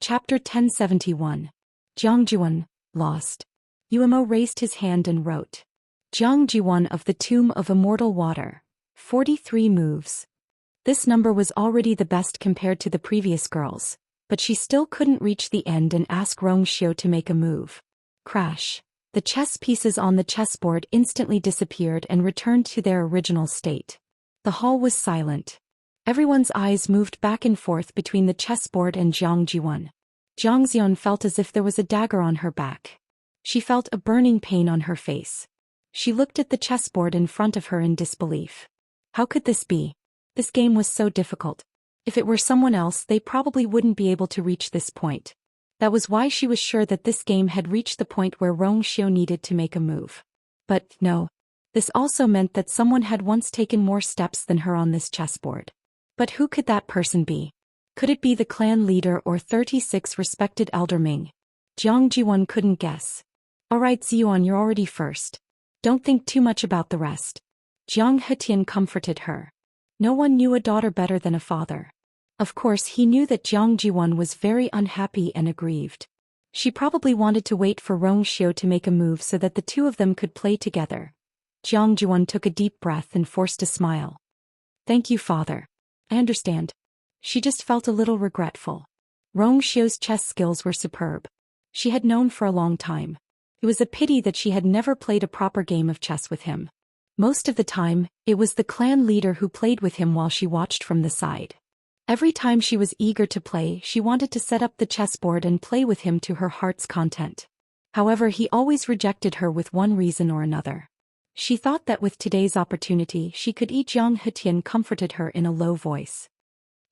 Chapter 1071. Jiang Juan, lost. Umo raised his hand and wrote. Jiang Juan of the Tomb of Immortal Water. 43 moves. This number was already the best compared to the previous girls, but she still couldn't reach the end and ask Xiao to make a move. Crash. The chess pieces on the chessboard instantly disappeared and returned to their original state. The hall was silent. Everyone's eyes moved back and forth between the chessboard and Jiang Juan. Jiang Xian felt as if there was a dagger on her back. She felt a burning pain on her face. She looked at the chessboard in front of her in disbelief. How could this be? This game was so difficult. If it were someone else, they probably wouldn't be able to reach this point. That was why she was sure that this game had reached the point where Xiao needed to make a move. But no. This also meant that someone had once taken more steps than her on this chessboard. But who could that person be? Could it be the clan leader or 36 respected elder Ming? Jiang Juan couldn't guess. Alright Ziyuan, you're already first. Don't think too much about the rest. Jiang Hetian comforted her. No one knew a daughter better than a father. Of course he knew that Jiang Juan was very unhappy and aggrieved. She probably wanted to wait for Xiao to make a move so that the two of them could play together. Jiang Juan took a deep breath and forced a smile. Thank you, father. I understand. She just felt a little regretful. Xiao's chess skills were superb. She had known for a long time. It was a pity that she had never played a proper game of chess with him. Most of the time, it was the clan leader who played with him while she watched from the side. Every time she was eager to play, she wanted to set up the chessboard and play with him to her heart's content. However, he always rejected her with one reason or another. She thought that with today's opportunity she could eat. Jiang Hetian comforted her in a low voice.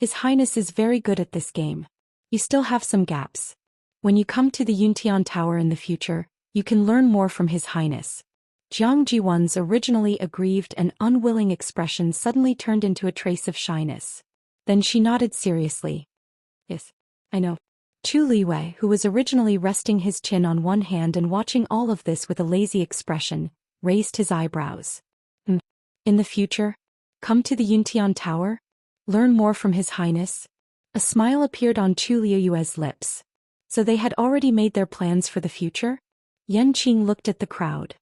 His Highness is very good at this game. You still have some gaps. When you come to the Yuntian Tower in the future, you can learn more from His Highness. Jiang Jiwan's originally aggrieved and unwilling expression suddenly turned into a trace of shyness. Then she nodded seriously. Yes, I know. Chu Liwei, who was originally resting his chin on one hand and watching all of this with a lazy expression, raised his eyebrows. In the future? Come to the Yuntian Tower? Learn more from His Highness? A smile appeared on Chu Liu's lips. So they had already made their plans for the future? Yan Qing looked at the crowd.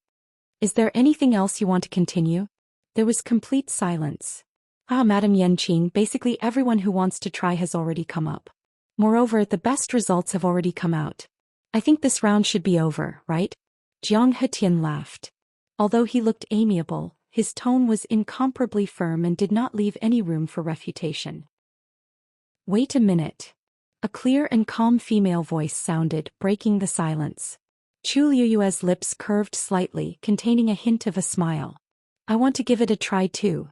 Is there anything else you want to continue? There was complete silence. Madam Yan Qing, basically everyone who wants to try has already come up. Moreover, the best results have already come out. I think this round should be over, right? Jiang Hetian laughed. Although he looked amiable, his tone was incomparably firm and did not leave any room for refutation. Wait a minute. A clear and calm female voice sounded, breaking the silence. Chu Liu's lips curved slightly, containing a hint of a smile. I want to give it a try too.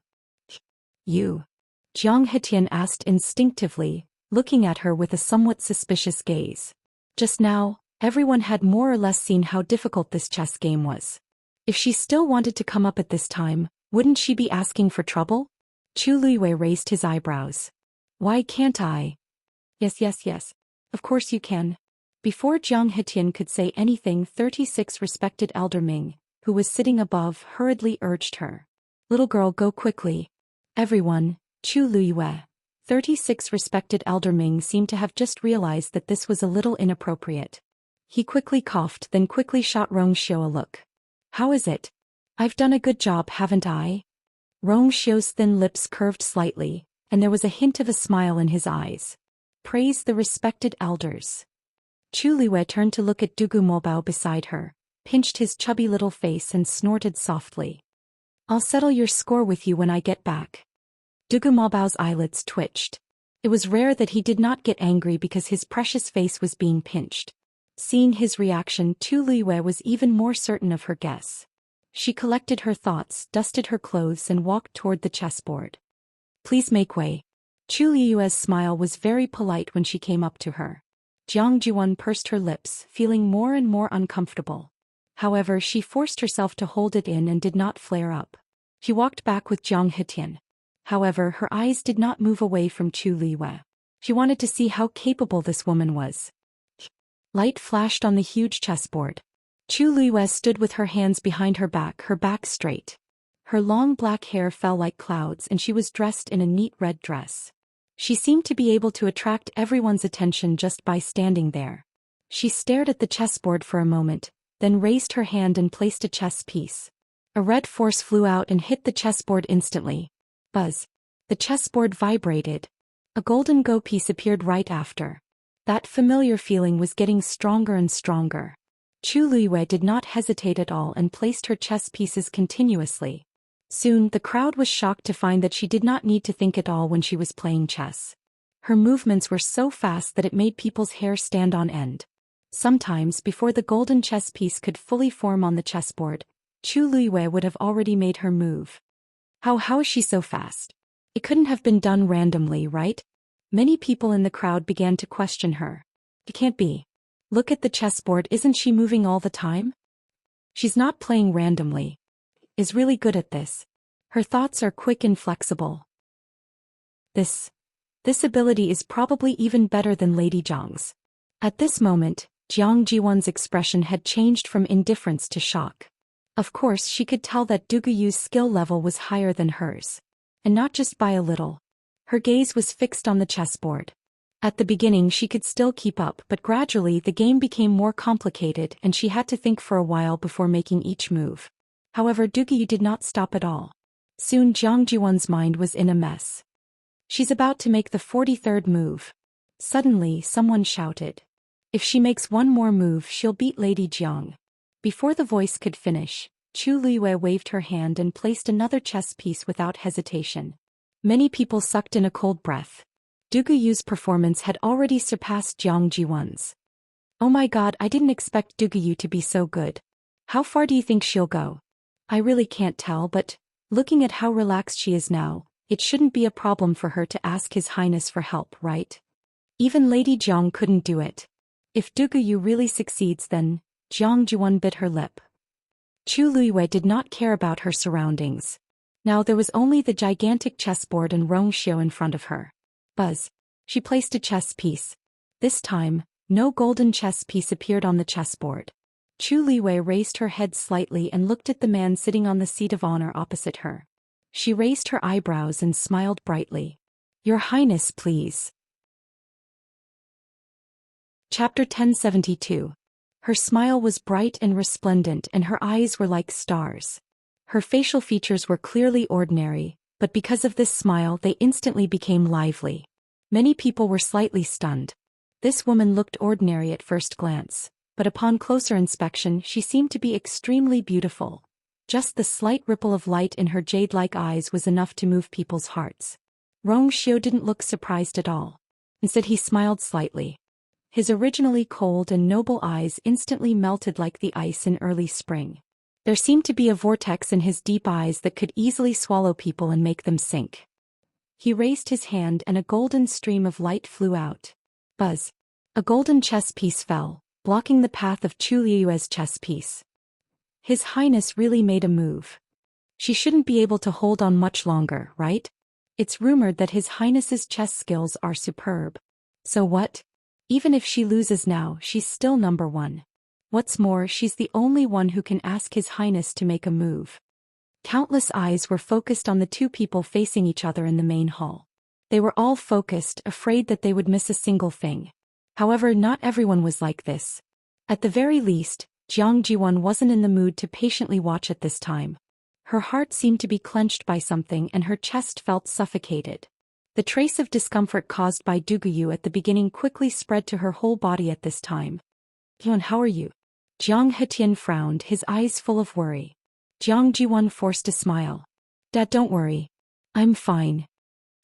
You? Jiang Hetian asked instinctively, looking at her with a somewhat suspicious gaze. Just now, everyone had more or less seen how difficult this chess game was. If she still wanted to come up at this time, wouldn't she be asking for trouble? Chu Liwei raised his eyebrows. Why can't I? Yes. Of course you can. Before Jiang Hetian could say anything, 36 respected elder Ming, who was sitting above, hurriedly urged her. Little girl, go quickly. Everyone, Chu Liuwe. 36 respected elder Ming seemed to have just realized that this was a little inappropriate. He quickly coughed, then quickly shot Xiao a look. How is it? I've done a good job, haven't I? Xiao's thin lips curved slightly, and there was a hint of a smile in his eyes. Praise the respected elders. Chu Liwei turned to look at Dugu Mobao beside her, pinched his chubby little face and snorted softly. I'll settle your score with you when I get back. Dugu Mobao's eyelids twitched. It was rare that he did not get angry because his precious face was being pinched. Seeing his reaction, Chu Liwei was even more certain of her guess. She collected her thoughts, dusted her clothes and walked toward the chessboard. Please make way. Chu Liu's smile was very polite when she came up to her. Jiang Juan pursed her lips, feeling more and more uncomfortable. However, she forced herself to hold it in and did not flare up. She walked back with Jiang Hetian. However, her eyes did not move away from Chu Liwei. She wanted to see how capable this woman was. Light flashed on the huge chessboard. Chu Liwei stood with her hands behind her back straight. Her long black hair fell like clouds and she was dressed in a neat red dress. She seemed to be able to attract everyone's attention just by standing there. She stared at the chessboard for a moment, then raised her hand and placed a chess piece. A red force flew out and hit the chessboard instantly. Buzz. The chessboard vibrated. A golden go piece appeared right after. That familiar feeling was getting stronger and stronger. Chu Luiyue did not hesitate at all and placed her chess pieces continuously. Soon, the crowd was shocked to find that she did not need to think at all when she was playing chess. Her movements were so fast that it made people's hair stand on end. Sometimes, before the golden chess piece could fully form on the chessboard, Chu Luiyue would have already made her move. How is she so fast? It couldn't have been done randomly, right? Many people in the crowd began to question her. It can't be. Look at the chessboard, isn't she moving all the time? She's not playing randomly. Is really good at this. Her thoughts are quick and flexible. This ability is probably even better than Lady Zhang's. At this moment, Jiang Jiwan's expression had changed from indifference to shock. Of course, she could tell that Du Guyu's skill level was higher than hers. And not just by a little. Her gaze was fixed on the chessboard. At the beginning she could still keep up, but gradually the game became more complicated and she had to think for a while before making each move. However, Du Guyu did not stop at all. Soon Jiang Jiwan's mind was in a mess. She's about to make the 43rd move. Suddenly, someone shouted. If she makes one more move, she'll beat Lady Jiang. Before the voice could finish, Chu Luiyue waved her hand and placed another chess piece without hesitation. Many people sucked in a cold breath. Du Guyu's performance had already surpassed Jiang Jiwan's. Oh my god, I didn't expect Du Guyu to be so good. How far do you think she'll go? I really can't tell, but looking at how relaxed she is now, it shouldn't be a problem for her to ask His Highness for help, right? Even Lady Jiang couldn't do it. If Du Guyu really succeeds, then Jiang Jiwan bit her lip. Chu Luiyue did not care about her surroundings. Now there was only the gigantic chessboard and Zhou Xian in front of her. Buzz. She placed a chess piece. This time, no golden chess piece appeared on the chessboard. Chu Luiyue raised her head slightly and looked at the man sitting on the seat of honor opposite her. She raised her eyebrows and smiled brightly. Your Highness, please. Chapter 1072. Her smile was bright and resplendent and her eyes were like stars. Her facial features were clearly ordinary, but because of this smile they instantly became lively. Many people were slightly stunned. This woman looked ordinary at first glance, but upon closer inspection she seemed to be extremely beautiful. Just the slight ripple of light in her jade-like eyes was enough to move people's hearts. Zhou Xian didn't look surprised at all. Instead he smiled slightly. His originally cold and noble eyes instantly melted like the ice in early spring. There seemed to be a vortex in his deep eyes that could easily swallow people and make them sink. He raised his hand and a golden stream of light flew out. Buzz. A golden chess piece fell, blocking the path of Chu Luiyue's chess piece. His Highness really made a move. She shouldn't be able to hold on much longer, right? It's rumored that His Highness's chess skills are superb. So what? Even if she loses now, she's still number one. What's more, she's the only one who can ask His Highness to make a move. Countless eyes were focused on the two people facing each other in the main hall. They were all focused, afraid that they would miss a single thing. However, not everyone was like this. At the very least, Jiang Jiwan wasn't in the mood to patiently watch at this time. Her heart seemed to be clenched by something and her chest felt suffocated. The trace of discomfort caused by Du Guyu at the beginning quickly spread to her whole body at this time. Yuan, how are you? Jiang Hetian frowned, his eyes full of worry. Jiang Jiwan forced a smile. Dad, don't worry. I'm fine.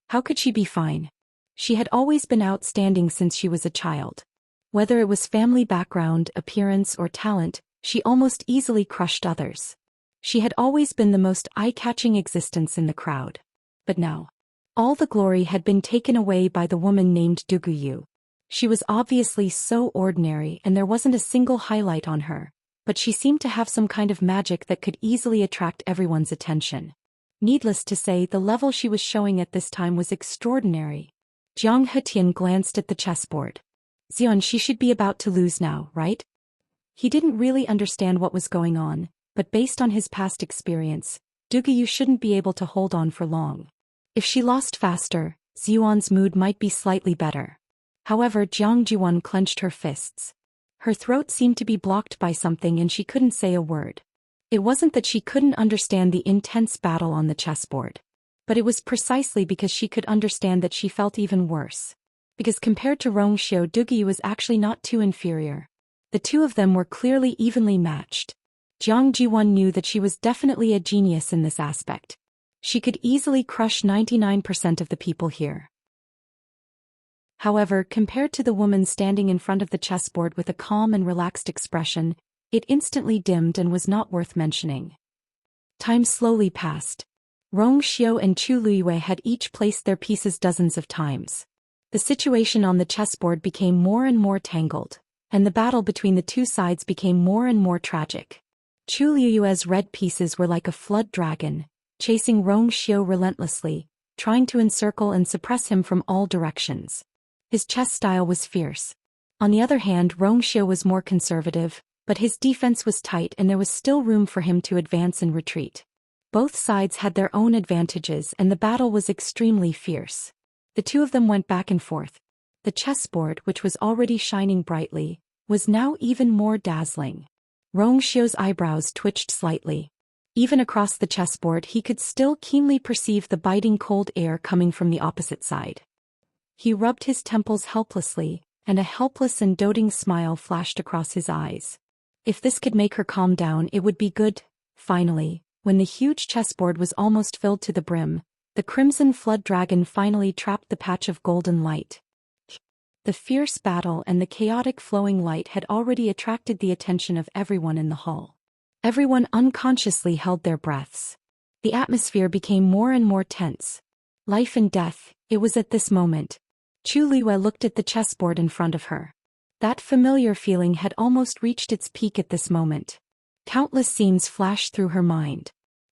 How could she be fine? She had always been outstanding since she was a child. Whether it was family background, appearance, or talent, she almost easily crushed others. She had always been the most eye-catching existence in the crowd. But now, all the glory had been taken away by the woman named Du Guyu. She was obviously so ordinary and there wasn't a single highlight on her, but she seemed to have some kind of magic that could easily attract everyone's attention. Needless to say, the level she was showing at this time was extraordinary. Jiang Hetian glanced at the chessboard. Xian, she should be about to lose now, right? He didn't really understand what was going on, but based on his past experience, Du Guyu shouldn't be able to hold on for long. If she lost faster, Zhuan's mood might be slightly better. However, Jiang Juan clenched her fists. Her throat seemed to be blocked by something and she couldn't say a word. It wasn't that she couldn't understand the intense battle on the chessboard. But it was precisely because she could understand that she felt even worse. Because compared to Rongxiu, Dugi was actually not too inferior. The two of them were clearly evenly matched. Jiang Jiwan knew that she was definitely a genius in this aspect. She could easily crush 99% of the people here. However, compared to the woman standing in front of the chessboard with a calm and relaxed expression, it instantly dimmed and was not worth mentioning. Time slowly passed. Rongxiu and Chu Luiyue had each placed their pieces dozens of times. The situation on the chessboard became more and more tangled, and the battle between the two sides became more and more tragic. Chu Luiyue's red pieces were like a flood dragon, chasing Rongxiu relentlessly, trying to encircle and suppress him from all directions. His chess style was fierce. On the other hand, Rongxiu was more conservative, but his defense was tight and there was still room for him to advance and retreat. Both sides had their own advantages and the battle was extremely fierce. The two of them went back and forth. The chessboard, which was already shining brightly, was now even more dazzling. Rongxiu's eyebrows twitched slightly. Even across the chessboard he could still keenly perceive the biting cold air coming from the opposite side. He rubbed his temples helplessly, and a helpless and doting smile flashed across his eyes. If this could make her calm down, it would be good. Finally, when the huge chessboard was almost filled to the brim, the crimson flood dragon finally trapped the patch of golden light. The fierce battle and the chaotic flowing light had already attracted the attention of everyone in the hall. Everyone unconsciously held their breaths. The atmosphere became more and more tense. Life and death, it was at this moment. Chu Luiyue looked at the chessboard in front of her. That familiar feeling had almost reached its peak at this moment. Countless scenes flashed through her mind.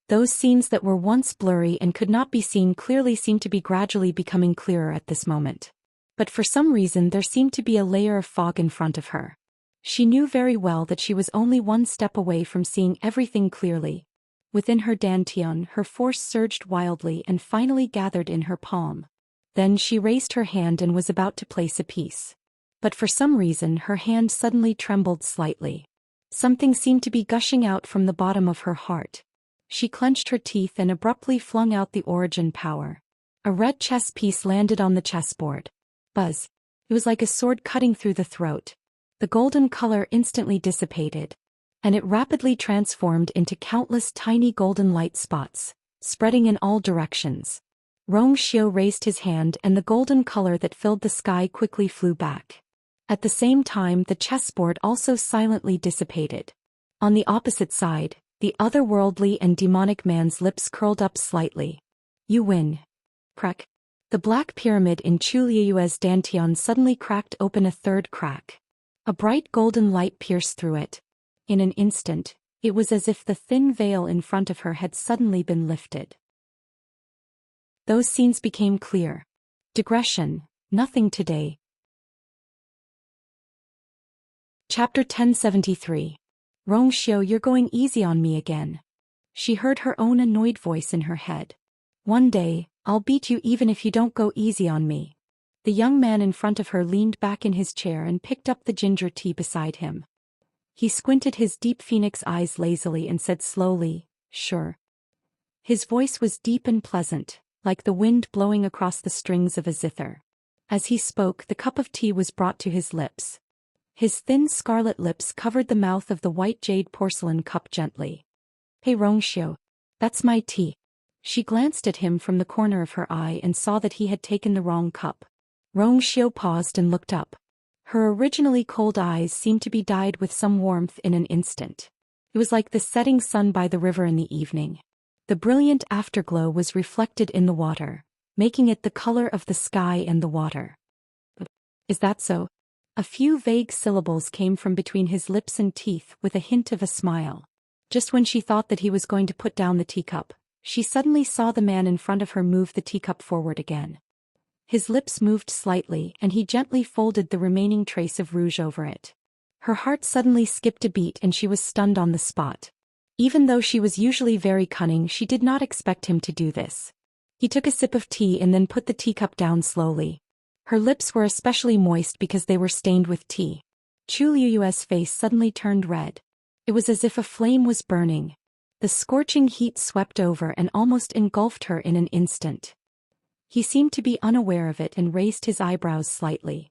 Those scenes that were once blurry and could not be seen clearly seemed to be gradually becoming clearer at this moment. But for some reason there seemed to be a layer of fog in front of her. She knew very well that she was only one step away from seeing everything clearly. Within her dantian, her force surged wildly and finally gathered in her palm. Then she raised her hand and was about to place a piece. But for some reason her hand suddenly trembled slightly. Something seemed to be gushing out from the bottom of her heart. She clenched her teeth and abruptly flung out the origin power. A red chess piece landed on the chessboard. Buzz. It was like a sword cutting through the throat. The golden color instantly dissipated, and it rapidly transformed into countless tiny golden light spots, spreading in all directions. Rongxiu raised his hand and the golden color that filled the sky quickly flew back. At the same time, the chessboard also silently dissipated. On the opposite side, the otherworldly and demonic man's lips curled up slightly. You win. Crack. The black pyramid in Chu Luiyue's dantian suddenly cracked open a third crack. A bright golden light pierced through it. In an instant, it was as if the thin veil in front of her had suddenly been lifted. Those scenes became clear. Digression, nothing today. Chapter 1073. Rongxiu, you're going easy on me again. She heard her own annoyed voice in her head. One day, I'll beat you even if you don't go easy on me. The young man in front of her leaned back in his chair and picked up the ginger tea beside him. He squinted his deep phoenix eyes lazily and said slowly, "Sure." His voice was deep and pleasant, like the wind blowing across the strings of a zither. As he spoke, the cup of tea was brought to his lips. His thin scarlet lips covered the mouth of the white jade porcelain cup gently. "Hey Rongxiu, that's my tea." She glanced at him from the corner of her eye and saw that he had taken the wrong cup. Rongxiu paused and looked up. Her originally cold eyes seemed to be dyed with some warmth in an instant. It was like the setting sun by the river in the evening. The brilliant afterglow was reflected in the water, making it the color of the sky and the water. "Is that so?" A few vague syllables came from between his lips and teeth with a hint of a smile. Just when she thought that he was going to put down the teacup, she suddenly saw the man in front of her move the teacup forward again. His lips moved slightly and he gently folded the remaining trace of rouge over it. Her heart suddenly skipped a beat and she was stunned on the spot. Even though she was usually very cunning, she did not expect him to do this. He took a sip of tea and then put the teacup down slowly. Her lips were especially moist because they were stained with tea. Chu Liyue's face suddenly turned red. It was as if a flame was burning. The scorching heat swept over and almost engulfed her in an instant. He seemed to be unaware of it and raised his eyebrows slightly.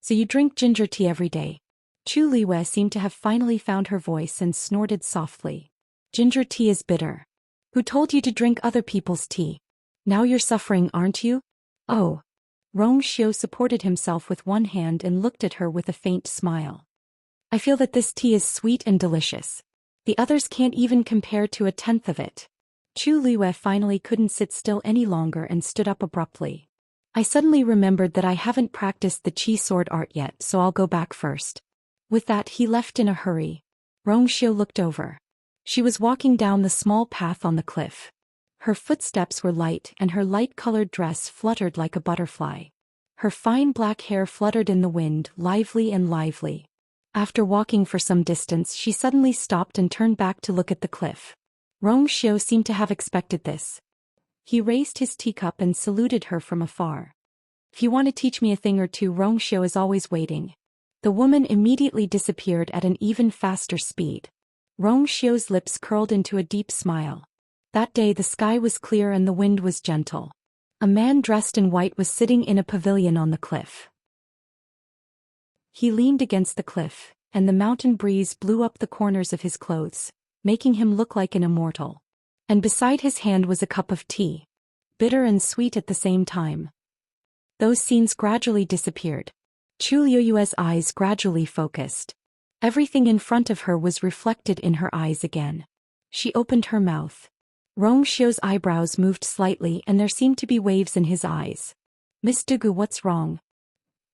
So you drink ginger tea every day? Chu Liyue seemed to have finally found her voice and snorted softly. Ginger tea is bitter. Who told you to drink other people's tea? Now you're suffering, aren't you? Oh. Rong Xiu supported himself with one hand and looked at her with a faint smile. I feel that this tea is sweet and delicious. The others can't even compare to a tenth of it. Chu Liyue finally couldn't sit still any longer and stood up abruptly. I suddenly remembered that I haven't practiced the qi sword art yet, so I'll go back first. With that, he left in a hurry. Rong Xiu looked over. She was walking down the small path on the cliff. Her footsteps were light and her light-colored dress fluttered like a butterfly. Her fine black hair fluttered in the wind, lively and lively. After walking for some distance, she suddenly stopped and turned back to look at the cliff. Rong Xiu seemed to have expected this. He raised his teacup and saluted her from afar. If you want to teach me a thing or two, Rong Xiu is always waiting. The woman immediately disappeared at an even faster speed. Rong Xiu's lips curled into a deep smile. That day the sky was clear and the wind was gentle. A man dressed in white was sitting in a pavilion on the cliff. He leaned against the cliff, and the mountain breeze blew up the corners of his clothes, making him look like an immortal. And beside his hand was a cup of tea. Bitter and sweet at the same time. Those scenes gradually disappeared. Chu Liyue's eyes gradually focused. Everything in front of her was reflected in her eyes again. She opened her mouth. Rong Xiu's eyebrows moved slightly and there seemed to be waves in his eyes. Miss Dugu, what's wrong?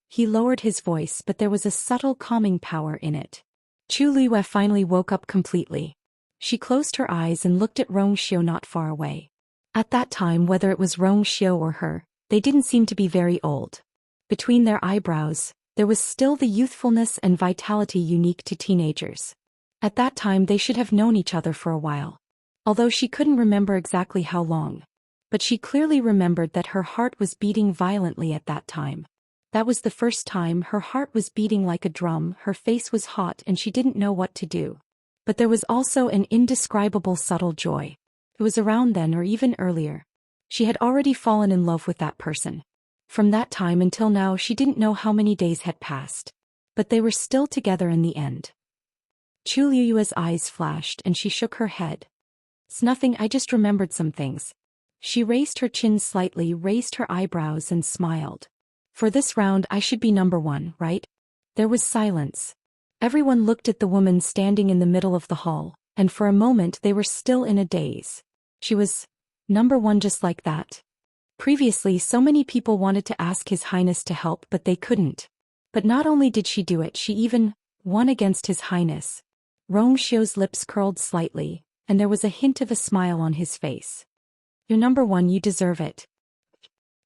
He lowered his voice, but there was a subtle calming power in it. Chu Liyue finally woke up completely. She closed her eyes and looked at Rong Xiu not far away. At that time, whether it was Rong Xiu or her, they didn't seem to be very old. Between their eyebrows, there was still the youthfulness and vitality unique to teenagers. At that time they should have known each other for a while. Although she couldn't remember exactly how long. But she clearly remembered that her heart was beating violently at that time. That was the first time her heart was beating like a drum, her face was hot and she didn't know what to do. But there was also an indescribable subtle joy. It was around then or even earlier. She had already fallen in love with that person. From that time until now she didn't know how many days had passed. But they were still together in the end. Chu Liyue's eyes flashed and she shook her head. It's nothing, I just remembered some things. She raised her chin slightly, raised her eyebrows and smiled. For this round I should be number one, right? There was silence. Everyone looked at the woman standing in the middle of the hall, and for a moment they were still in a daze. She was number one just like that. Previously so many people wanted to ask His Highness to help but they couldn't. But not only did she do it, she even won against His Highness. Rong Xiu's lips curled slightly, and there was a hint of a smile on his face. You're number one, you deserve it.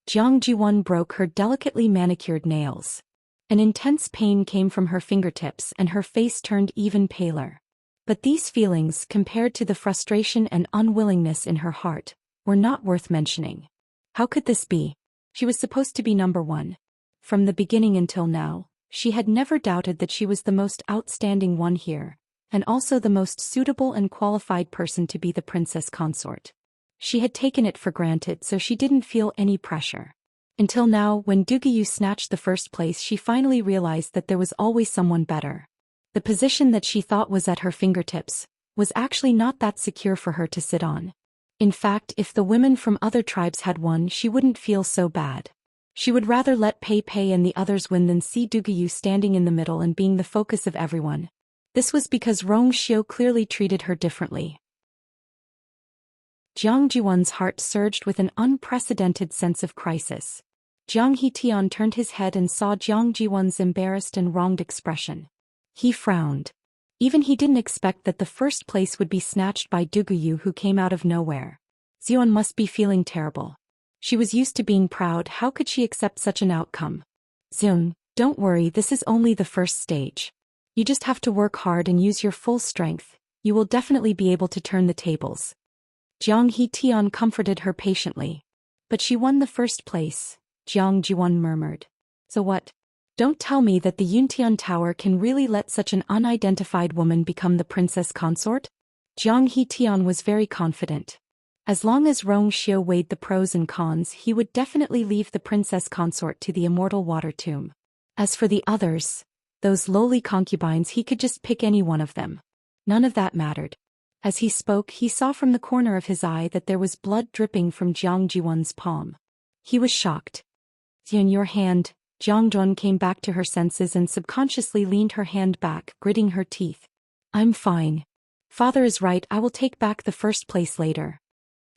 Jiang Jiwan broke her delicately manicured nails. An intense pain came from her fingertips and her face turned even paler. But these feelings, compared to the frustration and unwillingness in her heart, were not worth mentioning. How could this be? She was supposed to be number one. From the beginning until now, she had never doubted that she was the most outstanding one here, and also the most suitable and qualified person to be the princess consort. She had taken it for granted, so she didn't feel any pressure. Until now, when Duguyu snatched the first place, she finally realized that there was always someone better. The position that she thought was at her fingertips was actually not that secure for her to sit on. In fact, if the women from other tribes had won, she wouldn't feel so bad. She would rather let Pei Pei and the others win than see Duguyu standing in the middle and being the focus of everyone. This was because Rong Xiu clearly treated her differently. Jiang Jiwan's heart surged with an unprecedented sense of crisis. Jiang Hitian turned his head and saw Jiang Jiwan's embarrassed and wronged expression. He frowned. Even he didn't expect that the first place would be snatched by Duguyu, who came out of nowhere. Xian must be feeling terrible. She was used to being proud, how could she accept such an outcome? Xian, don't worry, this is only the first stage. You just have to work hard and use your full strength. You will definitely be able to turn the tables. Jiang Hitian comforted her patiently. But she won the first place, Jiang Jiwan murmured. So what? Don't tell me that the Yuntian Tower can really let such an unidentified woman become the princess consort? Jiang Hitian was very confident. As long as Rong Xiu weighed the pros and cons, he would definitely leave the princess consort to the immortal water tomb. As for the others, those lowly concubines, he could just pick any one of them. None of that mattered. As he spoke, he saw from the corner of his eye that there was blood dripping from Jiang Jiwan's palm. He was shocked. In your hand, Jiang Jun came back to her senses and subconsciously leaned her hand back, gritting her teeth. I'm fine. Father is right, I will take back the first place later.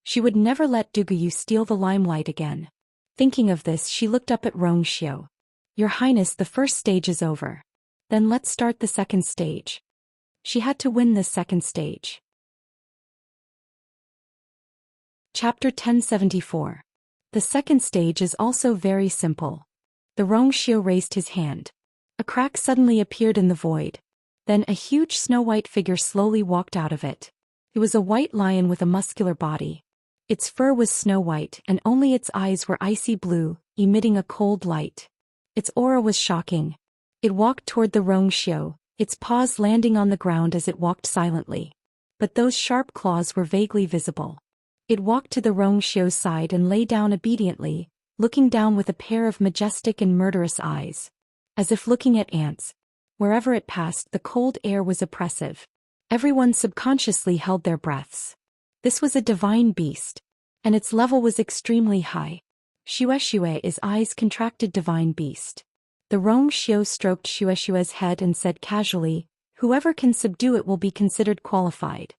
She would never let Duguyu steal the limelight again. Thinking of this, she looked up at Rong Xiu. Your Highness, the first stage is over. Then let's start the second stage. She had to win this second stage. Chapter 1074. The second stage is also very simple. The Rong Xiu raised his hand. A crack suddenly appeared in the void. Then a huge snow-white figure slowly walked out of it. It was a white lion with a muscular body. Its fur was snow-white and only its eyes were icy blue, emitting a cold light. Its aura was shocking. It walked toward the Rong Xiu, its paws landing on the ground as it walked silently. But those sharp claws were vaguely visible. It walked to the Rong Xiu's side and lay down obediently, looking down with a pair of majestic and murderous eyes. As if looking at ants. Wherever it passed, the cold air was oppressive. Everyone subconsciously held their breaths. This was a divine beast. And its level was extremely high. Xue's eyes contracted. Divine beast. The Rong Xiu stroked Xue's head and said casually, whoever can subdue it will be considered qualified.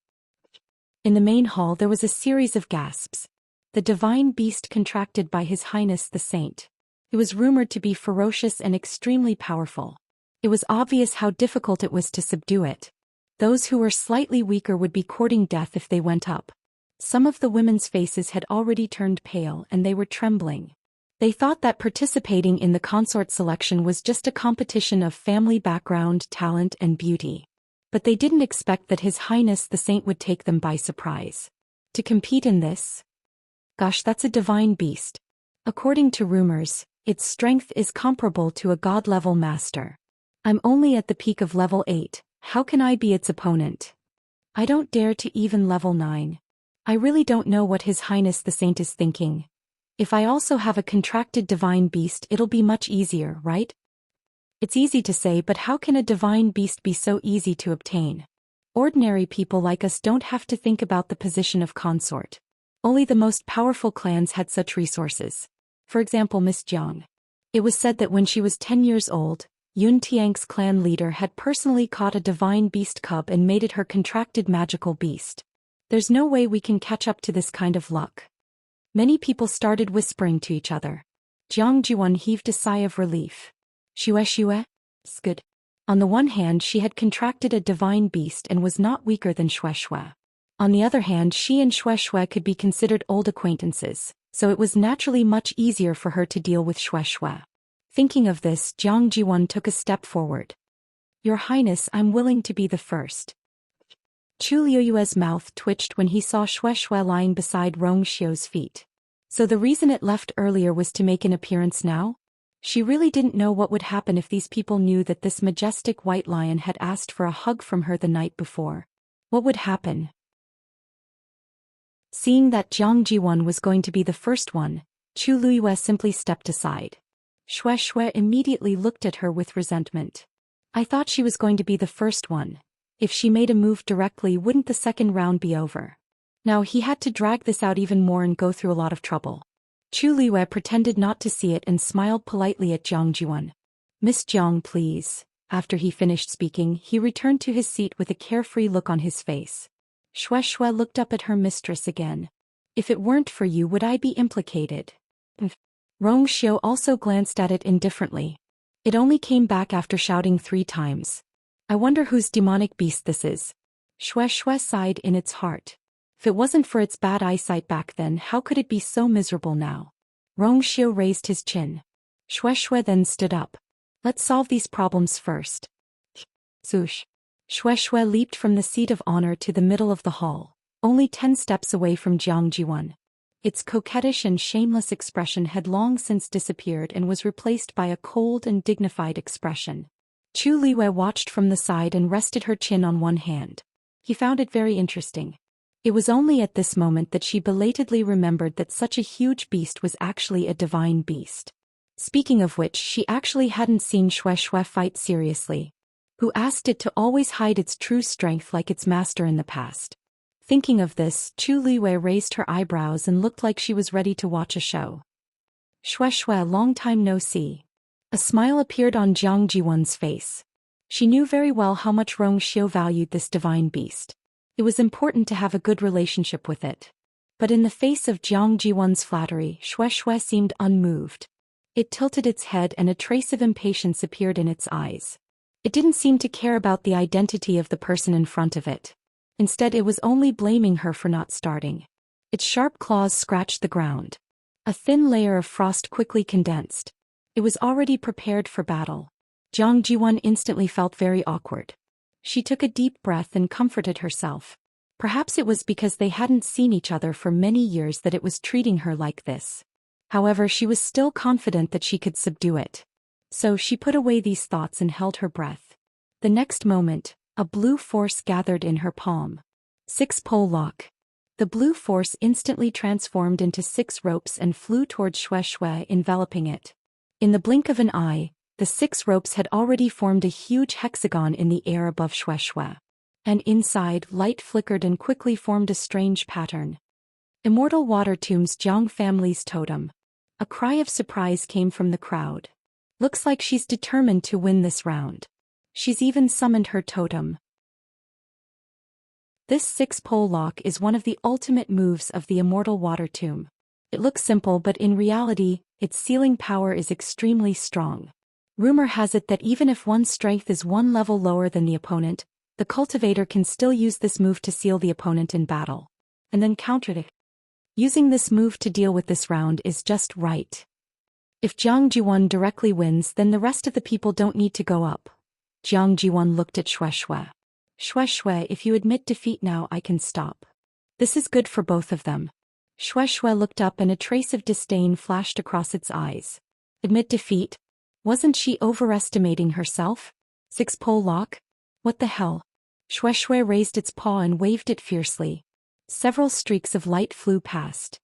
In the main hall there was a series of gasps. The divine beast contracted by His Highness the Saint. It was rumored to be ferocious and extremely powerful. It was obvious how difficult it was to subdue it. Those who were slightly weaker would be courting death if they went up. Some of the women's faces had already turned pale and they were trembling. They thought that participating in the consort selection was just a competition of family background, talent and beauty. But they didn't expect that His Highness the Saint would take them by surprise. To compete in this? Gosh, that's a divine beast. According to rumors, its strength is comparable to a god-level master. I'm only at the peak of level 8, how can I be its opponent? I don't dare to even level 9. I really don't know what His Highness the Saint is thinking. If I also have a contracted divine beast, it'll be much easier, right? It's easy to say, but how can a divine beast be so easy to obtain? Ordinary people like us don't have to think about the position of consort. Only the most powerful clans had such resources. For example, Miss Jiang. It was said that when she was 10 years old, Yun Tiang's clan leader had personally caught a divine beast cub and made it her contracted magical beast. There's no way we can catch up to this kind of luck. Many people started whispering to each other. Jiang Jiwan heaved a sigh of relief. Xue? Good. On the one hand, she had contracted a divine beast and was not weaker than Xue. On the other hand, she and Xue could be considered old acquaintances, so it was naturally much easier for her to deal with Xue. Thinking of this, Jiang Jiwan took a step forward. Your Highness, I'm willing to be the first. Chu Liuyue's mouth twitched when he saw Xue lying beside Rong Xiu's feet. So the reason it left earlier was to make an appearance now? She really didn't know what would happen if these people knew that this majestic white lion had asked for a hug from her the night before. What would happen? Seeing that Jiang Jiwan was going to be the first one, Chu Liyue simply stepped aside. Xue immediately looked at her with resentment. I thought she was going to be the first one. If she made a move directly, wouldn't the second round be over? Now he had to drag this out even more and go through a lot of trouble. Chu Liyue pretended not to see it and smiled politely at Jiang Jiwan. Miss Jiang, please. After he finished speaking, he returned to his seat with a carefree look on his face. Xue looked up at her mistress again. If it weren't for you, would I be implicated? Rong Xiu also glanced at it indifferently. It only came back after shouting 3 times. I wonder whose demonic beast this is. Xue sighed in its heart. If it wasn't for its bad eyesight back then, how could it be so miserable now? Rong Xiu raised his chin. Xue then stood up. Let's solve these problems first. Swoosh. Xue leaped from the seat of honor to the middle of the hall, only 10 steps away from Jiang Jiwan. Its coquettish and shameless expression had long since disappeared and was replaced by a cold and dignified expression. Chu Liwei watched from the side and rested her chin on one hand. He found it very interesting. It was only at this moment that she belatedly remembered that such a huge beast was actually a divine beast. Speaking of which, she actually hadn't seen Xianxia fight seriously. Who asked it to always hide its true strength like its master in the past? Thinking of this, Chu Liwei raised her eyebrows and looked like she was ready to watch a show. Xianxia, long time no see. A smile appeared on Jiang Jiwan's face. She knew very well how much Rong Xiu valued this divine beast. It was important to have a good relationship with it. But in the face of Jiang Jiwan's flattery, Xianxia seemed unmoved. It tilted its head and a trace of impatience appeared in its eyes. It didn't seem to care about the identity of the person in front of it. Instead, it was only blaming her for not starting. Its sharp claws scratched the ground. A thin layer of frost quickly condensed. It was already prepared for battle. Jiang Jiwan instantly felt very awkward. She took a deep breath and comforted herself. Perhaps it was because they hadn't seen each other for many years that it was treating her like this. However, she was still confident that she could subdue it. So she put away these thoughts and held her breath. The next moment, a blue force gathered in her palm. 6-pole lock. The blue force instantly transformed into 6 ropes and flew towards Xianxia, enveloping it. In the blink of an eye, the 6 ropes had already formed a huge hexagon in the air above Xianxia. And inside, light flickered and quickly formed a strange pattern. Immortal Water Tomb's Jiang family's totem. A cry of surprise came from the crowd. Looks like she's determined to win this round. She's even summoned her totem. This 6-pole lock is one of the ultimate moves of the Immortal Water Tomb. It looks simple, but in reality, its sealing power is extremely strong. Rumor has it that even if one's strength is one level lower than the opponent, the cultivator can still use this move to seal the opponent in battle. And then counter it. Using this move to deal with this round is just right. If Jiang Jiwan directly wins, then the rest of the people don't need to go up. Jiang Jiwan looked at Xianxia. Xianxia, if you admit defeat now, I can stop. This is good for both of them. Xianxia looked up and a trace of disdain flashed across its eyes. Admit defeat? Wasn't she overestimating herself? 6-pole lock? What the hell? Xianxia raised its paw and waved it fiercely. Several streaks of light flew past.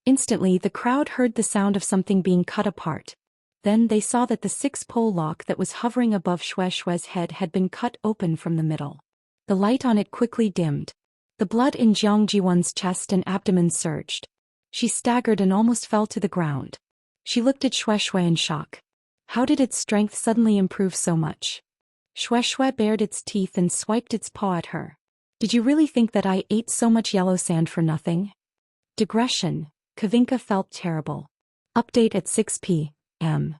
Instantly, the crowd heard the sound of something being cut apart. Then they saw that the 6-pole lock that was hovering above Xianxia's head had been cut open from the middle. The light on it quickly dimmed. The blood in Jiang Jiwan's chest and abdomen surged. She staggered and almost fell to the ground. She looked at Xianxia in shock. How did its strength suddenly improve so much? Xianxia bared its teeth and swiped its paw at her. Did you really think that I ate so much yellow sand for nothing? Digression. Kavinka felt terrible. Update at 6 p.m.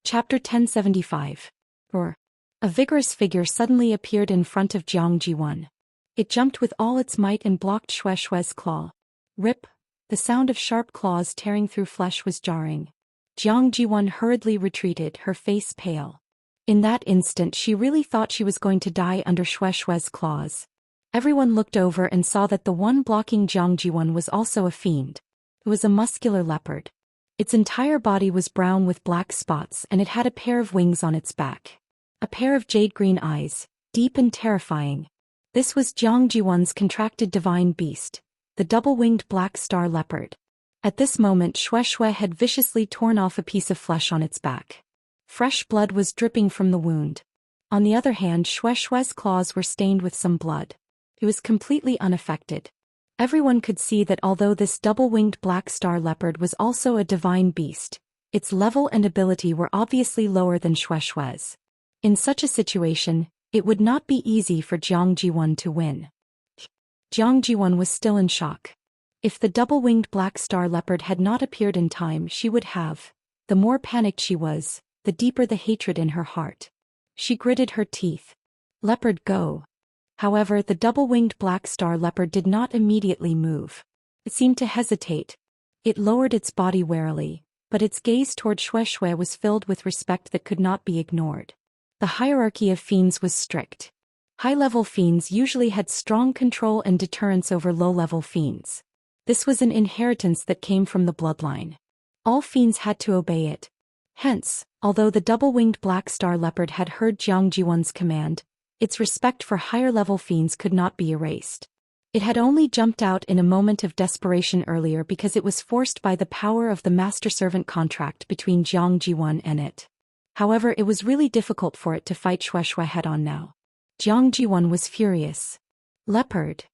Chapter 1075. A vigorous figure suddenly appeared in front of Jiang Jiwan. It jumped with all its might and blocked Xianxia's claw. Rip! The sound of sharp claws tearing through flesh was jarring. Jiang Jiwan hurriedly retreated, her face pale. In that instant she really thought she was going to die under Xianxia's claws. Everyone looked over and saw that the one blocking Jiang Jiwan was also a fiend. It was a muscular leopard. Its entire body was brown with black spots and it had a pair of wings on its back. A pair of jade-green eyes, deep and terrifying. This was Jiang Jiwan's contracted divine beast, the double-winged black star leopard. At this moment Xianxia had viciously torn off a piece of flesh on its back. Fresh blood was dripping from the wound. On the other hand, Xianxia's claws were stained with some blood. It was completely unaffected. Everyone could see that although this double-winged black star leopard was also a divine beast, its level and ability were obviously lower than Xianxia's. In such a situation, it would not be easy for Jiang Jiwan to win. Jiang Jiwan was still in shock. If the double-winged black star leopard had not appeared in time, she would have. The more panicked she was, the deeper the hatred in her heart. She gritted her teeth. Leopard, go. However, the double-winged black star leopard did not immediately move. It seemed to hesitate. It lowered its body warily, but its gaze toward Xianxia was filled with respect that could not be ignored. The hierarchy of fiends was strict. High-level fiends usually had strong control and deterrence over low-level fiends. This was an inheritance that came from the bloodline. All fiends had to obey it. Hence, although the double-winged black star leopard had heard Jiang Jiwan's command, its respect for higher-level fiends could not be erased. It had only jumped out in a moment of desperation earlier because it was forced by the power of the master-servant contract between Jiang Jiwan and it. However, it was really difficult for it to fight Shuai head-on now. Jiang Jiwan was furious. Leopard.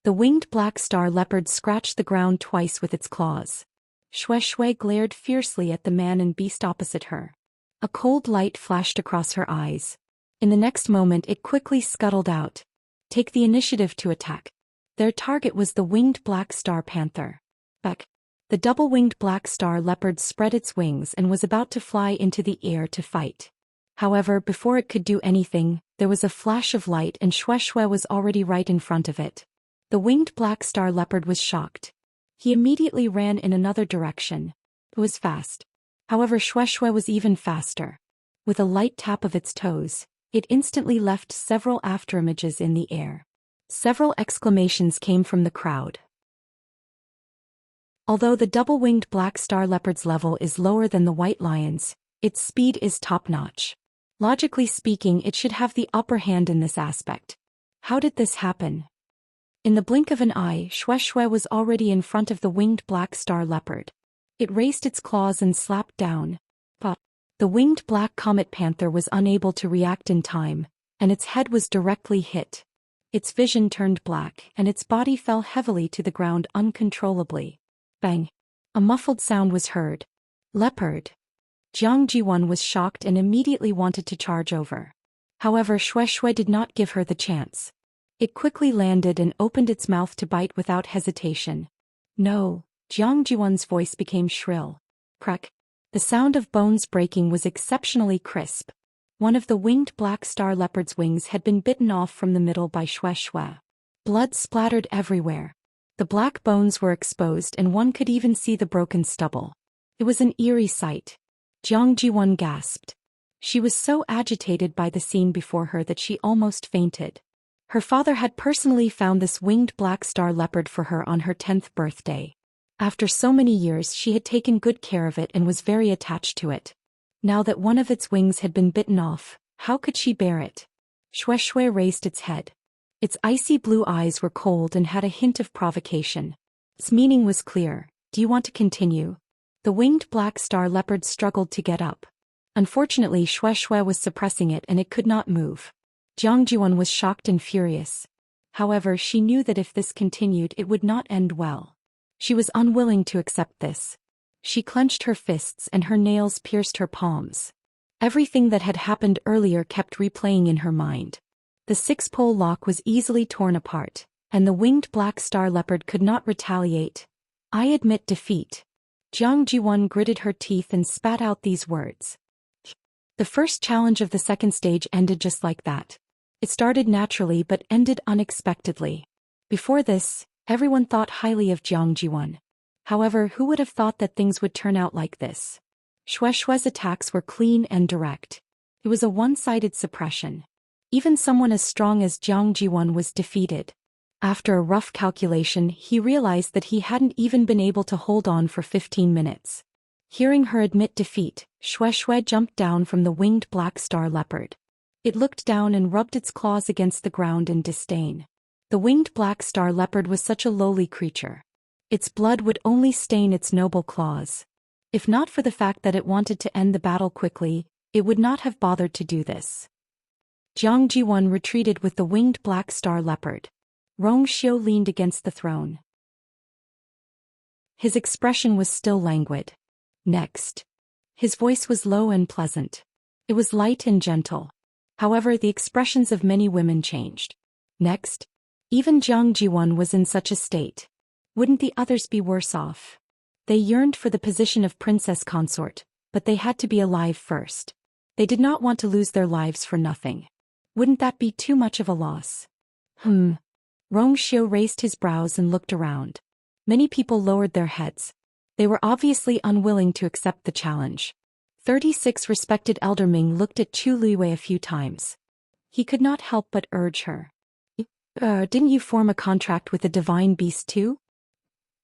The winged black star leopard scratched the ground twice with its claws. Shuai glared fiercely at the man and beast opposite her. A cold light flashed across her eyes. In the next moment it quickly scuttled out. Take the initiative to attack. Their target was the winged black star panther. Back. The double-winged black star leopard spread its wings and was about to fly into the air to fight. However, before it could do anything, there was a flash of light and Shuai was already right in front of it. The winged black star leopard was shocked. He immediately ran in another direction. It was fast. However, Shuai was even faster. With a light tap of its toes, it instantly left several afterimages in the air. Several exclamations came from the crowd. Although the double-winged black star leopard's level is lower than the white lion's, its speed is top-notch. Logically speaking, it should have the upper hand in this aspect. How did this happen? In the blink of an eye, Shuai was already in front of the winged black star leopard. It raised its claws and slapped down. But the winged black comet panther was unable to react in time, and its head was directly hit. Its vision turned black, and its body fell heavily to the ground uncontrollably. Bang! A muffled sound was heard. Leopard. Jiang Jiwan was shocked and immediately wanted to charge over. However, Shuai did not give her the chance. It quickly landed and opened its mouth to bite without hesitation. No! Jiang Jiwan's voice became shrill. Crack! The sound of bones breaking was exceptionally crisp. One of the winged black star leopard's wings had been bitten off from the middle by Shuai. Blood splattered everywhere. The black bones were exposed and one could even see the broken stubble. It was an eerie sight. Jiang Jiwan gasped. She was so agitated by the scene before her that she almost fainted. Her father had personally found this winged black star leopard for her on her 10th birthday. After so many years she had taken good care of it and was very attached to it. Now that one of its wings had been bitten off, how could she bear it? Shuai raised its head. Its icy blue eyes were cold and had a hint of provocation. Its meaning was clear. Do you want to continue? The winged black star leopard struggled to get up. Unfortunately, Shuai was suppressing it and it could not move. Jiang Jiwan was shocked and furious. However, she knew that if this continued it would not end well. She was unwilling to accept this. She clenched her fists and her nails pierced her palms. Everything that had happened earlier kept replaying in her mind. The six-pole lock was easily torn apart, and the winged black star leopard could not retaliate. I admit defeat. Jiang Jiwan gritted her teeth and spat out these words. The first challenge of the second stage ended just like that. It started naturally but ended unexpectedly. Before this, everyone thought highly of Jiang Jiwan. However, who would have thought that things would turn out like this? Shuai's attacks were clean and direct. It was a one-sided suppression. Even someone as strong as Jiang Jiwan was defeated. After a rough calculation, he realized that he hadn't even been able to hold on for 15 minutes. Hearing her admit defeat, Shuai jumped down from the winged black star leopard. It looked down and rubbed its claws against the ground in disdain. The winged black star leopard was such a lowly creature. Its blood would only stain its noble claws. If not for the fact that it wanted to end the battle quickly, it would not have bothered to do this. Jiang Jiwan retreated with the winged black star leopard. Rong Xiu leaned against the throne. His expression was still languid. Next. His voice was low and pleasant. It was light and gentle. However, the expressions of many women changed. Next. Even Jiang Jiwan was in such a state. Wouldn't the others be worse off? They yearned for the position of princess consort, but they had to be alive first. They did not want to lose their lives for nothing. Wouldn't that be too much of a loss? Rong Xiu raised his brows and looked around. Many people lowered their heads. They were obviously unwilling to accept the challenge. 36 respected elder Ming looked at Chu Liwei a few times. He could not help but urge her. Didn't you form a contract with the divine beast too?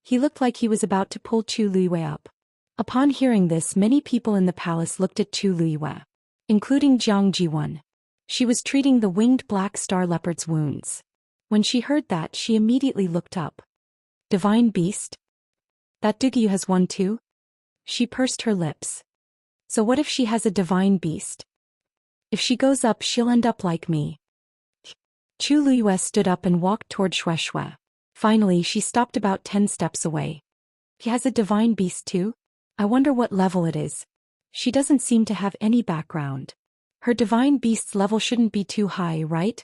He looked like he was about to pull Chu Luiyue up. Upon hearing this, many people in the palace looked at Chu Luiyue, including Jiang Jiwan. She was treating the winged black star leopard's wounds. When she heard that, she immediately looked up. Divine beast? That Dugyu has one too? She pursed her lips. So what if she has a divine beast? If she goes up, she'll end up like me. Chu Luiyue stood up and walked toward Shueishui. Finally, she stopped about 10 steps away. He has a divine beast too? I wonder what level it is. She doesn't seem to have any background. Her divine beast's level shouldn't be too high, right?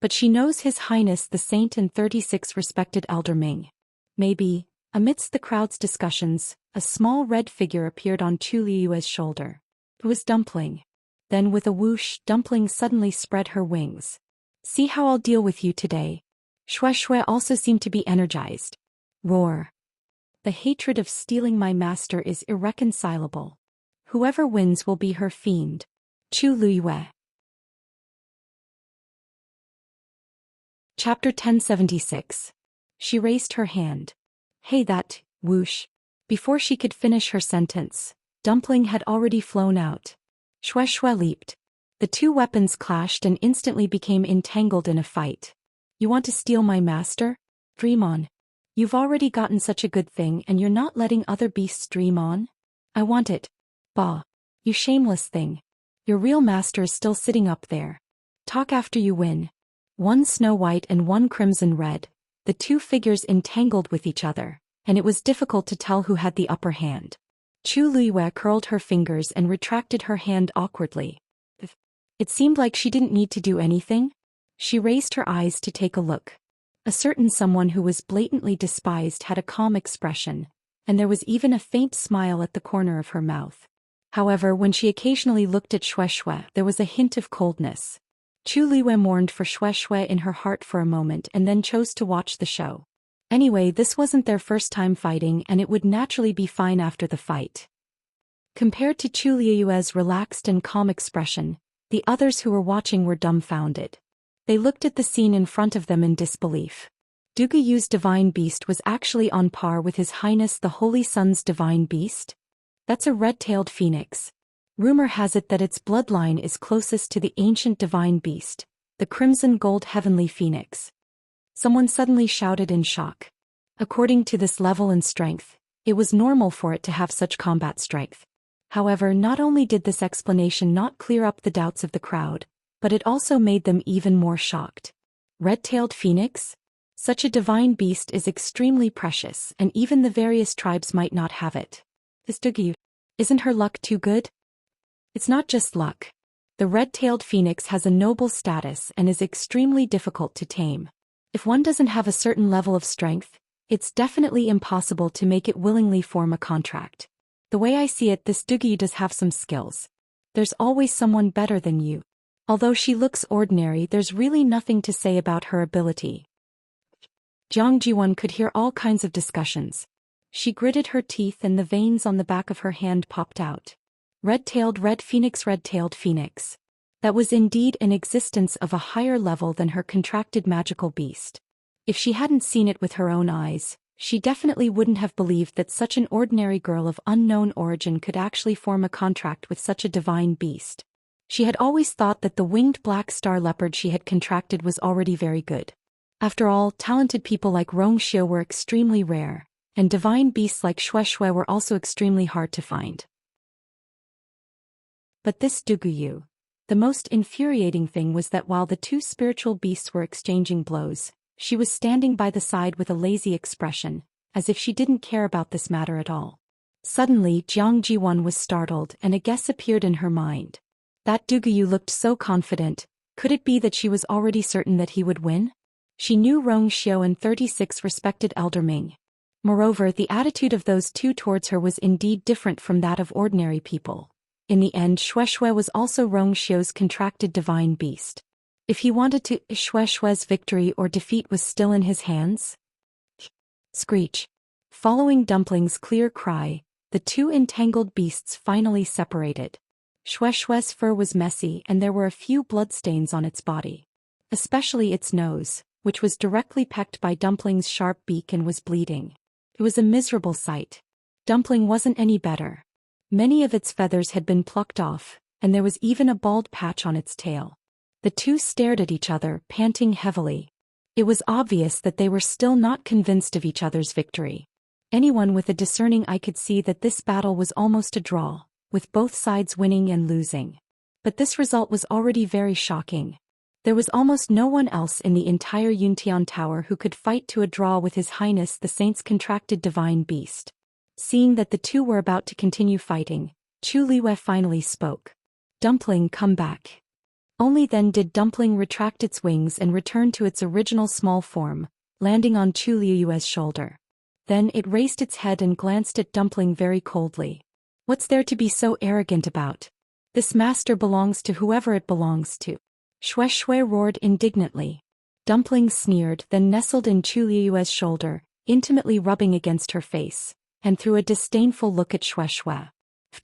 But she knows His Highness the Saint and 36 respected Elder Ming. Maybe, amidst the crowd's discussions, a small red figure appeared on Chu Luiyue's shoulder. It was Dumpling. Then with a whoosh, Dumpling suddenly spread her wings. See how I'll deal with you today. Shueishui also seemed to be energized. Roar. The hatred of stealing my master is irreconcilable. Whoever wins will be her fiend. Chu Luiyue. Chapter 1076. She raised her hand. Hey that, whoosh. Before she could finish her sentence, Dumpling had already flown out. Shueishui leaped. The two weapons clashed and instantly became entangled in a fight. You want to steal my master? Dream on. You've already gotten such a good thing and you're not letting other beasts dream on? I want it. Bah. You shameless thing. Your real master is still sitting up there. Talk after you win. One Snow White and one Crimson Red, the two figures entangled with each other, and it was difficult to tell who had the upper hand. Chu Luiyue curled her fingers and retracted her hand awkwardly. It seemed like she didn't need to do anything. She raised her eyes to take a look. A certain someone who was blatantly despised had a calm expression, and there was even a faint smile at the corner of her mouth. However, when she occasionally looked at Shueishui, there was a hint of coldness. Chu Luiyue mourned for Shueishui in her heart for a moment and then chose to watch the show. Anyway, this wasn't their first time fighting and it would naturally be fine after the fight. Compared to Chu Luiyue's relaxed and calm expression, the others who were watching were dumbfounded. They looked at the scene in front of them in disbelief. Duguyu's divine beast was actually on par with His Highness the Holy Sun's divine beast? That's a red-tailed phoenix. Rumor has it that its bloodline is closest to the ancient divine beast, the crimson gold heavenly phoenix. Someone suddenly shouted in shock. According to this level and strength, it was normal for it to have such combat strength. However, not only did this explanation not clear up the doubts of the crowd, but it also made them even more shocked. Red-tailed phoenix? Such a divine beast is extremely precious and even the various tribes might not have it. This Duguyu, isn't her luck too good? It's not just luck. The red-tailed phoenix has a noble status and is extremely difficult to tame. If one doesn't have a certain level of strength, it's definitely impossible to make it willingly form a contract. The way I see it, this Duguyu does have some skills. There's always someone better than you. Although she looks ordinary, there's really nothing to say about her ability. Jiang Jiwan could hear all kinds of discussions. She gritted her teeth and the veins on the back of her hand popped out. Red-tailed red phoenix, red-tailed phoenix. That was indeed an existence of a higher level than her contracted magical beast. If she hadn't seen it with her own eyes, she definitely wouldn't have believed that such an ordinary girl of unknown origin could actually form a contract with such a divine beast. She had always thought that the winged black star leopard she had contracted was already very good. After all, talented people like Wuxia were extremely rare, and divine beasts like Shueishui were also extremely hard to find. But this Duguyu. The most infuriating thing was that while the two spiritual beasts were exchanging blows, she was standing by the side with a lazy expression, as if she didn't care about this matter at all. Suddenly, Jiang Jiwan was startled and a guess appeared in her mind. That Duguyu looked so confident, could it be that she was already certain that he would win? She knew Rong Xiao and 36 respected Elder Ming. Moreover, the attitude of those two towards her was indeed different from that of ordinary people. In the end, Shueishui was also Rong Xiao's contracted divine beast. If he wanted to, Shueishui's victory or defeat was still in his hands. Screech. Following Dumpling's clear cry, the two entangled beasts finally separated. Shue's fur was messy and there were a few bloodstains on its body. Especially its nose, which was directly pecked by Dumpling's sharp beak and was bleeding. It was a miserable sight. Dumpling wasn't any better. Many of its feathers had been plucked off, and there was even a bald patch on its tail. The two stared at each other, panting heavily. It was obvious that they were still not convinced of each other's victory. Anyone with a discerning eye could see that this battle was almost a draw, with both sides winning and losing. But this result was already very shocking. There was almost no one else in the entire Yuntian Tower who could fight to a draw with His Highness the Saint's contracted divine beast. Seeing that the two were about to continue fighting, Chu Liwei finally spoke. "Dumpling, come back." Only then did Dumpling retract its wings and return to its original small form, landing on Chu Liu's shoulder. Then it raised its head and glanced at Dumpling very coldly. "What's there to be so arrogant about? This master belongs to whoever it belongs to." Shui roared indignantly. Dumpling sneered, then nestled in Chu Liu's shoulder, intimately rubbing against her face, and threw a disdainful look at Shui.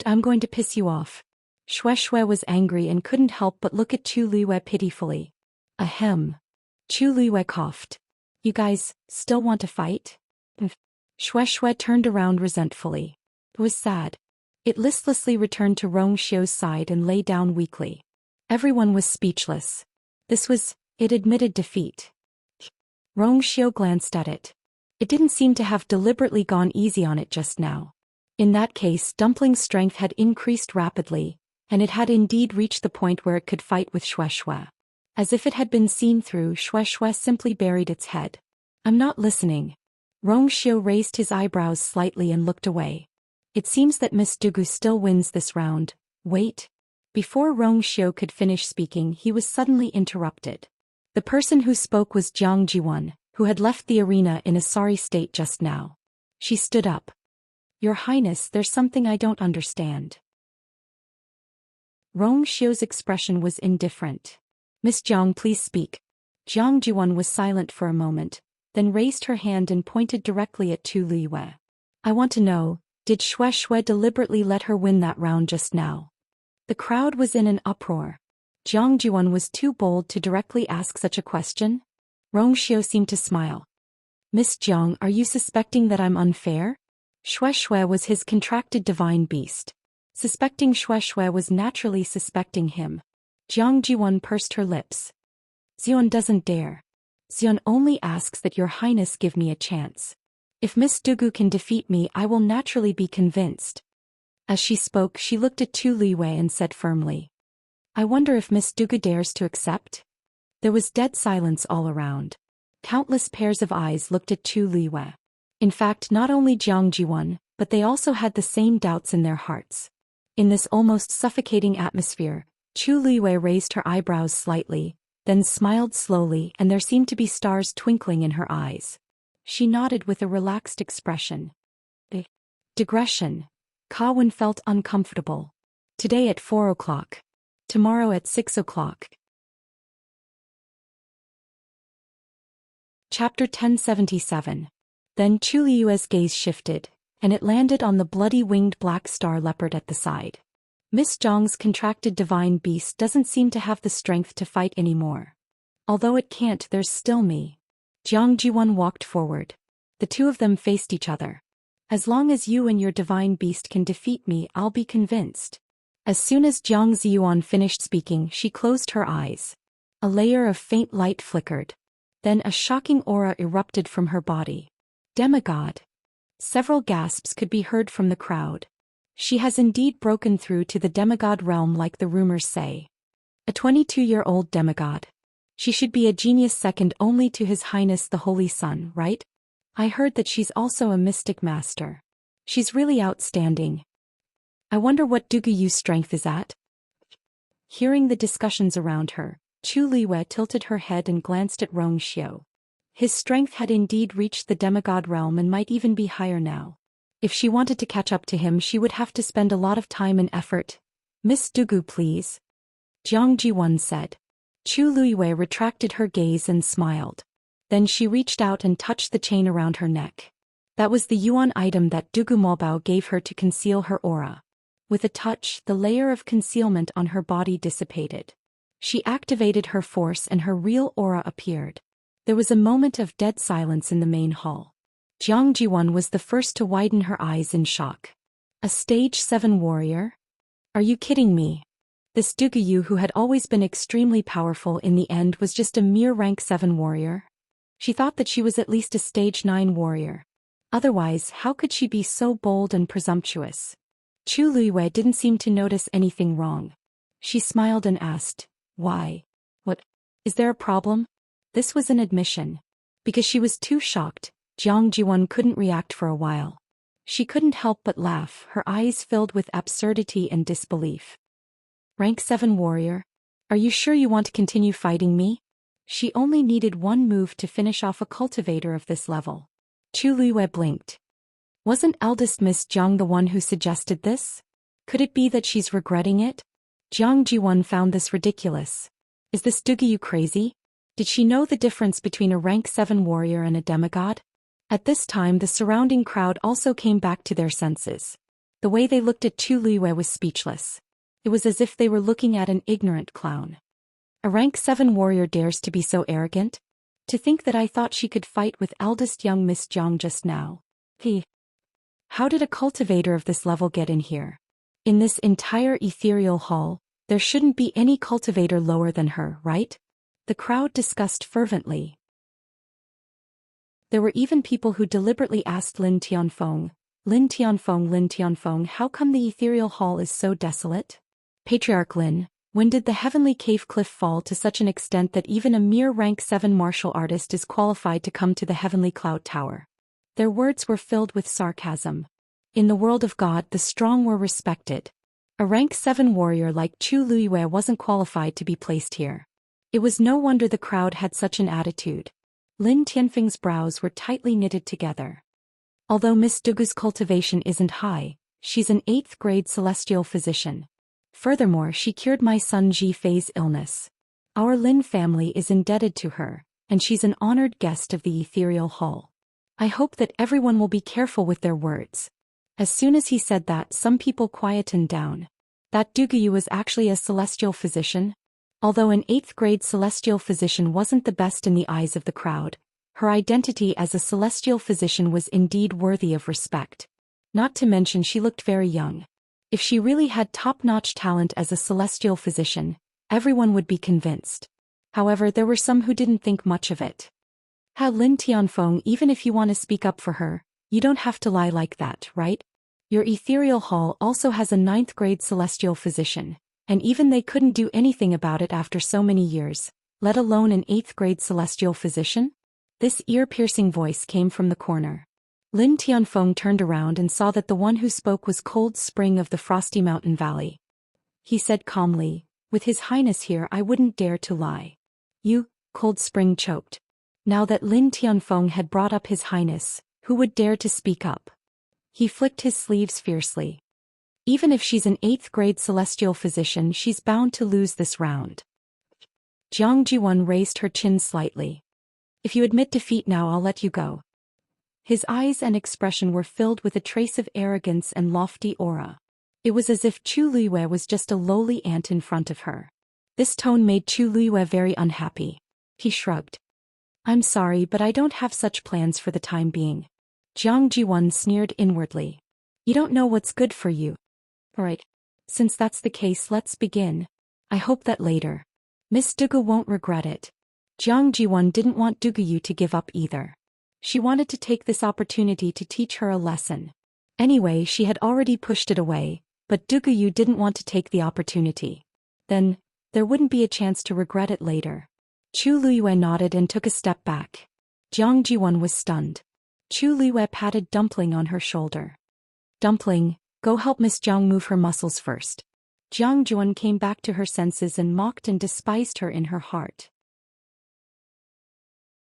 "I'm going to piss you off." Shui was angry and couldn't help but look at Chu Liwei pitifully. Ahem. Chu Liwei coughed. "You guys, still want to fight?" Shui turned around resentfully. It was sad. It listlessly returned to Rong Xiu's side and lay down weakly. Everyone was speechless. It admitted defeat. Rong Xiu glanced at it. It didn't seem to have deliberately gone easy on it just now. In that case, Dumpling's strength had increased rapidly, and it had indeed reached the point where it could fight with Shui. As if it had been seen through, Shui simply buried its head. "I'm not listening." Rong Xiu raised his eyebrows slightly and looked away. "It seems that Miss Dugu still wins this round. Wait." Before Rong Xiu could finish speaking, he was suddenly interrupted. The person who spoke was Jiang Jiwan, who had left the arena in a sorry state just now. She stood up. "Your Highness, there's something I don't understand." Rong Xiu's expression was indifferent. "Miss Jiang, please speak." Jiang Jiwan was silent for a moment, then raised her hand and pointed directly at Chu Liwei. "I want to know, did Shui deliberately let her win that round just now?" The crowd was in an uproar. Jiang Jiwan was too bold to directly ask such a question. Rong Xiu seemed to smile. "Miss Jiang, are you suspecting that I'm unfair?" Shui was his contracted divine beast. Suspecting Shui was naturally suspecting him. Jiang Jiwan pursed her lips. "Xion doesn't dare. Xion only asks that your Highness give me a chance. If Miss Dugu can defeat me, I will naturally be convinced." As she spoke, she looked at Chu Liwei and said firmly, "I wonder if Miss Dugu dares to accept?" There was dead silence all around. Countless pairs of eyes looked at Chu Liwei. In fact, not only Jiang Jiwan, but they also had the same doubts in their hearts. In this almost suffocating atmosphere, Chu Liwei raised her eyebrows slightly, then smiled slowly, and there seemed to be stars twinkling in her eyes. She nodded with a relaxed expression. Digression. Kawin felt uncomfortable. Today at 4 o'clock. Tomorrow at 6 o'clock. Chapter 1077. Then Chu Liu's gaze shifted, and it landed on the bloody winged black star leopard at the side. Miss Zhang's contracted divine beast doesn't seem to have the strength to fight anymore. Although it can't, there's still me. Jiang Jiwan walked forward. The two of them faced each other. "As long as you and your divine beast can defeat me, I'll be convinced." As soon as Jiang Ziyuan finished speaking, she closed her eyes. A layer of faint light flickered. Then a shocking aura erupted from her body. Demigod. Several gasps could be heard from the crowd. She has indeed broken through to the demigod realm like the rumors say. A 22-year-old demigod. She should be a genius second only to His Highness the Holy Sun, right? I heard that she's also a mystic master. She's really outstanding. I wonder what Duguyu's strength is at? Hearing the discussions around her, Chu Liwei tilted her head and glanced at Rong Xiu. His strength had indeed reached the demigod realm and might even be higher now. If she wanted to catch up to him, she would have to spend a lot of time and effort. "Miss Dugu, please," Jiang Jiwan said. Chu Liwei retracted her gaze and smiled. Then she reached out and touched the chain around her neck. That was the yuan item that Dugu Mobao gave her to conceal her aura. With a touch, the layer of concealment on her body dissipated. She activated her force and her real aura appeared. There was a moment of dead silence in the main hall. Jiang Jiwan was the first to widen her eyes in shock. A stage 7 warrior? Are you kidding me? This Duguyu who had always been extremely powerful in the end was just a mere rank 7 warrior? She thought that she was at least a stage 9 warrior. Otherwise, how could she be so bold and presumptuous? Chu Luiyue didn't seem to notice anything wrong. She smiled and asked, "Why? What? Is there a problem?" This was an admission. Because she was too shocked, Jiang Jiwan couldn't react for a while. She couldn't help but laugh, her eyes filled with absurdity and disbelief. Rank 7 warrior? Are you sure you want to continue fighting me? She only needed one move to finish off a cultivator of this level. Chu Luiyue blinked. Wasn't eldest Miss Jiang the one who suggested this? Could it be that she's regretting it? Jiang Jiwan found this ridiculous. Is this Duguyu crazy? Did she know the difference between a rank 7 warrior and a demigod? At this time the surrounding crowd also came back to their senses. The way they looked at Chu Luiyue was speechless. It was as if they were looking at an ignorant clown. A rank 7 warrior dares to be so arrogant? To think that I thought she could fight with eldest young Miss Jiang just now. How did a cultivator of this level get in here? In this entire ethereal hall, there shouldn't be any cultivator lower than her, right? The crowd discussed fervently. There were even people who deliberately asked Lin Tianfeng, how come the ethereal hall is so desolate? Patriarch Lin, when did the heavenly cave cliff fall to such an extent that even a mere rank 7 martial artist is qualified to come to the heavenly cloud tower? Their words were filled with sarcasm. In the world of God, the strong were respected. A rank 7 warrior like Chu Luiyue wasn't qualified to be placed here. It was no wonder the crowd had such an attitude. Lin Tianfeng's brows were tightly knitted together. Although Miss Dugu's cultivation isn't high, she's an 8th grade celestial physician. Furthermore, she cured my son Ji Fei's illness. Our Lin family is indebted to her, and she's an honored guest of the ethereal hall. I hope that everyone will be careful with their words. As soon as he said that, some people quietened down. That Duguyu was actually a celestial physician? Although an 8th grade celestial physician wasn't the best in the eyes of the crowd, her identity as a celestial physician was indeed worthy of respect. Not to mention she looked very young. If she really had top-notch talent as a celestial physician, everyone would be convinced. However, there were some who didn't think much of it. Lin Tianfeng, even if you want to speak up for her, you don't have to lie like that, right? Your ethereal hall also has a 9th grade celestial physician, and even they couldn't do anything about it after so many years, let alone an 8th grade celestial physician? This ear-piercing voice came from the corner. Lin Tianfeng turned around and saw that the one who spoke was Cold Spring of the Frosty Mountain Valley. He said calmly, "With His Highness here I wouldn't dare to lie." "You," Cold Spring choked. Now that Lin Tianfeng had brought up His Highness, who would dare to speak up? He flicked his sleeves fiercely. Even if she's an 8th grade celestial physician, she's bound to lose this round. Jiang Jiwan raised her chin slightly. "If you admit defeat now, I'll let you go." His eyes and expression were filled with a trace of arrogance and lofty aura. It was as if Chu Luiyue was just a lowly ant in front of her. This tone made Chu Luiyue very unhappy. He shrugged. "I'm sorry, but I don't have such plans for the time being." Jiang Jiwan sneered inwardly. "You don't know what's good for you. Alright. Since that's the case, let's begin. I hope that later Miss Dugu won't regret it." Jiang Jiwan didn't want Duguyu to give up either. She wanted to take this opportunity to teach her a lesson. Anyway, she had already pushed it away, but Duguyu didn't want to take the opportunity. Then, there wouldn't be a chance to regret it later. Chu Luiyue nodded and took a step back. Jiang Jiwan was stunned. Chu Luiyue patted Dumpling on her shoulder. "Dumpling, go help Miss Jiang move her muscles first." Jiang Jiwan came back to her senses and mocked and despised her in her heart.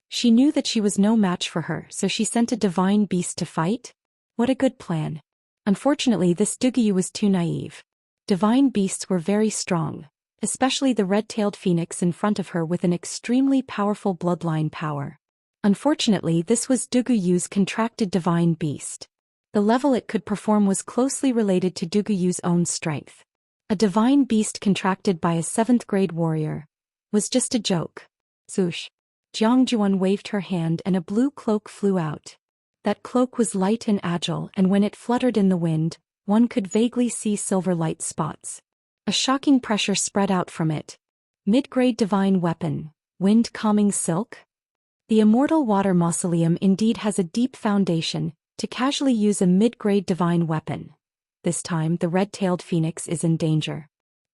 She knew that she was no match for her, so she sent a divine beast to fight? What a good plan. Unfortunately, this Duguyu was too naive. Divine beasts were very strong, especially the red-tailed phoenix in front of her with an extremely powerful bloodline power. Unfortunately, this was Duguyu's contracted divine beast. The level it could perform was closely related to Duguyu's own strength. A divine beast contracted by a 7th-grade warrior was just a joke. Swoosh. Jiangjuan waved her hand and a blue cloak flew out. That cloak was light and agile, and when it fluttered in the wind, one could vaguely see silver light spots. A shocking pressure spread out from it. Mid-grade divine weapon, wind-calming silk? The Immortal Water Mausoleum indeed has a deep foundation to casually use a mid-grade divine weapon. This time the red-tailed phoenix is in danger.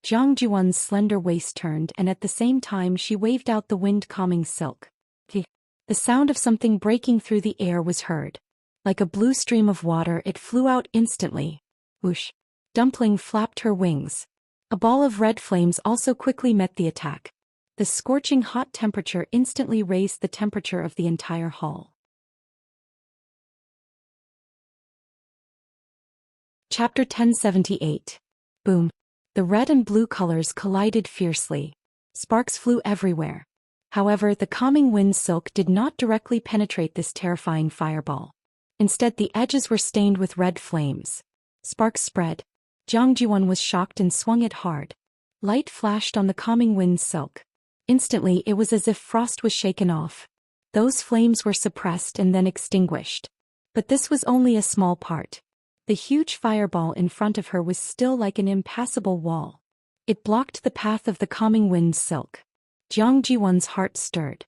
Jiangjuan's slender waist turned, and at the same time she waved out the wind-calming silk. The sound of something breaking through the air was heard. Like a blue stream of water, it flew out instantly. Whoosh! Dumpling flapped her wings. A ball of red flames also quickly met the attack. The scorching hot temperature instantly raised the temperature of the entire hall. Chapter 1078. Boom. The red and blue colors collided fiercely. Sparks flew everywhere. However, the calming wind silk did not directly penetrate this terrifying fireball. Instead, the edges were stained with red flames. Sparks spread. Jiangjuan was shocked and swung it hard. Light flashed on the calming wind silk. Instantly, it was as if frost was shaken off. Those flames were suppressed and then extinguished. But this was only a small part. The huge fireball in front of her was still like an impassable wall. It blocked the path of the calming wind silk. Jiangjuan's heart stirred.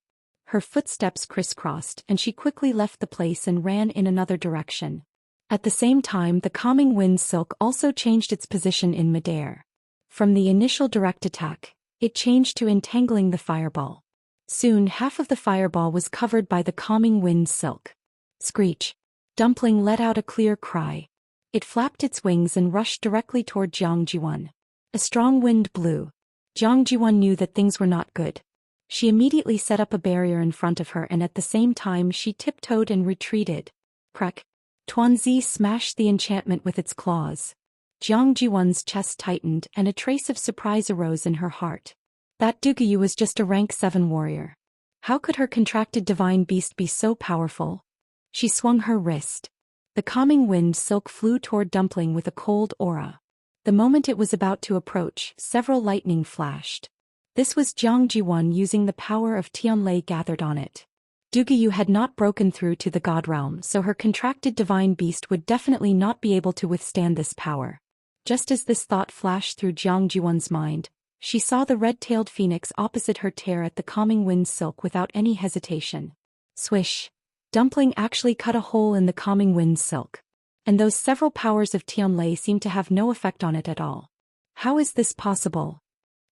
Her footsteps crisscrossed, and she quickly left the place and ran in another direction. At the same time, the calming wind silk also changed its position in midair. From the initial direct attack, it changed to entangling the fireball. Soon, half of the fireball was covered by the calming wind silk. Screech! Dumpling let out a clear cry. It flapped its wings and rushed directly toward Jiangjuan. A strong wind blew. Jiangjuan knew that things were not good. She immediately set up a barrier in front of her, and at the same time she tiptoed and retreated. Crack! Tuanzi smashed the enchantment with its claws. Jiangjuan's chest tightened and a trace of surprise arose in her heart. That Duguyu was just a rank 7 warrior. How could her contracted divine beast be so powerful? She swung her wrist. The calming wind silk flew toward Dumpling with a cold aura. The moment it was about to approach, several lightning flashed. This was Jiangjuan using the power of Tianlei gathered on it. Duguyu had not broken through to the god realm, so her contracted divine beast would definitely not be able to withstand this power. Just as this thought flashed through Jiangjuan's mind, she saw the red-tailed phoenix opposite her tear at the calming wind silk without any hesitation. Swish! Dumpling actually cut a hole in the calming wind silk. And those several powers of Tianlei seemed to have no effect on it at all. How is this possible?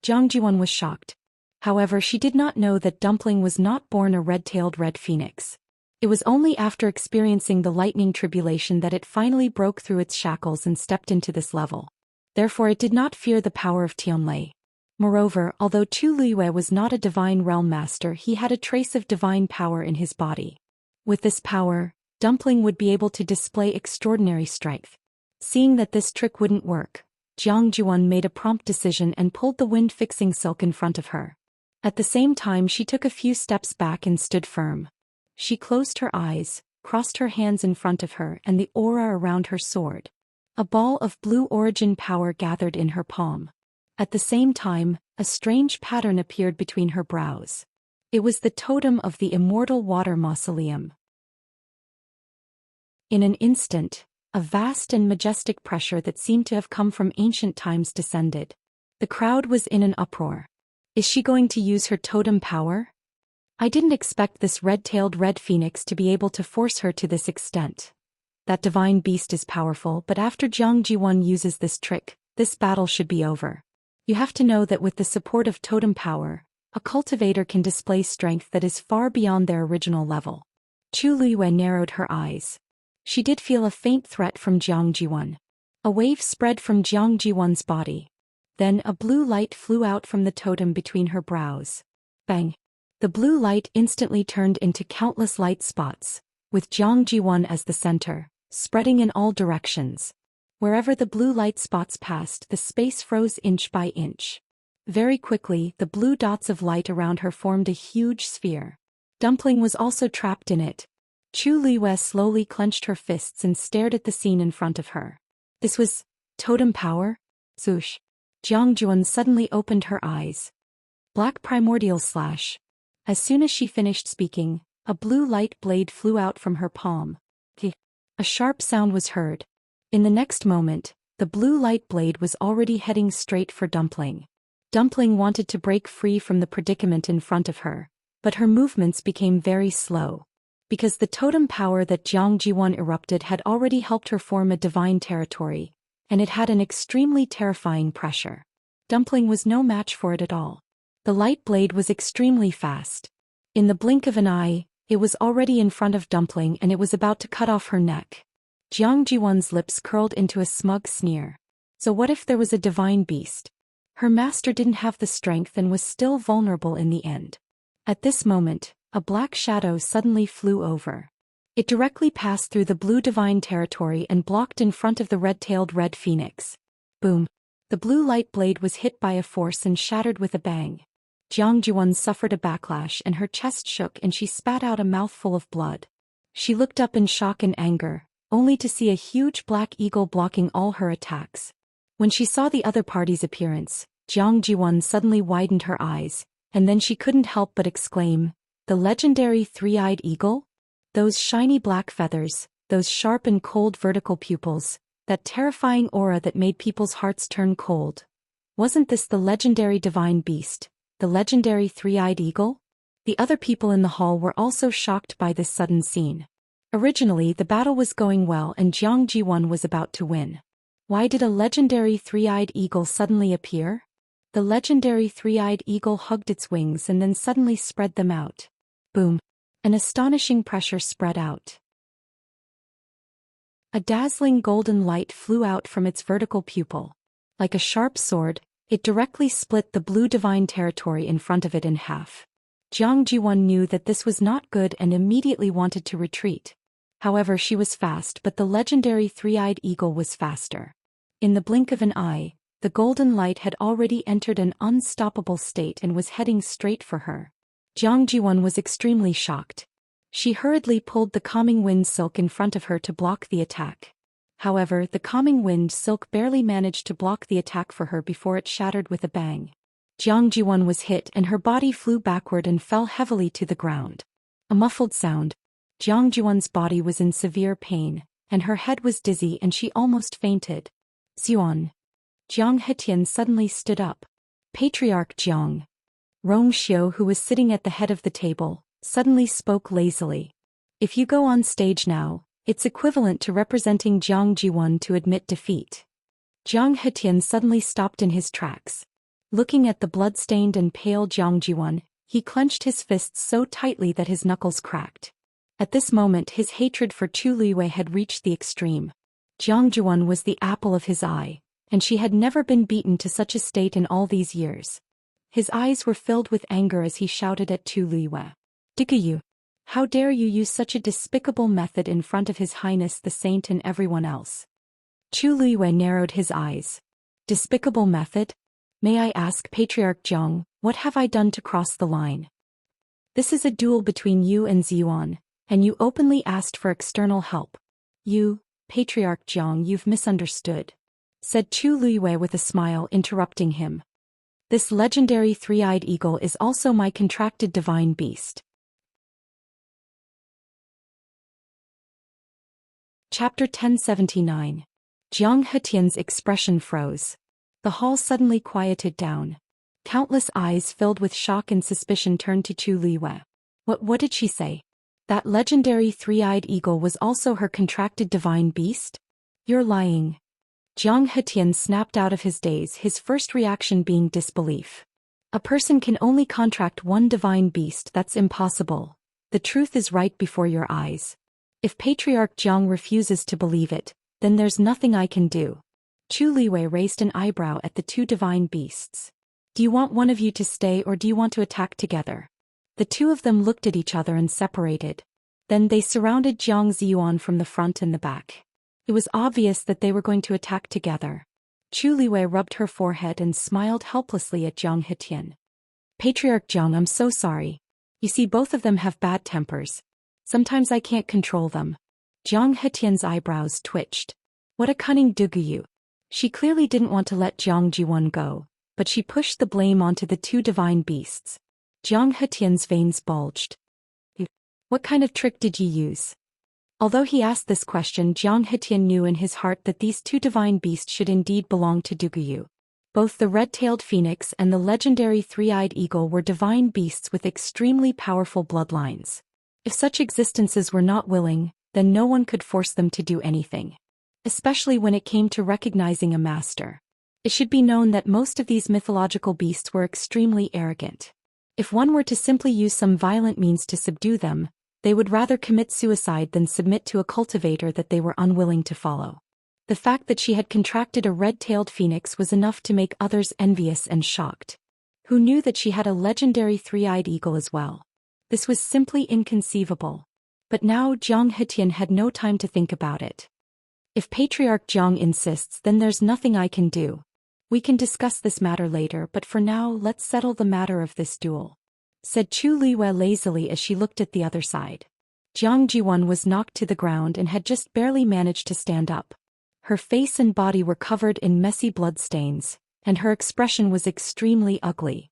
Jiangjuan was shocked. However, she did not know that Dumpling was not born a red-tailed red phoenix. It was only after experiencing the lightning tribulation that it finally broke through its shackles and stepped into this level. Therefore it did not fear the power of Tianlei. Moreover, although Chu Liyue was not a divine realm master, he had a trace of divine power in his body. With this power, Dumpling would be able to display extraordinary strength. Seeing that this trick wouldn't work, Jiangjuan made a prompt decision and pulled the wind-fixing silk in front of her. At the same time she took a few steps back and stood firm. She closed her eyes, crossed her hands in front of her, and the aura around her soared. A ball of blue origin power gathered in her palm. At the same time, a strange pattern appeared between her brows. It was the totem of the Immortal Water Mausoleum. In an instant, a vast and majestic pressure that seemed to have come from ancient times descended. The crowd was in an uproar. Is she going to use her totem power? I didn't expect this red-tailed red phoenix to be able to force her to this extent. That divine beast is powerful, but after Jiangjuan uses this trick, this battle should be over. You have to know that with the support of totem power, a cultivator can display strength that is far beyond their original level. Chu Liyue narrowed her eyes. She did feel a faint threat from Jiangjuan. A wave spread from Jiangjuan's body. Then a blue light flew out from the totem between her brows. Bang! The blue light instantly turned into countless light spots, with Jiangjuan as the center, spreading in all directions. Wherever the blue light spots passed, the space froze inch by inch. Very quickly, the blue dots of light around her formed a huge sphere. Dumpling was also trapped in it. Chu Liwei slowly clenched her fists and stared at the scene in front of her. This was totem power? Zhoosh. Jiang Juan suddenly opened her eyes. Black primordial slash. As soon as she finished speaking, a blue light blade flew out from her palm. A sharp sound was heard. In the next moment, the blue light blade was already heading straight for Dumpling. Dumpling wanted to break free from the predicament in front of her, but her movements became very slow. Because the totem power that Jiang Jiwan erupted had already helped her form a divine territory, and it had an extremely terrifying pressure. Dumpling was no match for it at all. The light blade was extremely fast. In the blink of an eye, it was already in front of Dumpling and it was about to cut off her neck. Jiang Jiwan's lips curled into a smug sneer. So what if there was a divine beast? Her master didn't have the strength and was still vulnerable in the end. At this moment, a black shadow suddenly flew over. It directly passed through the blue divine territory and blocked in front of the red-tailed red phoenix. Boom! The blue light blade was hit by a force and shattered with a bang. Jiang Jiwan suffered a backlash and her chest shook and she spat out a mouthful of blood. She looked up in shock and anger, only to see a huge black eagle blocking all her attacks. When she saw the other party's appearance, Jiang Jiwan suddenly widened her eyes, and then she couldn't help but exclaim, "The legendary three-eyed eagle? Those shiny black feathers, those sharp and cold vertical pupils, that terrifying aura that made people's hearts turn cold. Wasn't this the legendary divine beast, the legendary three-eyed eagle?" The other people in the hall were also shocked by this sudden scene. Originally the battle was going well and Jiang Jiwan was about to win. Why did a legendary three-eyed eagle suddenly appear? The legendary three-eyed eagle hugged its wings and then suddenly spread them out. Boom! An astonishing pressure spread out. A dazzling golden light flew out from its vertical pupil. Like a sharp sword, it directly split the blue divine territory in front of it in half. Jiang Jiwan knew that this was not good and immediately wanted to retreat. However, she was fast, but the legendary three-eyed eagle was faster. In the blink of an eye, the golden light had already entered an unstoppable state and was heading straight for her. Jiang Jiwan was extremely shocked. She hurriedly pulled the calming wind silk in front of her to block the attack. However, the calming wind silk barely managed to block the attack for her before it shattered with a bang. Jiang Jiwan was hit and her body flew backward and fell heavily to the ground. A muffled sound. Jiang Jiwan's body was in severe pain, and her head was dizzy and she almost fainted. Xuan. Jiang Hetian suddenly stood up. Patriarch Jiang. Rong Xiu, who was sitting at the head of the table, suddenly spoke lazily. If you go on stage now, it's equivalent to representing Jiang Jiwan to admit defeat. Jiang Hetian suddenly stopped in his tracks. Looking at the blood-stained and pale Jiang Jiwan, he clenched his fists so tightly that his knuckles cracked. At this moment his hatred for Chu Liwei had reached the extreme. Jiang Jiwan was the apple of his eye, and she had never been beaten to such a state in all these years. His eyes were filled with anger as he shouted at Chu Liwei. "Dikayu! How dare you use such a despicable method in front of His Highness the Saint and everyone else?" Chu Liwei narrowed his eyes. "Despicable method? May I ask, Patriarch Jiang, what have I done to cross the line? This is a duel between you and Ziyuan, and you openly asked for external help. You, Patriarch Jiang, you've misunderstood," said Chu Liwei with a smile, interrupting him. "This legendary three-eyed eagle is also my contracted divine beast." Chapter 1079. Jiang Hetian's expression froze. The hall suddenly quieted down. Countless eyes filled with shock and suspicion turned to Chu Liwei. What did she say? That legendary three-eyed eagle was also her contracted divine beast? You're lying. Jiang Hetian snapped out of his daze, his first reaction being disbelief. A person can only contract one divine beast, that's impossible. The truth is right before your eyes. If Patriarch Jiang refuses to believe it, then there's nothing I can do. Chu Liwei raised an eyebrow at the two divine beasts. Do you want one of you to stay or do you want to attack together? The two of them looked at each other and separated. Then they surrounded Jiang Ziyuan from the front and the back. It was obvious that they were going to attack together. Chu Liwei rubbed her forehead and smiled helplessly at Jiang Hetian. "Patriarch Jiang, I'm so sorry. You see, both of them have bad tempers. Sometimes I can't control them. Zhang Hetian's eyebrows twitched. What a cunning Duguyu. She clearly didn't want to let Jiang Jiwan go, but she pushed the blame onto the two divine beasts. Zhang Hetian's veins bulged. What kind of trick did you use? Although he asked this question, Zhang Hetian knew in his heart that these two divine beasts should indeed belong to Duguyu. Both the red-tailed phoenix and the legendary three-eyed eagle were divine beasts with extremely powerful bloodlines. If such existences were not willing, then no one could force them to do anything. Especially when it came to recognizing a master. It should be known that most of these mythological beasts were extremely arrogant. If one were to simply use some violent means to subdue them, they would rather commit suicide than submit to a cultivator that they were unwilling to follow. The fact that she had contracted a red-tailed phoenix was enough to make others envious and shocked. Who knew that she had a legendary three-eyed eagle as well? This was simply inconceivable. But now Zhang Hetian had no time to think about it. If Patriarch Zhang insists, then there's nothing I can do. We can discuss this matter later, but for now let's settle the matter of this duel, said Chu Liwei lazily as she looked at the other side. Jiang Jiwan was knocked to the ground and had just barely managed to stand up. Her face and body were covered in messy bloodstains, and her expression was extremely ugly.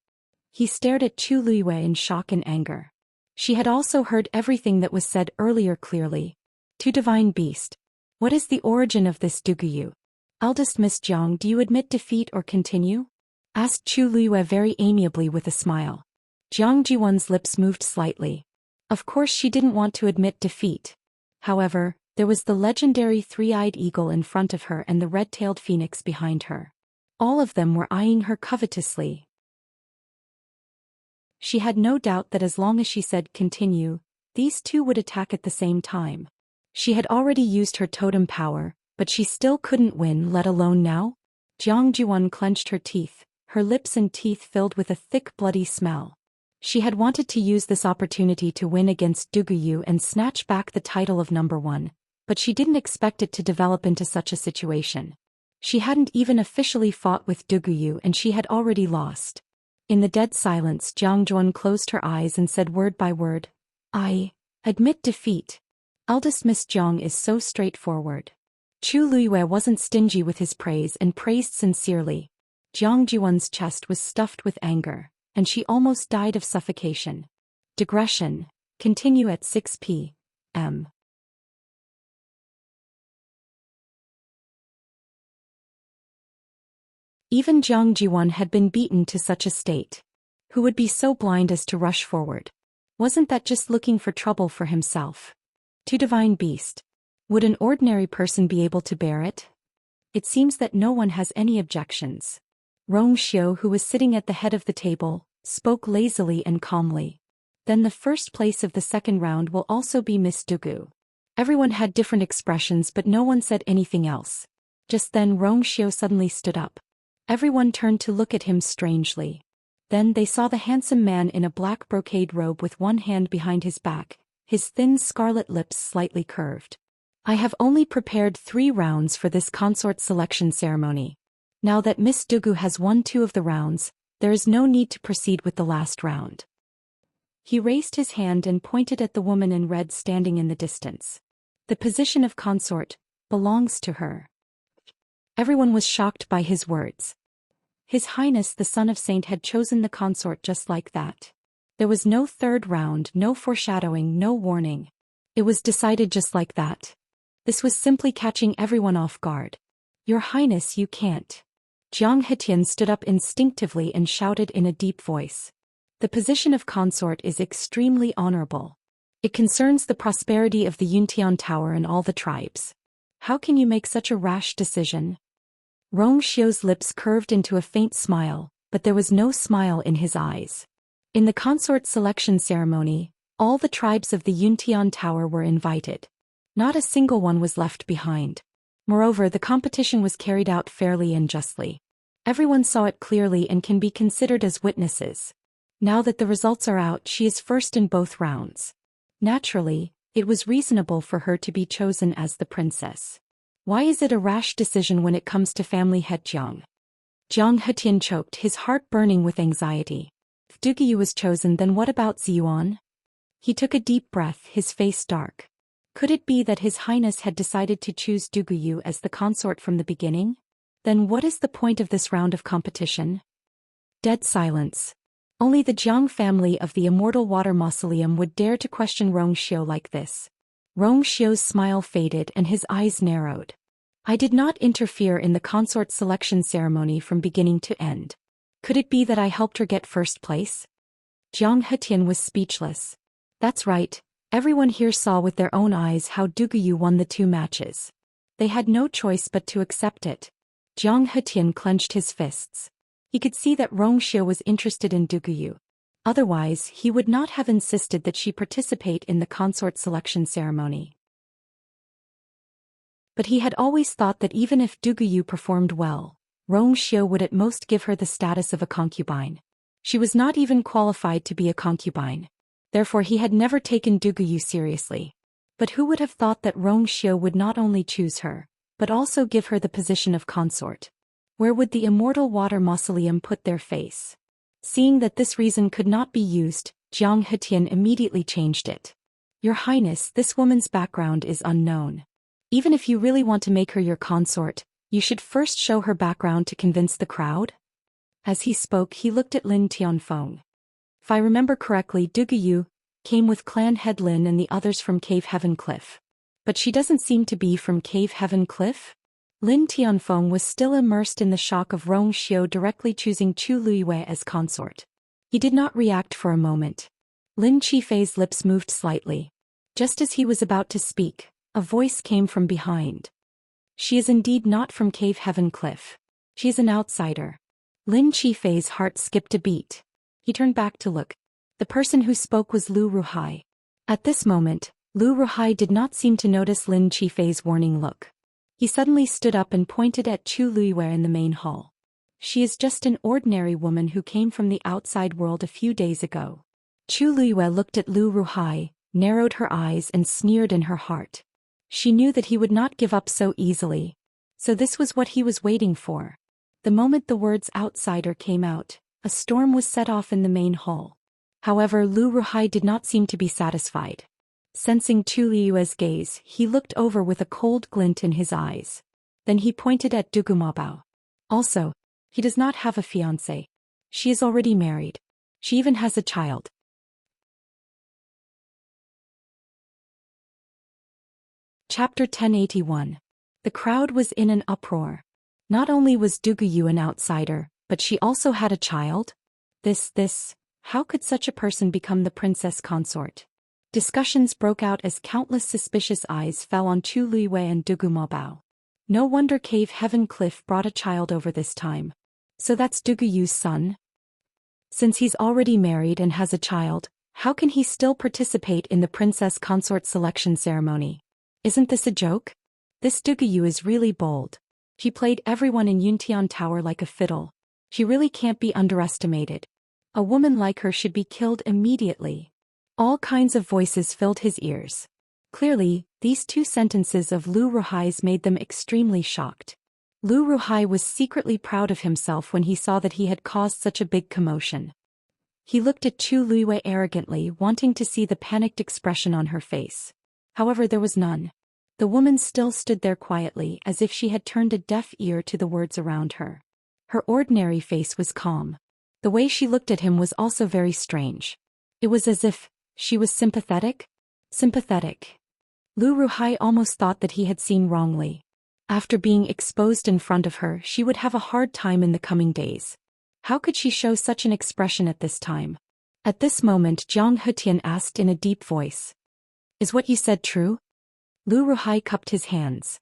He stared at Chu Liwei in shock and anger. She had also heard everything that was said earlier clearly. To divine beast. What is the origin of this Duguyu? Eldest Miss Jiang, do you admit defeat or continue? Asked Chu Liwei very amiably with a smile. Jiang Jiwan's lips moved slightly. Of course she didn't want to admit defeat. However, there was the legendary three-eyed eagle in front of her and the red-tailed phoenix behind her. All of them were eyeing her covetously. She had no doubt that as long as she said continue, these two would attack at the same time. She had already used her totem power, but she still couldn't win, let alone now. Jiang Jiwan clenched her teeth, her lips and teeth filled with a thick bloody smell. She had wanted to use this opportunity to win against Duguyu and snatch back the title of number one, but she didn't expect it to develop into such a situation. She hadn't even officially fought with Duguyu and she had already lost. In the dead silence, Jiang Jiwan closed her eyes and said word by word, I admit defeat. Eldest Miss Jiang is so straightforward. Chu Liwei wasn't stingy with his praise and praised sincerely. Jiang Jiwan's chest was stuffed with anger, and she almost died of suffocation. Digression. Continue at 6 p.m. Even Jiang Jiwan had been beaten to such a state. Who would be so blind as to rush forward? Wasn't that just looking for trouble for himself? To divine beast. Would an ordinary person be able to bear it? It seems that no one has any objections. Rong Xiu, who was sitting at the head of the table, spoke lazily and calmly. Then the first place of the second round will also be Miss Dugu. Everyone had different expressions but no one said anything else. Just then Rong Xiu suddenly stood up. Everyone turned to look at him strangely. Then they saw the handsome man in a black brocade robe with one hand behind his back, his thin scarlet lips slightly curved. I have only prepared 3 rounds for this consort selection ceremony. Now that Miss Dugu has won 2 of the rounds, there is no need to proceed with the last round. He raised his hand and pointed at the woman in red standing in the distance. The position of consort belongs to her. Everyone was shocked by his words. His Highness the Son of Saint had chosen the consort just like that. There was no third round, no foreshadowing, no warning. It was decided just like that. This was simply catching everyone off guard. Your Highness, you can't. Jiang Hetian stood up instinctively and shouted in a deep voice. The position of consort is extremely honorable. It concerns the prosperity of the Yuntian Tower and all the tribes. How can you make such a rash decision? Rong Xiu's lips curved into a faint smile, but there was no smile in his eyes. In the consort selection ceremony, all the tribes of the Yuntian Tower were invited. Not a single one was left behind. Moreover, the competition was carried out fairly and justly. Everyone saw it clearly and can be considered as witnesses. Now that the results are out, she is first in both rounds. Naturally, it was reasonable for her to be chosen as the princess. Why is it a rash decision when it comes to family head Jiang? Jiang Hetian choked, his heart burning with anxiety. If Duguyu was chosen, then what about Ziyuan? He took a deep breath, his face dark. Could it be that His Highness had decided to choose Duguyu as the consort from the beginning? Then what is the point of this round of competition? Dead silence. Only the Jiang family of the Immortal Water Mausoleum would dare to question Rong Xiu like this. Rong Xiu's smile faded and his eyes narrowed. I did not interfere in the consort selection ceremony from beginning to end. Could it be that I helped her get first place? Jiang Hetian was speechless. That's right, everyone here saw with their own eyes how Duguyu won the 2 matches. They had no choice but to accept it. Jiang Hetian clenched his fists. He could see that Rong Xiu was interested in Duguyu. Otherwise, he would not have insisted that she participate in the consort selection ceremony. But he had always thought that even if Duguyu performed well, Rong Xiu would at most give her the status of a concubine. She was not even qualified to be a concubine. Therefore he had never taken Duguyu seriously. But who would have thought that Rong Xiu would not only choose her, but also give her the position of consort? Where would the Immortal Water Mausoleum put their face? Seeing that this reason could not be used, Jiang Hetian immediately changed it. Your Highness, this woman's background is unknown. Even if you really want to make her your consort, you should first show her background to convince the crowd? As he spoke, he looked at Lin Tianfeng. If I remember correctly, Duguyu came with clan head Lin and the others from Cave Heaven Cliff. But she doesn't seem to be from Cave Heaven Cliff? Lin Tianfeng was still immersed in the shock of Rong Xiu directly choosing Chu Luiyue as consort. He did not react for a moment. Lin Qifei's lips moved slightly. Just as he was about to speak, a voice came from behind. She is indeed not from Cave Heaven Cliff. She is an outsider. Lin Qifei's heart skipped a beat. He turned back to look. The person who spoke was Lu Ruhai. At this moment, Lu Ruhai did not seem to notice Lin Qifei's warning look. He suddenly stood up and pointed at Chu Luiyue in the main hall. She is just an ordinary woman who came from the outside world a few days ago. Chu Luiyue looked at Lu Ruhai, narrowed her eyes and sneered in her heart. She knew that he would not give up so easily. So this was what he was waiting for. The moment the words outsider came out, a storm was set off in the main hall. However, Lu Ruhai did not seem to be satisfied. Sensing Chu Luiyue's gaze, he looked over with a cold glint in his eyes. Then he pointed at Dugumabao. Also, he does not have a fiancée. She is already married. She even has a child. Chapter 1081. The crowd was in an uproar. Not only was Duguyu an outsider, but she also had a child? How could such a person become the princess consort? Discussions broke out as countless suspicious eyes fell on Chu Luiyue and Dugumabao. No wonder Cave Heaven Cliff brought a child over this time. So that's Duguyu's son? Since he's already married and has a child, how can he still participate in the princess consort selection ceremony? Isn't this a joke? This Duguyu is really bold. She played everyone in Yuntian Tower like a fiddle. She really can't be underestimated. A woman like her should be killed immediately. All kinds of voices filled his ears. Clearly, these 2 sentences of Lu Ruhai's made them extremely shocked. Lu Ruhai was secretly proud of himself when he saw that he had caused such a big commotion. He looked at Chu Luiyue arrogantly, wanting to see the panicked expression on her face. However, there was none. The woman still stood there quietly, as if she had turned a deaf ear to the words around her. Her ordinary face was calm. The way she looked at him was also very strange. It was as if she was sympathetic? Sympathetic. Lu Ruhai almost thought that he had seen wrongly. After being exposed in front of her, she would have a hard time in the coming days. How could she show such an expression at this time? At this moment, Jiang Hetian asked in a deep voice. Is what you said true? Lu Ruhai cupped his hands.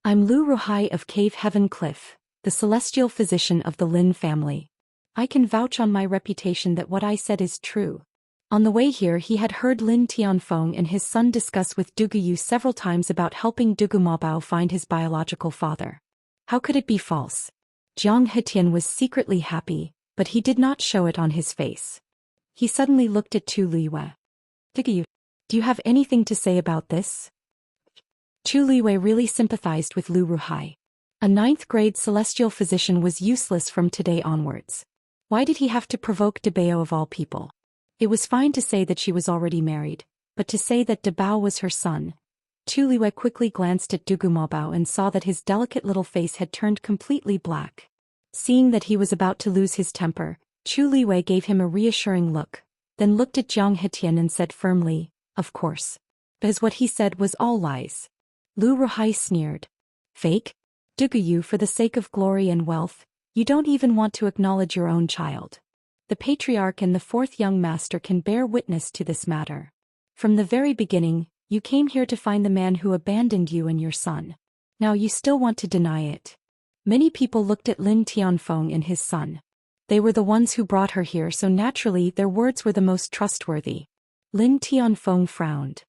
I'm Lu Ruhai of Cave Heaven Cliff, the celestial physician of the Lin family. I can vouch on my reputation that what I said is true. On the way here he had heard Lin Tianfeng and his son discuss with Duguyu several times about helping Dugumabao find his biological father. How could it be false? Jiang Hetian was secretly happy, but he did not show it on his face. He suddenly looked at Chu Luiyue. Duguyu, do you have anything to say about this? Chu Luiyue really sympathized with Lu Ruhai. A 9th-grade celestial physician was useless from today onwards. Why did he have to provoke Debao of all people? It was fine to say that she was already married, but to say that Dabao was her son. Chu Liwei quickly glanced at Dugu Maobao and saw that his delicate little face had turned completely black. Seeing that he was about to lose his temper, Chu Liwei gave him a reassuring look, then looked at Zhang Hetian and said firmly, "Of course." Because what he said was all lies. Lu Ruhai sneered. "Fake? Dugu, for the sake of glory and wealth, you don't even want to acknowledge your own child. The patriarch and the fourth young master can bear witness to this matter. From the very beginning, you came here to find the man who abandoned you and your son. Now you still want to deny it." Many people looked at Lin Tianfeng and his son. They were the ones who brought her here, so naturally their words were the most trustworthy. Lin Tianfeng frowned.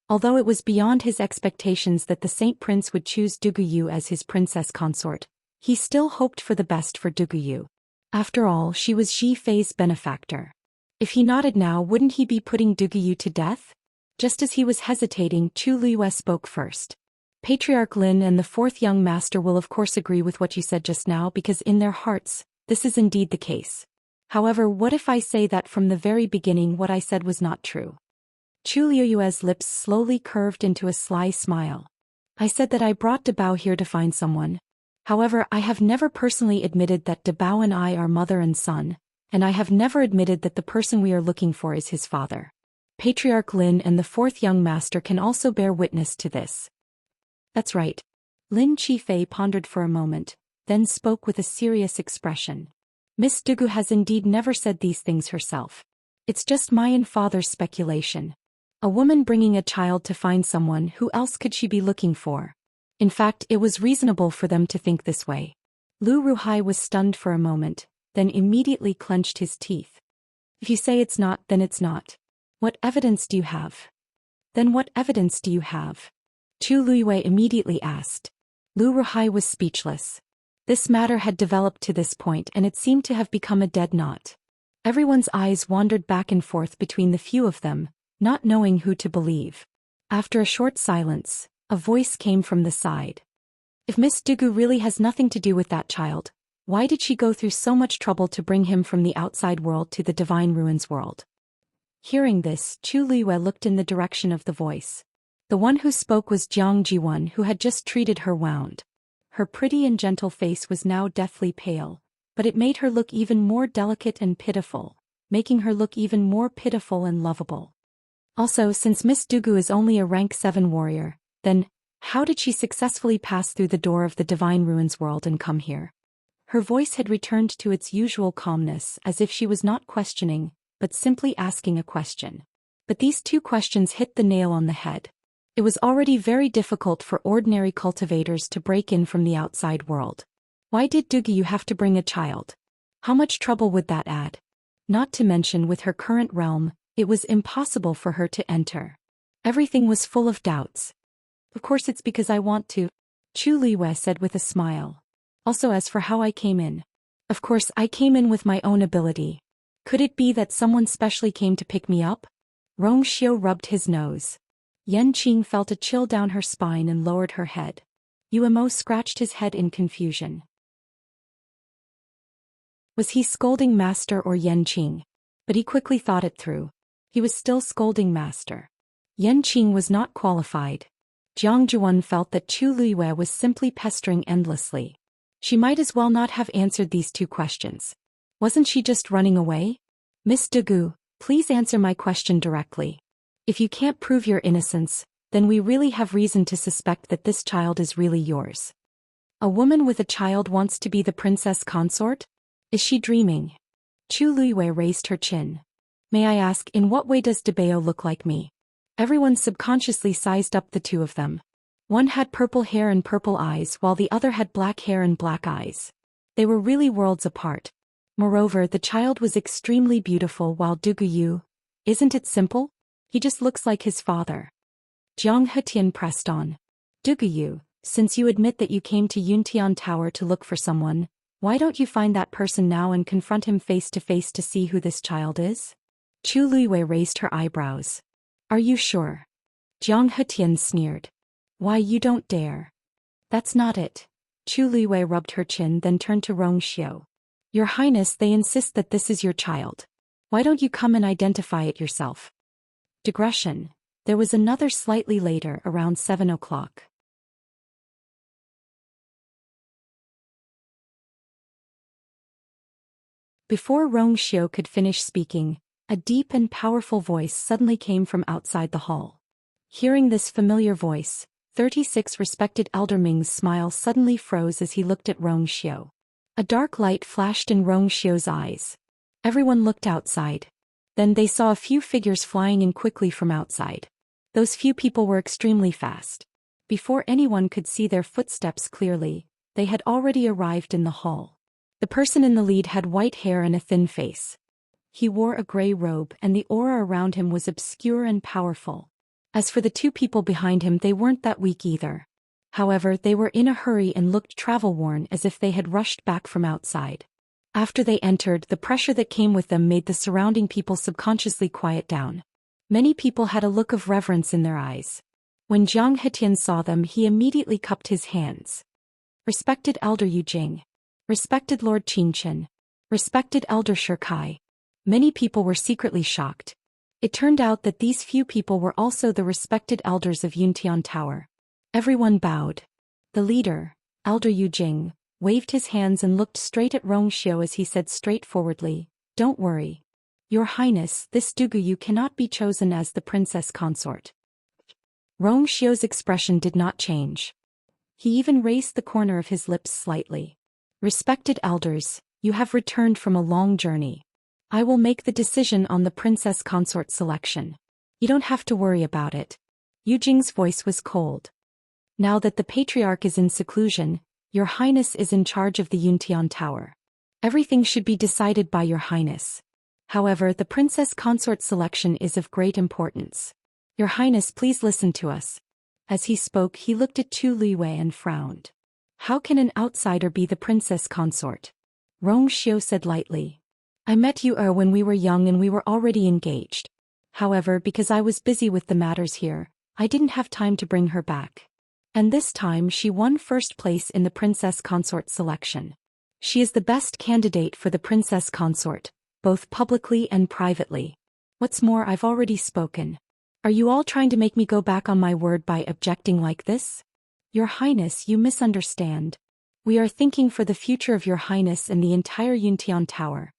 Although it was beyond his expectations that the Saint Prince would choose Dugu as his princess consort, he still hoped for the best for Dugu. After all, she was Ji Fei's benefactor. If he nodded now, wouldn't he be putting Dugu to death? Just as he was hesitating, Chu Liwei spoke first. "Patriarch Lin and the fourth young master will of course agree with what you said just now, because in their hearts, this is indeed the case. However, what if I say that from the very beginning what I said was not true?" Chu Liu's lips slowly curved into a sly smile. "I said that I brought Dabao here to find someone. However, I have never personally admitted that Dabao and I are mother and son, and I have never admitted that the person we are looking for is his father. Patriarch Lin and the fourth young master can also bear witness to this." "That's right." Lin Qifei pondered for a moment, then spoke with a serious expression. "Miss Dugu has indeed never said these things herself. It's just my and father's speculation. A woman bringing a child to find someone, who else could she be looking for? In fact, it was reasonable for them to think this way." Lu Ruhai was stunned for a moment, then immediately clenched his teeth. "If you say it's not, then it's not. What evidence do you have?" "Then what evidence do you have?" Chu Liwei immediately asked. Lu Ruhai was speechless. This matter had developed to this point and it seemed to have become a dead knot. Everyone's eyes wandered back and forth between the few of them, not knowing who to believe. After a short silence, a voice came from the side. "If Miss Dugu really has nothing to do with that child, why did she go through so much trouble to bring him from the outside world to the Divine Ruins world?" Hearing this, Chu Liwei looked in the direction of the voice. The one who spoke was Jiang Jiwan, who had just treated her wound. Her pretty and gentle face was now deathly pale, but it made her look even more delicate and pitiful, making her look even more pitiful and lovable. Also, since Miss Dugu is only a rank 7 warrior, then, how did she successfully pass through the door of the Divine Ruins world and come here? Her voice had returned to its usual calmness, as if she was not questioning, but simply asking a question. But these two questions hit the nail on the head. It was already very difficult for ordinary cultivators to break in from the outside world. Why did Dugu have to bring a child? How much trouble would that add? Not to mention, with her current realm, it was impossible for her to enter. Everything was full of doubts. "Of course it's because I want to," Chu Liwei said with a smile. "Also, as for how I came in. Of course I came in with my own ability. Could it be that someone specially came to pick me up?" Rong Xiu rubbed his nose. Yan Qing felt a chill down her spine and lowered her head. Uemo scratched his head in confusion. Was he scolding Master or Yan Qing? But he quickly thought it through. He was still scolding Master. Yan Qing was not qualified. Jiang Juan felt that Chu Liwei was simply pestering endlessly. She might as well not have answered these two questions. Wasn't she just running away? "Miss Dugu, please answer my question directly. If you can't prove your innocence, then we really have reason to suspect that this child is really yours." A woman with a child wants to be the princess consort? Is she dreaming? Chu Liwei raised her chin. "May I ask, in what way does Dabao look like me?" Everyone subconsciously sized up the two of them. One had purple hair and purple eyes, while the other had black hair and black eyes. They were really worlds apart. Moreover, the child was extremely beautiful, while Dugu, isn't it simple? He just looks like his father. Jiang Hetian pressed on. "Dugu, since you admit that you came to Yuntian Tower to look for someone, why don't you find that person now and confront him face to face to see who this child is?" Chu Liwei raised her eyebrows. "Are you sure?" Jiang Hetian sneered. "Why, you don't dare." "That's not it." Chu Liwei rubbed her chin, then turned to Rong Xiu. Your Highness, they insist that this is your child. Why don't you come and identify it yourself? Digression. There was another slightly later, around 7 o'clock. Before Rong Xiu could finish speaking, a deep and powerful voice suddenly came from outside the hall. Hearing this familiar voice, 36 respected Elder Ming's smile suddenly froze as he looked at Rong Xiu. A dark light flashed in Rong Xiu's eyes. Everyone looked outside. Then they saw a few figures flying in quickly from outside. Those few people were extremely fast. Before anyone could see their footsteps clearly, they had already arrived in the hall. The person in the lead had white hair and a thin face. He wore a gray robe and the aura around him was obscure and powerful. As for the two people behind him, they weren't that weak either. However, they were in a hurry and looked travel-worn as if they had rushed back from outside. After they entered, the pressure that came with them made the surrounding people subconsciously quiet down. Many people had a look of reverence in their eyes. When Jiang Hetian saw them, he immediately cupped his hands. Respected Elder Yu Jing. Respected Lord Qingchen. Respected Elder Shikai. Many people were secretly shocked. It turned out that these few people were also the respected elders of Yuntian Tower. Everyone bowed. The leader, Elder Yu Jing, waved his hands and looked straight at Rong Xiu as he said straightforwardly, "Don't worry. Your Highness, this Duguyu cannot be chosen as the princess consort." Rong Xiu's expression did not change. He even raised the corner of his lips slightly. Respected elders, you have returned from a long journey. I will make the decision on the princess consort selection. You don't have to worry about it. Yu Jing's voice was cold. Now that the patriarch is in seclusion, your Highness is in charge of the Yuntian Tower. Everything should be decided by your Highness. However, the princess consort selection is of great importance. Your Highness, please listen to us. As he spoke, he looked at Chu Liwei and frowned. How can an outsider be the princess consort? Rong Xiu said lightly. I met Yu when we were young and we were already engaged. However, because I was busy with the matters here, I didn't have time to bring her back. And this time she won first place in the princess consort selection. She is the best candidate for the princess consort, both publicly and privately. What's more, I've already spoken. Are you all trying to make me go back on my word by objecting like this? Your Highness, you misunderstand. We are thinking for the future of your Highness and the entire Yuntian Tower.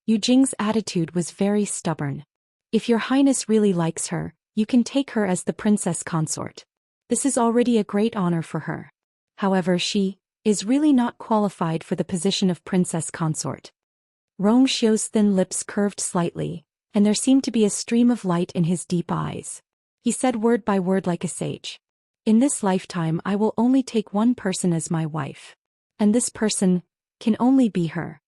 Yu Jing's attitude was very stubborn. If your Highness really likes her, you can take her as the princess consort. This is already a great honor for her. However, she is really not qualified for the position of princess consort. Rong Xiu's thin lips curved slightly, and there seemed to be a stream of light in his deep eyes. He said word by word like a sage. In this lifetime I will only take one person as my wife. And this person can only be her.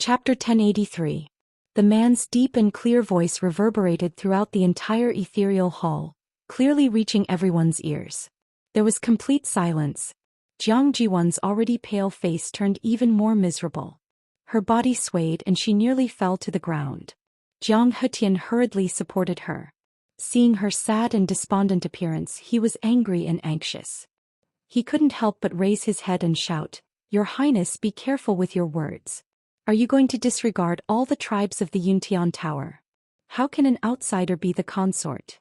Chapter 1083. The man's deep and clear voice reverberated throughout the entire ethereal hall, clearly reaching everyone's ears. There was complete silence. Jiang Jiwan's already pale face turned even more miserable. Her body swayed and she nearly fell to the ground. Jiang Hetian hurriedly supported her. Seeing her sad and despondent appearance, he was angry and anxious. He couldn't help but raise his head and shout, "Your Highness, be careful with your words. Are you going to disregard all the tribes of the Yuntian Tower? How can an outsider be the consort?"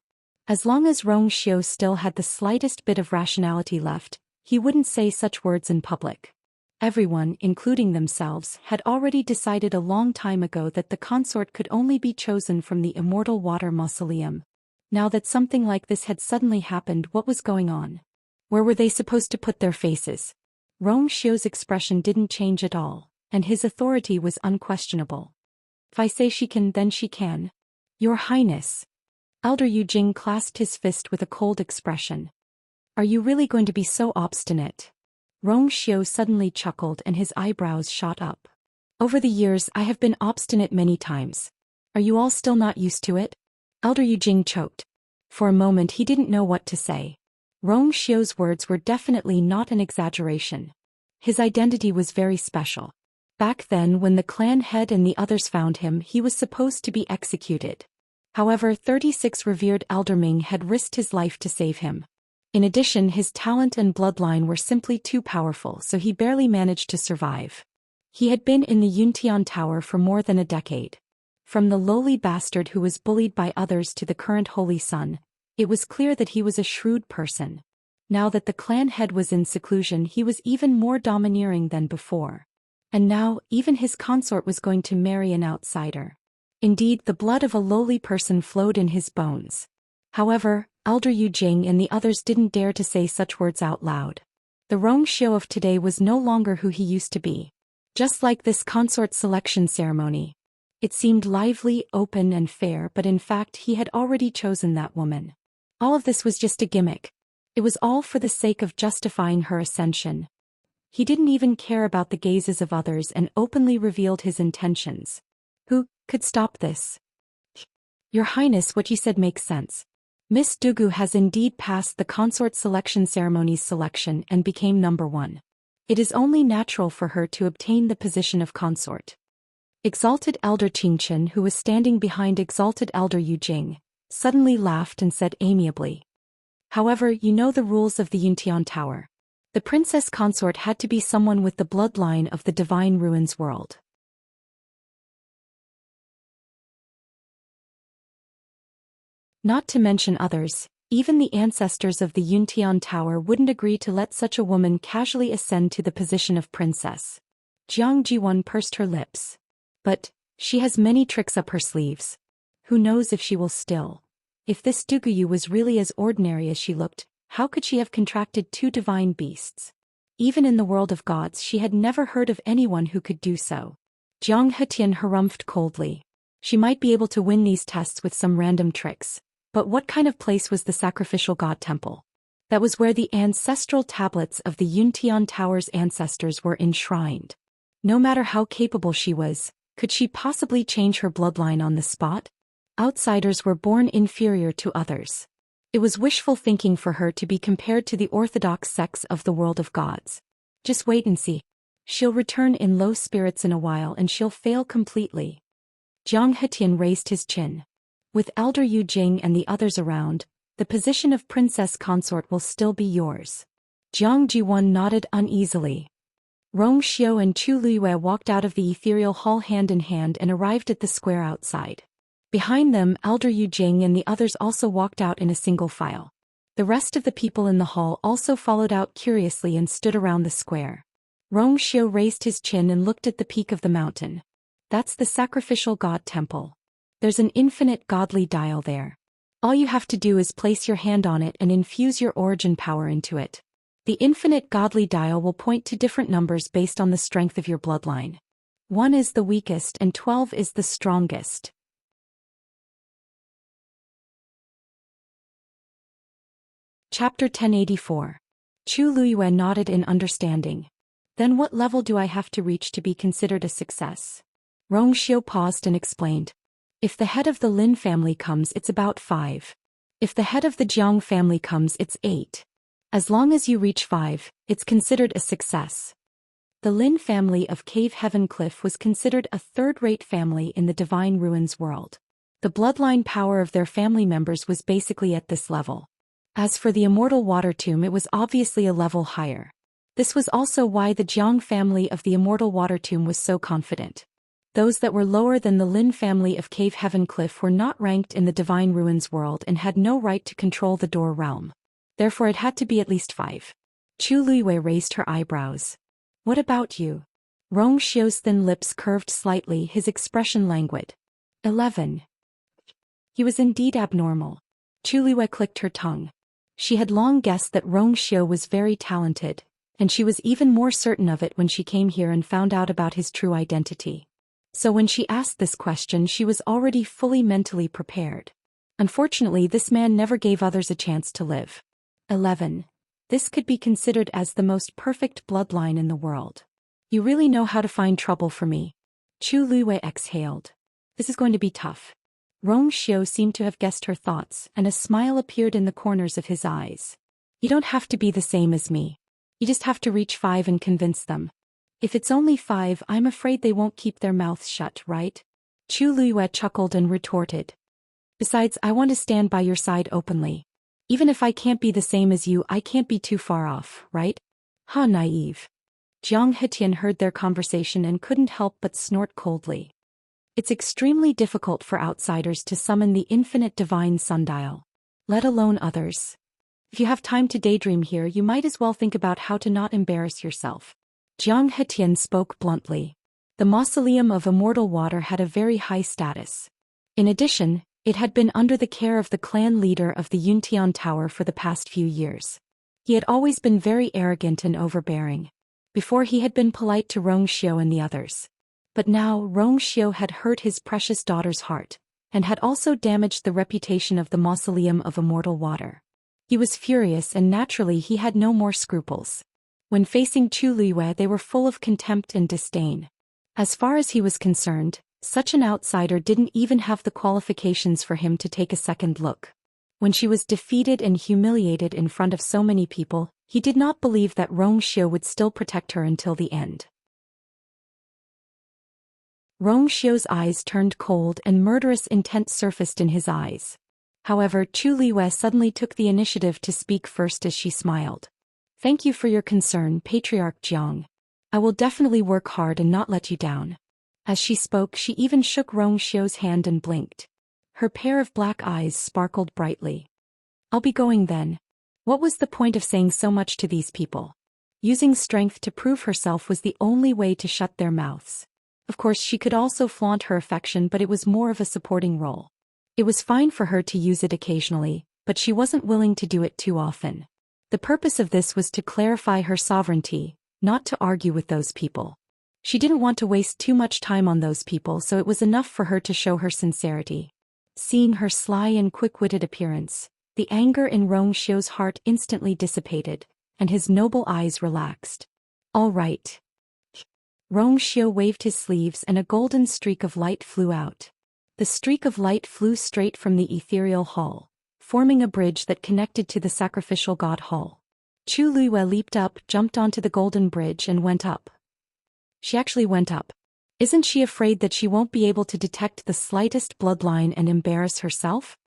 As long as Rong Xiu still had the slightest bit of rationality left, he wouldn't say such words in public. Everyone, including themselves, had already decided a long time ago that the consort could only be chosen from the Immortal Water Mausoleum. Now that something like this had suddenly happened, what was going on? Where were they supposed to put their faces? Rong Xiu's expression didn't change at all, and his authority was unquestionable. If I say she can, then she can. Your Highness. Elder Yu Jing clasped his fist with a cold expression. Are you really going to be so obstinate? Rong Xiu suddenly chuckled and his eyebrows shot up. Over the years I have been obstinate many times. Are you all still not used to it? Elder Yu Jing choked. For a moment he didn't know what to say. Rong Xiu's words were definitely not an exaggeration. His identity was very special. Back then, when the clan head and the others found him, he was supposed to be executed. However, 36 revered Elder Ming had risked his life to save him. In addition, his talent and bloodline were simply too powerful, so he barely managed to survive. He had been in the Yuntian Tower for more than a decade. From the lowly bastard who was bullied by others to the current holy son, it was clear that he was a shrewd person. Now that the clan head was in seclusion, he was even more domineering than before. And now, even his consort was going to marry an outsider. Indeed, the blood of a lowly person flowed in his bones. However, Elder Yu Jing and the others didn't dare to say such words out loud. The Rong Xiu of today was no longer who he used to be. Just like this consort selection ceremony. It seemed lively, open and fair, but in fact he had already chosen that woman. All of this was just a gimmick. It was all for the sake of justifying her ascension. He didn't even care about the gazes of others and openly revealed his intentions. Who could stop this? Your Highness, what you said makes sense. Miss Dugu has indeed passed the consort selection ceremony's selection and became number 1. It is only natural for her to obtain the position of consort. Exalted Elder Qingchen, who was standing behind Exalted Elder Yu Jing, suddenly laughed and said amiably. However, you know the rules of the Yuntian Tower. The princess consort had to be someone with the bloodline of the Divine Ruins world. Not to mention others, even the ancestors of the Yuntian Tower wouldn't agree to let such a woman casually ascend to the position of princess. Jiang Jiwan pursed her lips. But, she has many tricks up her sleeves. Who knows if she will still. If this Duguyu was really as ordinary as she looked, how could she have contracted 2 divine beasts? Even in the world of gods she had never heard of anyone who could do so. Jiang Hetian harumphed coldly. She might be able to win these tests with some random tricks. But what kind of place was the sacrificial god temple? That was where the ancestral tablets of the Yuntian Tower's ancestors were enshrined. No matter how capable she was, could she possibly change her bloodline on the spot? Outsiders were born inferior to others. It was wishful thinking for her to be compared to the orthodox sects of the world of gods. Just wait and see. She'll return in low spirits in a while and she'll fail completely. Jiang Hetian raised his chin. With Elder Yu Jing and the others around, the position of princess consort will still be yours. Jiang Jiwan nodded uneasily. Rong Xiu and Chu Luiyue walked out of the ethereal hall hand in hand and arrived at the square outside. Behind them, Elder Yu Jing and the others also walked out in a single file. The rest of the people in the hall also followed out curiously and stood around the square. Rong Xiu raised his chin and looked at the peak of the mountain. That's the sacrificial god temple. There's an infinite godly dial there. All you have to do is place your hand on it and infuse your origin power into it. The infinite godly dial will point to different numbers based on the strength of your bloodline. 1 is the weakest and 12 is the strongest. Chapter 1084. Chu Luiyue nodded in understanding. Then what level do I have to reach to be considered a success? Rong Xiu paused and explained. If the head of the Lin family comes, it's about 5. If the head of the Jiang family comes, it's 8. As long as you reach 5, it's considered a success. The Lin family of Cave Heaven Cliff was considered a third-rate family in the Divine Ruins world. The bloodline power of their family members was basically at this level. As for the Immortal Water Tomb, it was obviously a level higher. This was also why the Jiang family of the Immortal Water Tomb was so confident. Those that were lower than the Lin family of Cave Heaven Cliff were not ranked in the Divine Ruins world and had no right to control the Door Realm. Therefore it had to be at least 5. Chu Luiyue raised her eyebrows. What about you? Rong Xiu's thin lips curved slightly, his expression languid. 11. He was indeed abnormal. Chu Luiyue clicked her tongue. She had long guessed that Rong Xiu was very talented, and she was even more certain of it when she came here and found out about his true identity. So when she asked this question, she was already fully mentally prepared. Unfortunately, this man never gave others a chance to live. 11. This could be considered as the most perfect bloodline in the world. You really know how to find trouble for me. Chu Luiyue exhaled. This is going to be tough. Rong Xiu seemed to have guessed her thoughts, and a smile appeared in the corners of his eyes. You don't have to be the same as me. You just have to reach 5 and convince them. If it's only 5, I'm afraid they won't keep their mouths shut, right? Chu Luiyue chuckled and retorted. Besides, I want to stand by your side openly. Even if I can't be the same as you, I can't be too far off, right? How naive. Zhang Hetian heard their conversation and couldn't help but snort coldly. It's extremely difficult for outsiders to summon the infinite divine sundial, let alone others. If you have time to daydream here, you might as well think about how to not embarrass yourself. Zhang Hetian spoke bluntly. The mausoleum of immortal water had a very high status. In addition, it had been under the care of the clan leader of the Yuntian Tower for the past few years. He had always been very arrogant and overbearing. Before he had been polite to Rong Xiu and the others. But now Rong Xiu had hurt his precious daughter's heart, and had also damaged the reputation of the mausoleum of immortal water. He was furious and naturally he had no more scruples. When facing Chu Liyue, they were full of contempt and disdain. As far as he was concerned, such an outsider didn't even have the qualifications for him to take a second look. When she was defeated and humiliated in front of so many people, he did not believe that Rong Xiu would still protect her until the end. Rong Xiu's eyes turned cold and murderous intent surfaced in his eyes. However, Chu Liyue suddenly took the initiative to speak first as she smiled. Thank you for your concern, Patriarch Jiang. I will definitely work hard and not let you down. As she spoke, she even shook Rong Xiu's hand and blinked. Her pair of black eyes sparkled brightly. I'll be going then. What was the point of saying so much to these people? Using strength to prove herself was the only way to shut their mouths. Of course, she could also flaunt her affection, but it was more of a supporting role. It was fine for her to use it occasionally, but she wasn't willing to do it too often. The purpose of this was to clarify her sovereignty, not to argue with those people. She didn't want to waste too much time on those people, so it was enough for her to show her sincerity. Seeing her sly and quick-witted appearance, the anger in Rong Xiu's heart instantly dissipated, and his noble eyes relaxed. All right. Rong Xiu waved his sleeves and a golden streak of light flew out. The streak of light flew straight from the ethereal hall, forming a bridge that connected to the sacrificial god hall. Chu Liyue leaped up, jumped onto the golden bridge and went up. She actually went up. Isn't she afraid that she won't be able to detect the slightest bloodline and embarrass herself?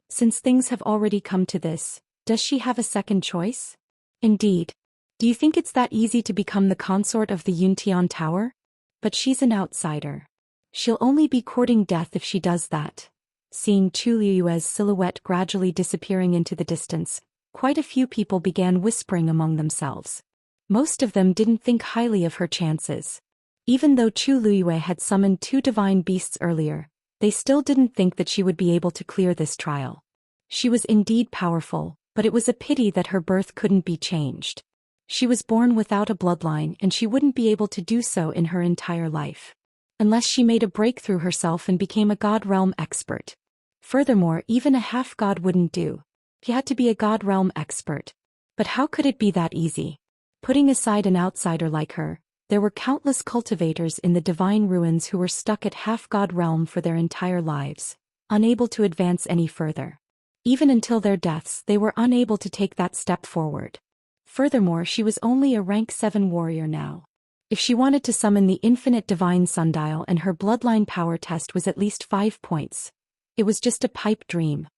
Since things have already come to this, does she have a second choice? Indeed. Do you think it's that easy to become the consort of the Yuntian Tower? But she's an outsider. She'll only be courting death if she does that. Seeing Chu Liyue's silhouette gradually disappearing into the distance, quite a few people began whispering among themselves. Most of them didn't think highly of her chances. Even though Chu Liyue had summoned 2 divine beasts earlier, they still didn't think that she would be able to clear this trial. She was indeed powerful, but it was a pity that her birth couldn't be changed. She was born without a bloodline and she wouldn't be able to do so in her entire life. Unless she made a breakthrough herself and became a god realm expert. Furthermore, even a half-god wouldn't do. He had to be a god realm expert. But how could it be that easy? Putting aside an outsider like her, there were countless cultivators in the divine ruins who were stuck at half-god realm for their entire lives, unable to advance any further. Even until their deaths, they were unable to take that step forward. Furthermore, she was only a rank 7 warrior now. If she wanted to summon the infinite divine sundial and her bloodline power test was at least 5 points, it was just a pipe dream.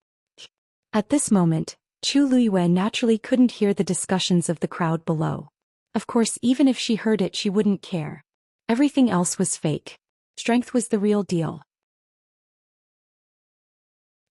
At this moment, Chu Liyue naturally couldn't hear the discussions of the crowd below. Of course, even if she heard it, she wouldn't care. Everything else was fake. Strength was the real deal.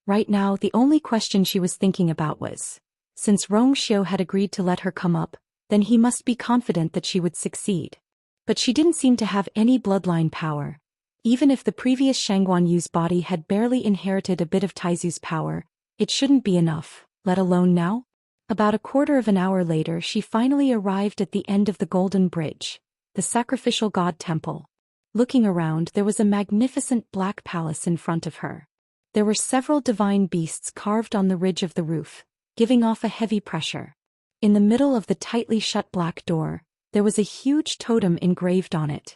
Right now, the only question she was thinking about was, since Rong Xiu had agreed to let her come up, then he must be confident that she would succeed. But she didn't seem to have any bloodline power. Even if the previous Shangguan Yu's body had barely inherited a bit of Taizu's power, it shouldn't be enough, let alone now. About a quarter of an hour later, she finally arrived at the end of the Golden Bridge, the sacrificial god temple. Looking around, there was a magnificent black palace in front of her. There were several divine beasts carved on the ridge of the roof, giving off a heavy pressure. In the middle of the tightly shut black door, there was a huge totem engraved on it.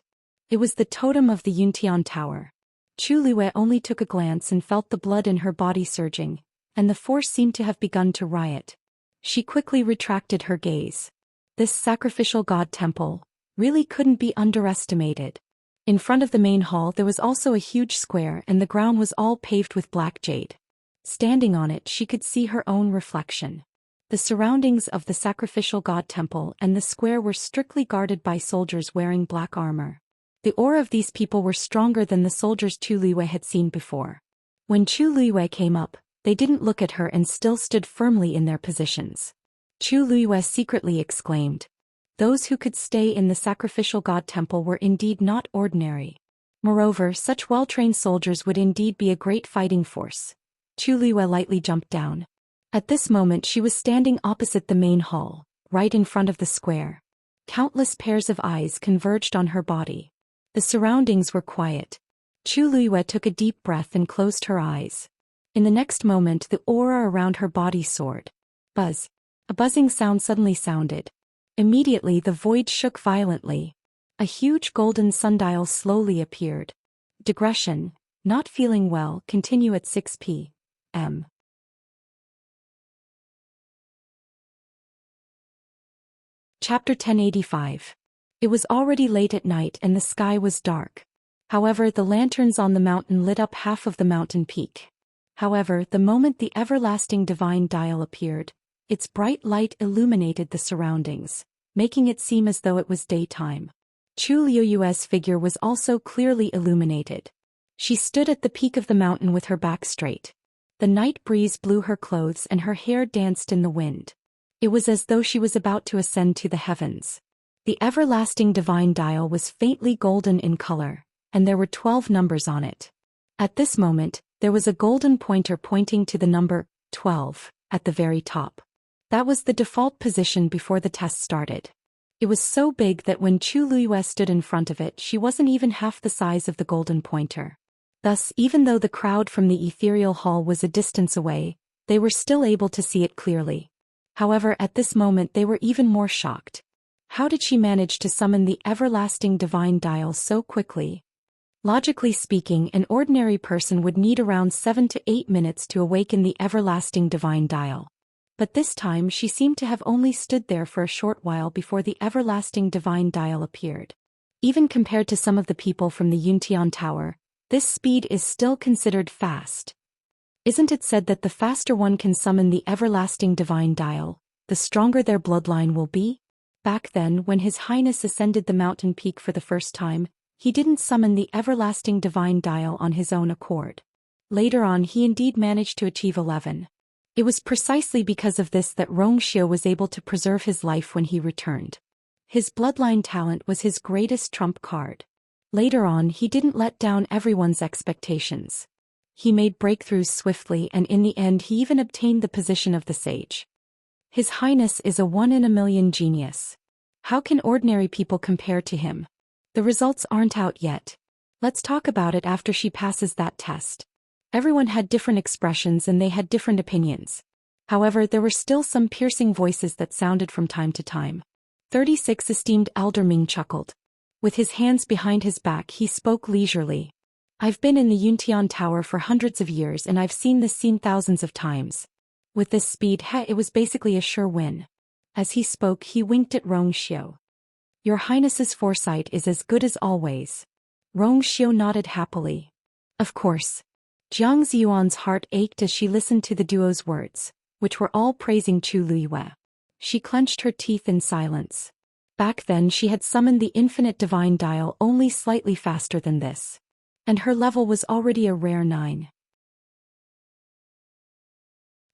It was the totem of the Yuntian Tower. Chu Liyue only took a glance and felt the blood in her body surging, and the force seemed to have begun to riot. She quickly retracted her gaze. This sacrificial god temple really couldn't be underestimated. In front of the main hall there was also a huge square and the ground was all paved with black jade. Standing on it, she could see her own reflection. The surroundings of the sacrificial god temple and the square were strictly guarded by soldiers wearing black armor. The aura of these people were stronger than the soldiers Chu Luiwei had seen before. When Chu Luiwei came up, they didn't look at her and still stood firmly in their positions. Chu Luiwei secretly exclaimed. Those who could stay in the sacrificial god temple were indeed not ordinary. Moreover, such well-trained soldiers would indeed be a great fighting force. Chu Luiwei lightly jumped down. At this moment she was standing opposite the main hall, right in front of the square. Countless pairs of eyes converged on her body. The surroundings were quiet. Chu Luiwei took a deep breath and closed her eyes. In the next moment the aura around her body soared. Buzz. A buzzing sound suddenly sounded. Immediately the void shook violently. A huge golden sundial slowly appeared. Digression. Not feeling well, continue at 6 p.m. Chapter 1085. It was already late at night and the sky was dark. However, the lanterns on the mountain lit up half of the mountain peak. However, the moment the everlasting divine dial appeared, its bright light illuminated the surroundings, making it seem as though it was daytime. Chu Luiyue's figure was also clearly illuminated. She stood at the peak of the mountain with her back straight. The night breeze blew her clothes and her hair danced in the wind. It was as though she was about to ascend to the heavens. The everlasting divine dial was faintly golden in color, and there were 12 numbers on it. At this moment, there was a golden pointer pointing to the number 12 at the very top. That was the default position before the test started. It was so big that when Chu Luiyue stood in front of it, she wasn't even half the size of the golden pointer. Thus, even though the crowd from the ethereal hall was a distance away, they were still able to see it clearly. However, at this moment they were even more shocked. How did she manage to summon the everlasting divine dial so quickly? Logically speaking, an ordinary person would need around 7 to 8 minutes to awaken the everlasting divine dial. But this time she seemed to have only stood there for a short while before the everlasting divine dial appeared. Even compared to some of the people from the Yuntian Tower, this speed is still considered fast. Isn't it said that the faster one can summon the everlasting divine dial, the stronger their bloodline will be? Back then, when His Highness ascended the mountain peak for the first time, he didn't summon the everlasting divine dial on his own accord. Later on he indeed managed to achieve 11. It was precisely because of this that Wuxia was able to preserve his life when he returned. His bloodline talent was his greatest trump card. Later on he didn't let down everyone's expectations. He made breakthroughs swiftly and in the end he even obtained the position of the sage. His Highness is a 1 in a million genius. How can ordinary people compare to him? The results aren't out yet. Let's talk about it after she passes that test. Everyone had different expressions and they had different opinions. However, there were still some piercing voices that sounded from time to time. 36 esteemed Elder Ming chuckled. With his hands behind his back he spoke leisurely. I've been in the Yuntian Tower for hundreds of years and I've seen this scene thousands of times. With this speed, it was basically a sure win. As he spoke he winked at Wuxia. Your Highness's foresight is as good as always. Wuxia nodded happily. Of course. Jiang Ziyuan's heart ached as she listened to the duo's words, which were all praising Chu Luiyue. She clenched her teeth in silence. Back then she had summoned the infinite divine dial only slightly faster than this. And her level was already a rare 9.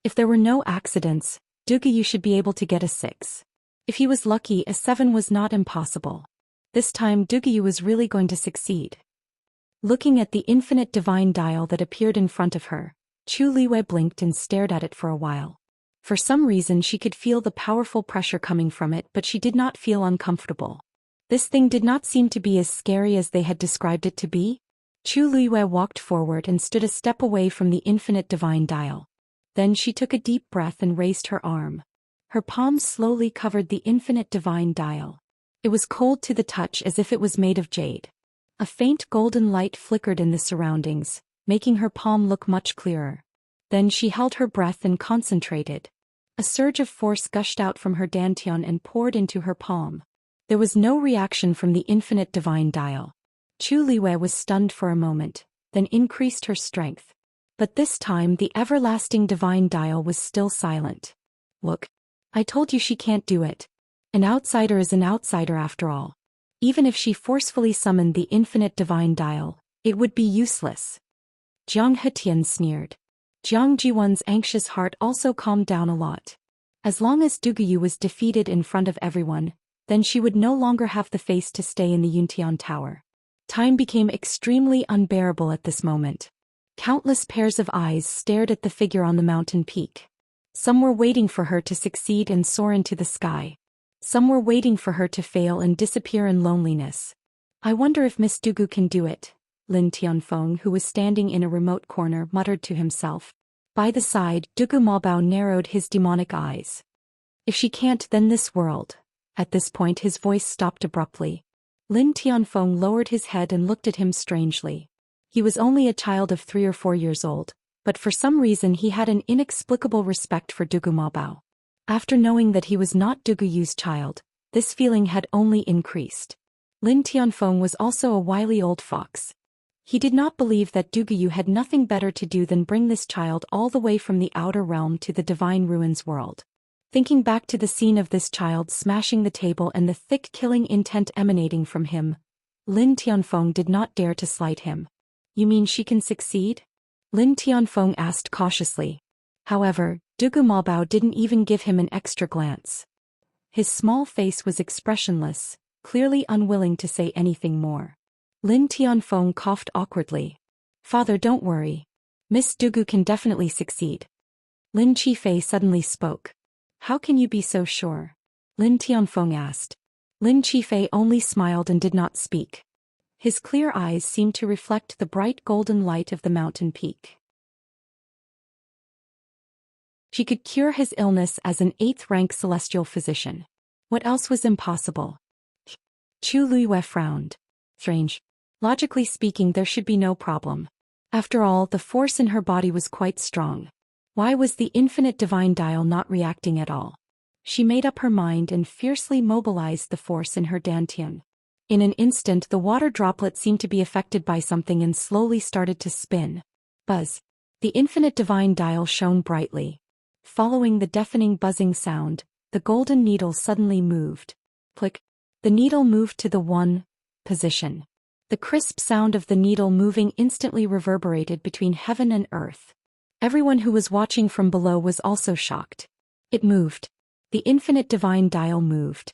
If there were no accidents, Duguyu should be able to get a 6. If he was lucky, a 7 was not impossible. This time Duguyu was really going to succeed. Looking at the infinite divine dial that appeared in front of her, Chu Luiyue blinked and stared at it for a while. For some reason she could feel the powerful pressure coming from it, but she did not feel uncomfortable. This thing did not seem to be as scary as they had described it to be. Chu Luiyue walked forward and stood a step away from the infinite divine dial. Then she took a deep breath and raised her arm. Her palms slowly covered the infinite divine dial. It was cold to the touch as if it was made of jade. A faint golden light flickered in the surroundings, making her palm look much clearer. Then she held her breath and concentrated. A surge of force gushed out from her dantian and poured into her palm. There was no reaction from the infinite divine dial. Chu Luiyue was stunned for a moment, then increased her strength. But this time the everlasting divine dial was still silent. Look. I told you she can't do it. An outsider is an outsider after all. Even if she forcefully summoned the infinite divine dial, it would be useless. Zhang Hetian sneered. Jiang Jiwan's anxious heart also calmed down a lot. As long as Duguyu was defeated in front of everyone, then she would no longer have the face to stay in the Yuntian Tower. Time became extremely unbearable at this moment. Countless pairs of eyes stared at the figure on the mountain peak. Some were waiting for her to succeed and soar into the sky. Some were waiting for her to fail and disappear in loneliness. I wonder if Miss Dugu can do it, Lin Tianfeng, who was standing in a remote corner, muttered to himself. By the side, Dugu Maobao narrowed his demonic eyes. If she can't, then this world. At this point his voice stopped abruptly. Lin Tianfeng lowered his head and looked at him strangely. He was only a child of 3 or 4 years old, but for some reason he had an inexplicable respect for Dugu Maobao. After knowing that he was not Duguyu's child, this feeling had only increased. Lin Tianfeng was also a wily old fox. He did not believe that Duguyu had nothing better to do than bring this child all the way from the outer realm to the divine ruins world. Thinking back to the scene of this child smashing the table and the thick killing intent emanating from him, Lin Tianfeng did not dare to slight him. You mean she can succeed? Lin Tianfeng asked cautiously. However, Dugu Maobao didn't even give him an extra glance. His small face was expressionless, clearly unwilling to say anything more. Lin Tianfeng coughed awkwardly. Father, don't worry. Miss Dugu can definitely succeed. Lin Qifei suddenly spoke. How can you be so sure? Lin Tianfeng asked. Lin Qifei only smiled and did not speak. His clear eyes seemed to reflect the bright golden light of the mountain peak. She could cure his illness as an 8th-rank celestial physician. What else was impossible? Chu Luiyue frowned. Strange. Logically speaking, there should be no problem. After all, the force in her body was quite strong. Why was the infinite divine dial not reacting at all? She made up her mind and fiercely mobilized the force in her dantian. In an instant, the water droplet seemed to be affected by something and slowly started to spin. Buzz. The infinite divine dial shone brightly. Following the deafening buzzing sound, the golden needle suddenly moved. Click. The needle moved to the 1 position. The crisp sound of the needle moving instantly reverberated between heaven and earth. Everyone who was watching from below was also shocked. It moved. The infinite divine dial moved.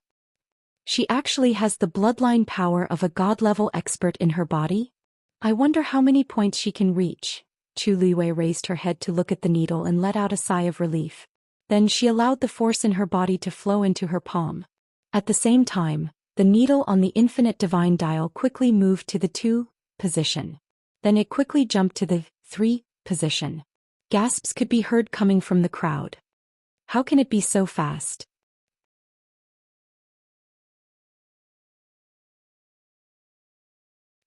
She actually has the bloodline power of a god-level expert in her body? I wonder how many points she can reach. Chu Luiyue raised her head to look at the needle and let out a sigh of relief. Then she allowed the force in her body to flow into her palm. At the same time, the needle on the infinite divine dial quickly moved to the 2 position. Then it quickly jumped to the 3 position. Gasps could be heard coming from the crowd. How can it be so fast?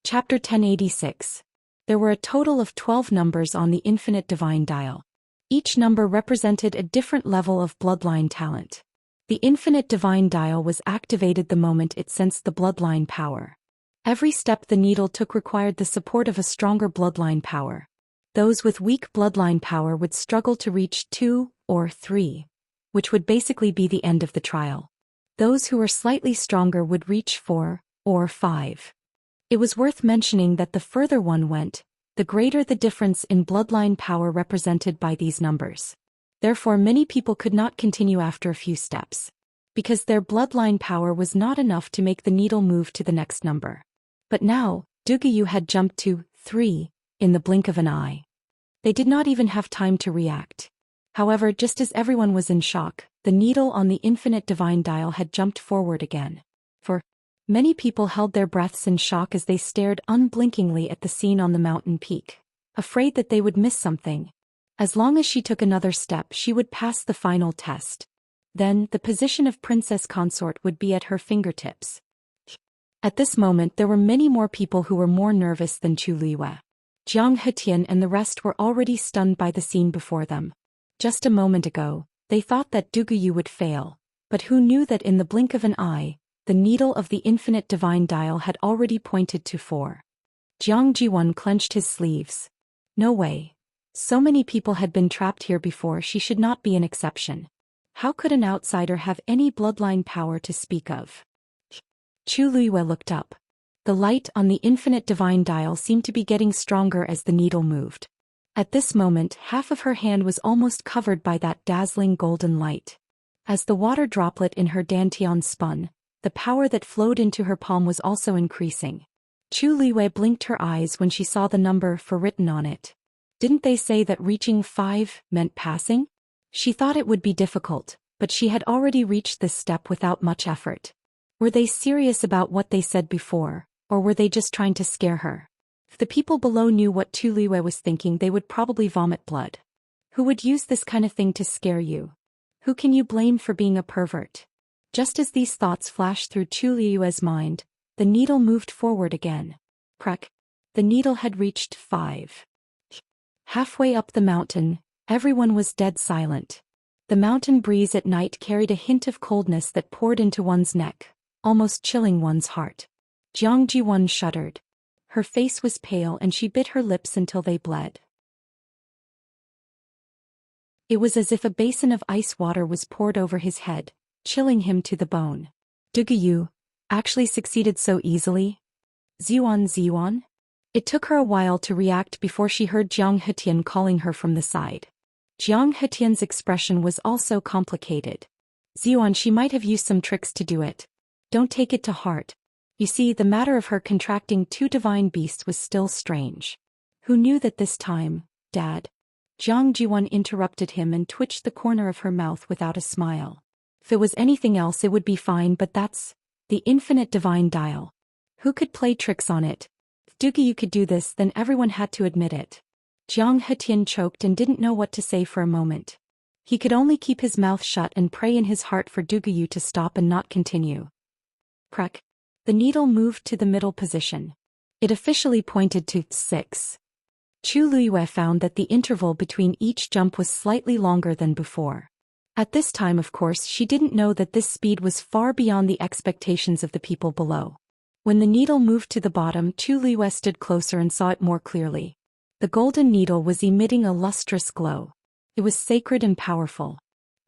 Chapter 1086. There were a total of 12 numbers on the infinite divine dial. Each number represented a different level of bloodline talent. The infinite divine dial was activated the moment it sensed the bloodline power. Every step the needle took required the support of a stronger bloodline power. Those with weak bloodline power would struggle to reach 2 or 3, which would basically be the end of the trial. Those who were slightly stronger would reach 4 or 5. It was worth mentioning that the further one went, the greater the difference in bloodline power represented by these numbers. Therefore, many people could not continue after a few steps, because their bloodline power was not enough to make the needle move to the next number. But now, Duguyu had jumped to 3 in the blink of an eye. They did not even have time to react. However, just as everyone was in shock, the needle on the infinite divine dial had jumped forward again. Many people held their breaths in shock as they stared unblinkingly at the scene on the mountain peak, afraid that they would miss something. As long as she took another step, she would pass the final test. Then, the position of princess consort would be at her fingertips. At this moment, there were many more people who were more nervous than Chu Luiyue. Jiang Hetian and the rest were already stunned by the scene before them. Just a moment ago, they thought that Duguyu would fail, but who knew that in the blink of an eye, the needle of the infinite divine dial had already pointed to 4. Jiang Jiwan clenched his sleeves. No way. So many people had been trapped here before, she should not be an exception. How could an outsider have any bloodline power to speak of? Chu Luiyue looked up. The light on the infinite divine dial seemed to be getting stronger as the needle moved. At this moment, half of her hand was almost covered by that dazzling golden light. As the water droplet in her dantian spun, the power that flowed into her palm was also increasing. Chu Luiyue blinked her eyes when she saw the number 4 written on it. Didn't they say that reaching 5 meant passing? She thought it would be difficult, but she had already reached this step without much effort. Were they serious about what they said before, or were they just trying to scare her? If the people below knew what Chu Luiyue was thinking, they would probably vomit blood. Who would use this kind of thing to scare you? Who can you blame for being a pervert? Just as these thoughts flashed through Chu Luiyue's mind, the needle moved forward again. Crack. The needle had reached 5. Halfway up the mountain, everyone was dead silent. The mountain breeze at night carried a hint of coldness that poured into one's neck, almost chilling one's heart. Jiang Jiwan shuddered. Her face was pale and she bit her lips until they bled. It was as if a basin of ice water was poured over his head, chilling him to the bone. Dugu actually succeeded so easily? Ziwan? It took her a while to react before she heard Jiang Hetian calling her from the side. Jiang Hetian's expression was also complicated. Ziwan, she might have used some tricks to do it. Don't take it to heart. You see, the matter of her contracting 2 divine beasts was still strange. Who knew that this time, Dad? Jiang Jiwan interrupted him and twitched the corner of her mouth without a smile. If it was anything else it would be fine, but that's the infinite divine dial. Who could play tricks on it? If Dugu could do this, then everyone had to admit it. Jiang Hetian choked and didn't know what to say for a moment. He could only keep his mouth shut and pray in his heart for Dugu to stop and not continue. Crack. The needle moved to the middle position. It officially pointed to 6. Chu Luiyue found that the interval between each jump was slightly longer than before. At this time, of course, she didn't know that this speed was far beyond the expectations of the people below. When the needle moved to the bottom, Chu Luiyue stood closer and saw it more clearly. The golden needle was emitting a lustrous glow. It was sacred and powerful.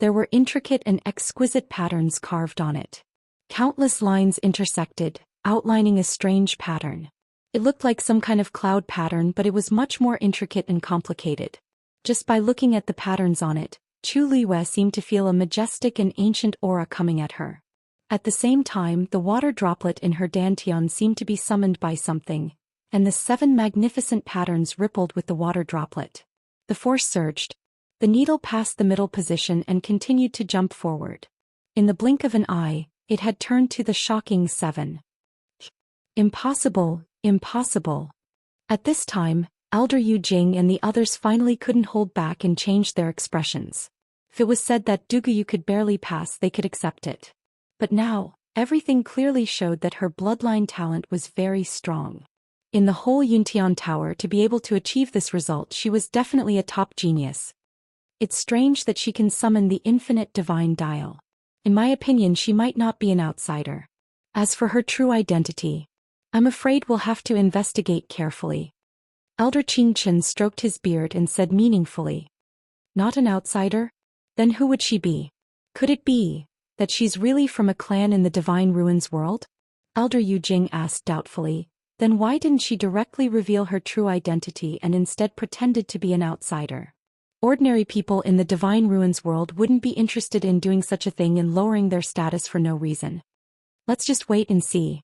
There were intricate and exquisite patterns carved on it. Countless lines intersected, outlining a strange pattern. It looked like some kind of cloud pattern, but it was much more intricate and complicated. Just by looking at the patterns on it, Chu Luiyue seemed to feel a majestic and ancient aura coming at her. At the same time, the water droplet in her dantian seemed to be summoned by something, and the 7 magnificent patterns rippled with the water droplet. The force surged. The needle passed the middle position and continued to jump forward. In the blink of an eye, it had turned to the shocking 7. Impossible. At this time, Elder Yu Jing and the others finally couldn't hold back and changed their expressions. If it was said that Dugu could barely pass, they could accept it. But now, everything clearly showed that her bloodline talent was very strong. In the whole Yuntian Tower, to be able to achieve this result, she was definitely a top genius. It's strange that she can summon the infinite divine dial. In my opinion, she might not be an outsider. As for her true identity, I'm afraid we'll have to investigate carefully. Elder Qingchen stroked his beard and said meaningfully. Not an outsider? Then who would she be? Could it be that she's really from a clan in the Divine Ruins world? Elder Yu Jing asked doubtfully. Then why didn't she directly reveal her true identity and instead pretended to be an outsider? Ordinary people in the Divine Ruins world wouldn't be interested in doing such a thing and lowering their status for no reason. Let's just wait and see.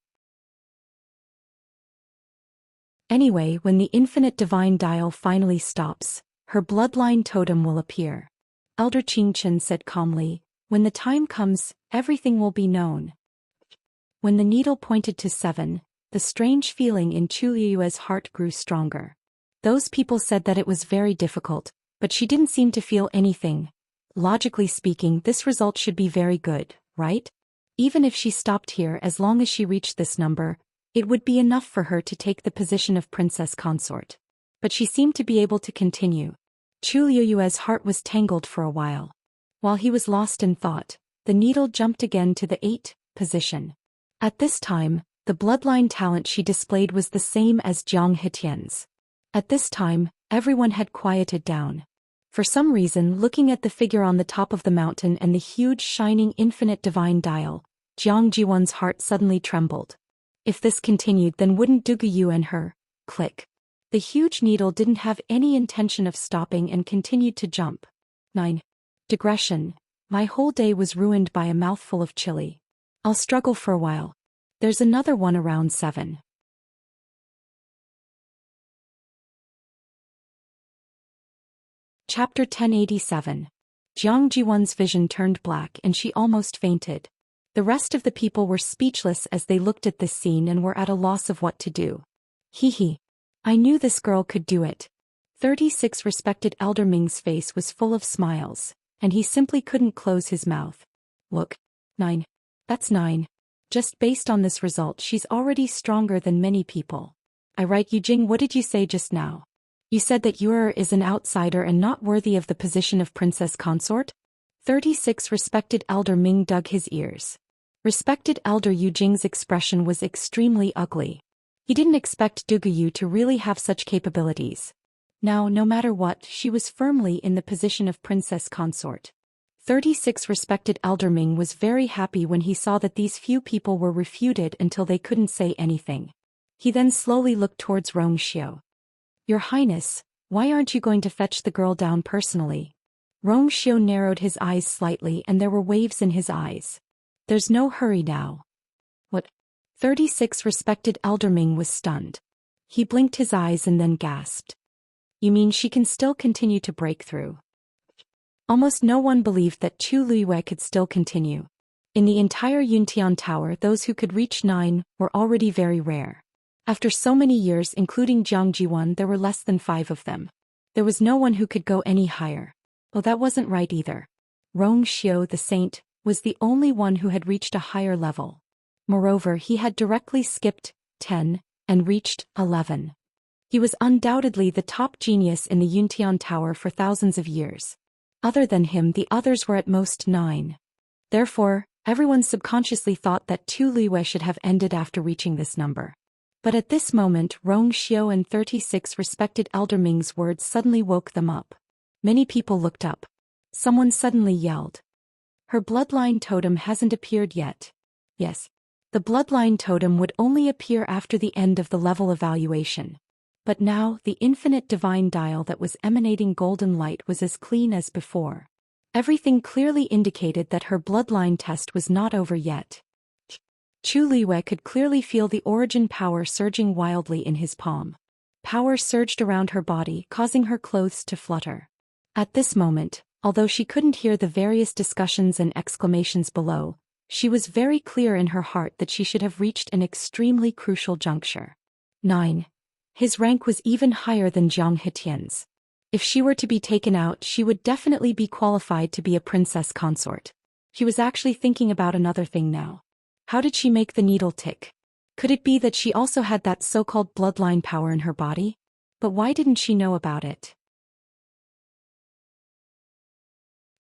Anyway, when the infinite divine dial finally stops, her bloodline totem will appear. Elder Qingchen said calmly, when the time comes, everything will be known. When the needle pointed to 7, the strange feeling in Chu Luiyue's heart grew stronger. Those people said that it was very difficult, but she didn't seem to feel anything. Logically speaking, this result should be very good, right? Even if she stopped here, as long as she reached this number, it would be enough for her to take the position of princess consort. But she seemed to be able to continue. Chu Luiyue's heart was tangled for a while. While he was lost in thought, the needle jumped again to the 8 position. At this time, the bloodline talent she displayed was the same as Jiang Hetian's. At this time, everyone had quieted down. For some reason, looking at the figure on the top of the mountain and the huge shining infinite divine dial, Jiang Jiwan's heart suddenly trembled. If this continued, then wouldn't Duguyu and her click. The huge needle didn't have any intention of stopping and continued to jump. 9. Digression. My whole day was ruined by a mouthful of chili. I'll struggle for a while. There's another one around 7. Chapter 1087. Jiang Jiwan's vision turned black and she almost fainted. The rest of the people were speechless as they looked at this scene and were at a loss of what to do. Hee. I knew this girl could do it. 36 respected Elder Ming's face was full of smiles, and he simply couldn't close his mouth. Look. 9. That's 9. Just based on this result, she's already stronger than many people. I right, Yujing, what did you say just now? You said that Yuer is an outsider and not worthy of the position of princess consort? 36 respected Elder Ming dug his ears. Respected Elder Yujing's expression was extremely ugly. He didn't expect Duguyu to really have such capabilities. Now, no matter what, she was firmly in the position of princess consort. 36 respected Elder Ming was very happy when he saw that these few people were refuted until they couldn't say anything. He then slowly looked towards Rong Xiu. Your Highness, why aren't you going to fetch the girl down personally? Rong Xiu narrowed his eyes slightly and there were waves in his eyes. There's no hurry now. What? 36 respected Elder Ming was stunned. He blinked his eyes and then gasped. You mean she can still continue to break through? Almost no one believed that Chu Luiyue could still continue. In the entire Yuntian Tower, those who could reach 9 were already very rare. After so many years, including Jiang Jiwan, there were less than 5 of them. There was no one who could go any higher. Oh, that wasn't right either. Rong Xiu, the saint, was the only one who had reached a higher level. Moreover, he had directly skipped 10 and reached 11. He was undoubtedly the top genius in the Yuntian Tower for thousands of years. Other than him, the others were at most 9. Therefore, everyone subconsciously thought that Chu Luiyue should have ended after reaching this number. But at this moment, Rong Xiu and 36 respected Elder Ming's words suddenly woke them up. Many people looked up. Someone suddenly yelled. Her bloodline totem hasn't appeared yet. Yes. The bloodline totem would only appear after the end of the level evaluation. But now, the infinite divine dial that was emanating golden light was as clean as before. Everything clearly indicated that her bloodline test was not over yet. Chu Luiyue could clearly feel the origin power surging wildly in his palm. Power surged around her body, causing her clothes to flutter. At this moment, although she couldn't hear the various discussions and exclamations below, she was very clear in her heart that she should have reached an extremely crucial juncture. 9. His rank was even higher than Jiang Hetian's. If she were to be taken out, she would definitely be qualified to be a princess consort. She was actually thinking about another thing now. How did she make the needle tick? Could it be that she also had that so-called bloodline power in her body? But why didn't she know about it?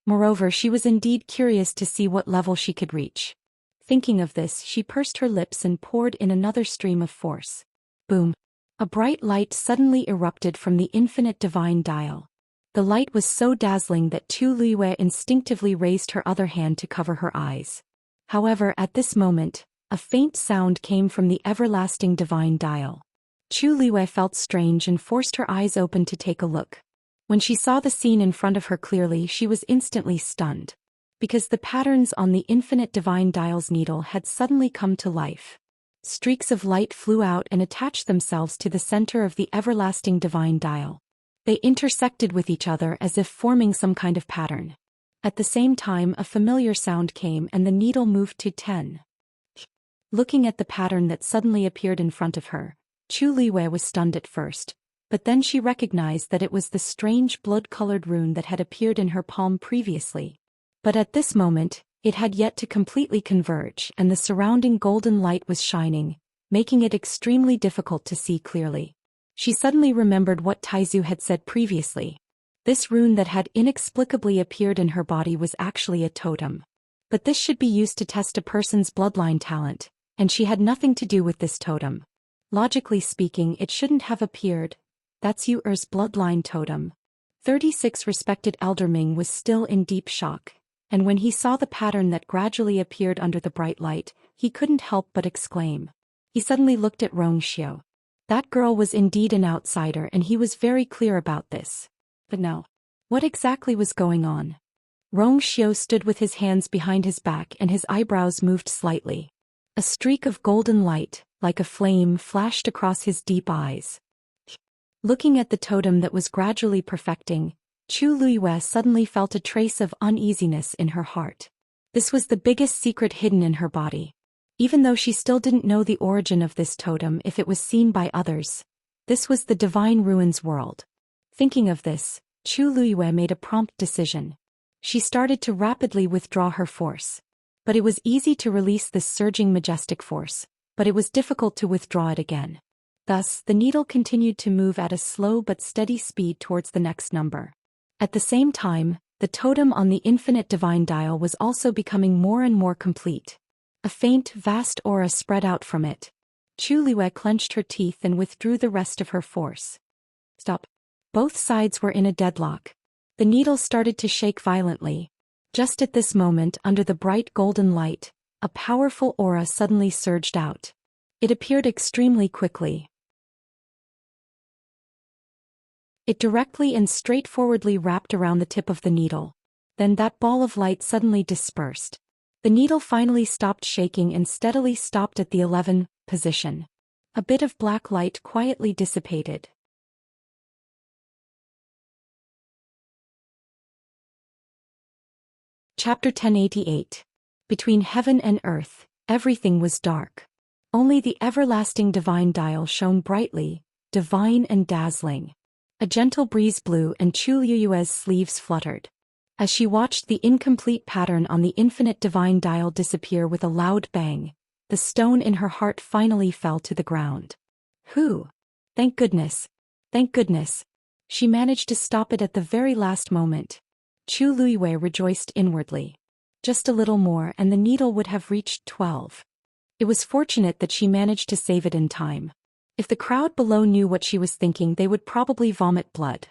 Moreover, she was indeed curious to see what level she could reach. Thinking of this, she pursed her lips and poured in another stream of force. Boom! A bright light suddenly erupted from the infinite divine dial. The light was so dazzling that Chu Luiyue instinctively raised her other hand to cover her eyes. However, at this moment, a faint sound came from the everlasting divine dial. Chu Luiyue felt strange and forced her eyes open to take a look. When she saw the scene in front of her clearly, she was instantly stunned. Because the patterns on the infinite divine dial's needle had suddenly come to life. Streaks of light flew out and attached themselves to the center of the everlasting divine dial. They intersected with each other as if forming some kind of pattern. At the same time, a familiar sound came and the needle moved to 10. Looking at the pattern that suddenly appeared in front of her, Chu Luiyue was stunned at first, but then she recognized that it was the strange blood-colored rune that had appeared in her palm previously. But at this moment, it had yet to completely converge and the surrounding golden light was shining, making it extremely difficult to see clearly. She suddenly remembered what Taizu had said previously. This rune that had inexplicably appeared in her body was actually a totem. But this should be used to test a person's bloodline talent, and she had nothing to do with this totem. Logically speaking, it shouldn't have appeared. That's Yu'er's bloodline totem. 36 respected Elder Ming was still in deep shock, and when he saw the pattern that gradually appeared under the bright light, he couldn't help but exclaim. He suddenly looked at Xiao. That girl was indeed an outsider and he was very clear about this. But now, what exactly was going on? Xiao stood with his hands behind his back and his eyebrows moved slightly. A streak of golden light, like a flame, flashed across his deep eyes. Looking at the totem that was gradually perfecting, Chu Luiyue suddenly felt a trace of uneasiness in her heart. This was the biggest secret hidden in her body. Even though she still didn't know the origin of this totem if it was seen by others, this was the Divine Ruins world. Thinking of this, Chu Luiyue made a prompt decision. She started to rapidly withdraw her force. But it was easy to release this surging majestic force, but it was difficult to withdraw it again. Thus, the needle continued to move at a slow but steady speed towards the next number. At the same time, the totem on the infinite divine dial was also becoming more and more complete. A faint, vast aura spread out from it. Chu Luiyue clenched her teeth and withdrew the rest of her force. Stop. Both sides were in a deadlock. The needle started to shake violently. Just at this moment, under the bright golden light, a powerful aura suddenly surged out. It appeared extremely quickly. It directly and straightforwardly wrapped around the tip of the needle. Then that ball of light suddenly dispersed. The needle finally stopped shaking and steadily stopped at the 11 position. A bit of black light quietly dissipated. Chapter 1088. Between heaven and earth, everything was dark. Only the everlasting divine dial shone brightly, divine and dazzling. A gentle breeze blew and Chu Luiyue's sleeves fluttered. As she watched the incomplete pattern on the infinite divine dial disappear with a loud bang, the stone in her heart finally fell to the ground. Whew! Thank goodness! Thank goodness! She managed to stop it at the very last moment. Chu Luiyue rejoiced inwardly. Just a little more and the needle would have reached 12. It was fortunate that she managed to save it in time. If the crowd below knew what she was thinking, they would probably vomit blood.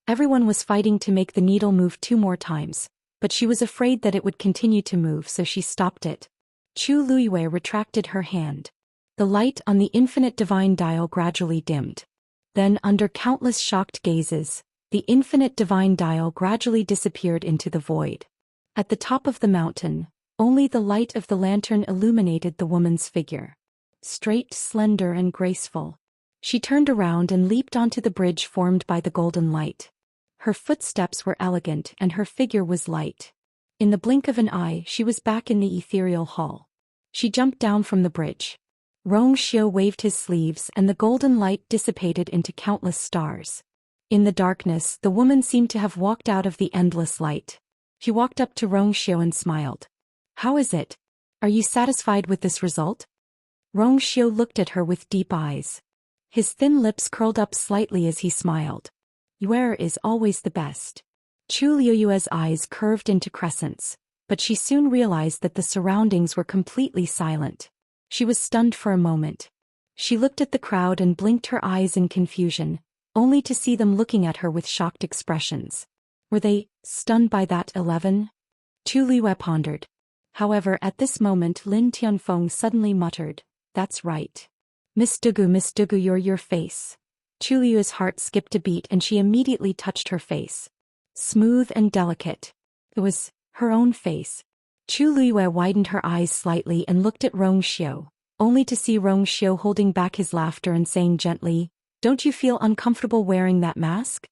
Everyone was fighting to make the needle move 2 more times, but she was afraid that it would continue to move, so she stopped it. Chu Luiyue retracted her hand. The light on the infinite divine dial gradually dimmed. Then, under countless shocked gazes, the infinite divine dial gradually disappeared into the void. At the top of the mountain, only the light of the lantern illuminated the woman's figure. Straight, slender, and graceful. She turned around and leaped onto the bridge formed by the golden light. Her footsteps were elegant and her figure was light. In the blink of an eye, she was back in the ethereal hall. She jumped down from the bridge. Xiao waved his sleeves and the golden light dissipated into countless stars. In the darkness, the woman seemed to have walked out of the endless light. She walked up to Xiao and smiled. How is it? Are you satisfied with this result? Xiao looked at her with deep eyes. His thin lips curled up slightly as he smiled. Yuer is always the best. Chu Luiyue's eyes curved into crescents, but she soon realized that the surroundings were completely silent. She was stunned for a moment. She looked at the crowd and blinked her eyes in confusion, only to see them looking at her with shocked expressions. Were they stunned by that 11? Chu Luiyue pondered. However, at this moment Lin Tianfeng suddenly muttered, "That's right. Miss Dugu, your face." Chu Luiyue's heart skipped a beat and she immediately touched her face. Smooth and delicate. It was her own face. Chu Luiyue widened her eyes slightly and looked at Xiao, only to see Xiao holding back his laughter and saying gently, "Don't you feel uncomfortable wearing that mask?"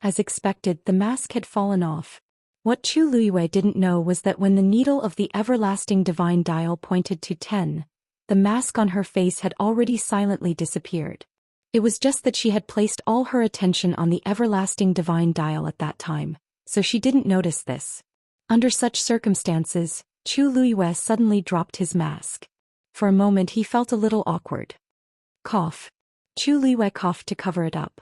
As expected, the mask had fallen off. What Chu Luiyue didn't know was that when the needle of the everlasting divine dial pointed to 10, the mask on her face had already silently disappeared. It was just that she had placed all her attention on the everlasting divine dial at that time, so she didn't notice this. Under such circumstances, Chu Luiyue suddenly dropped his mask. For a moment he felt a little awkward. Cough. Chu Luiyue coughed to cover it up.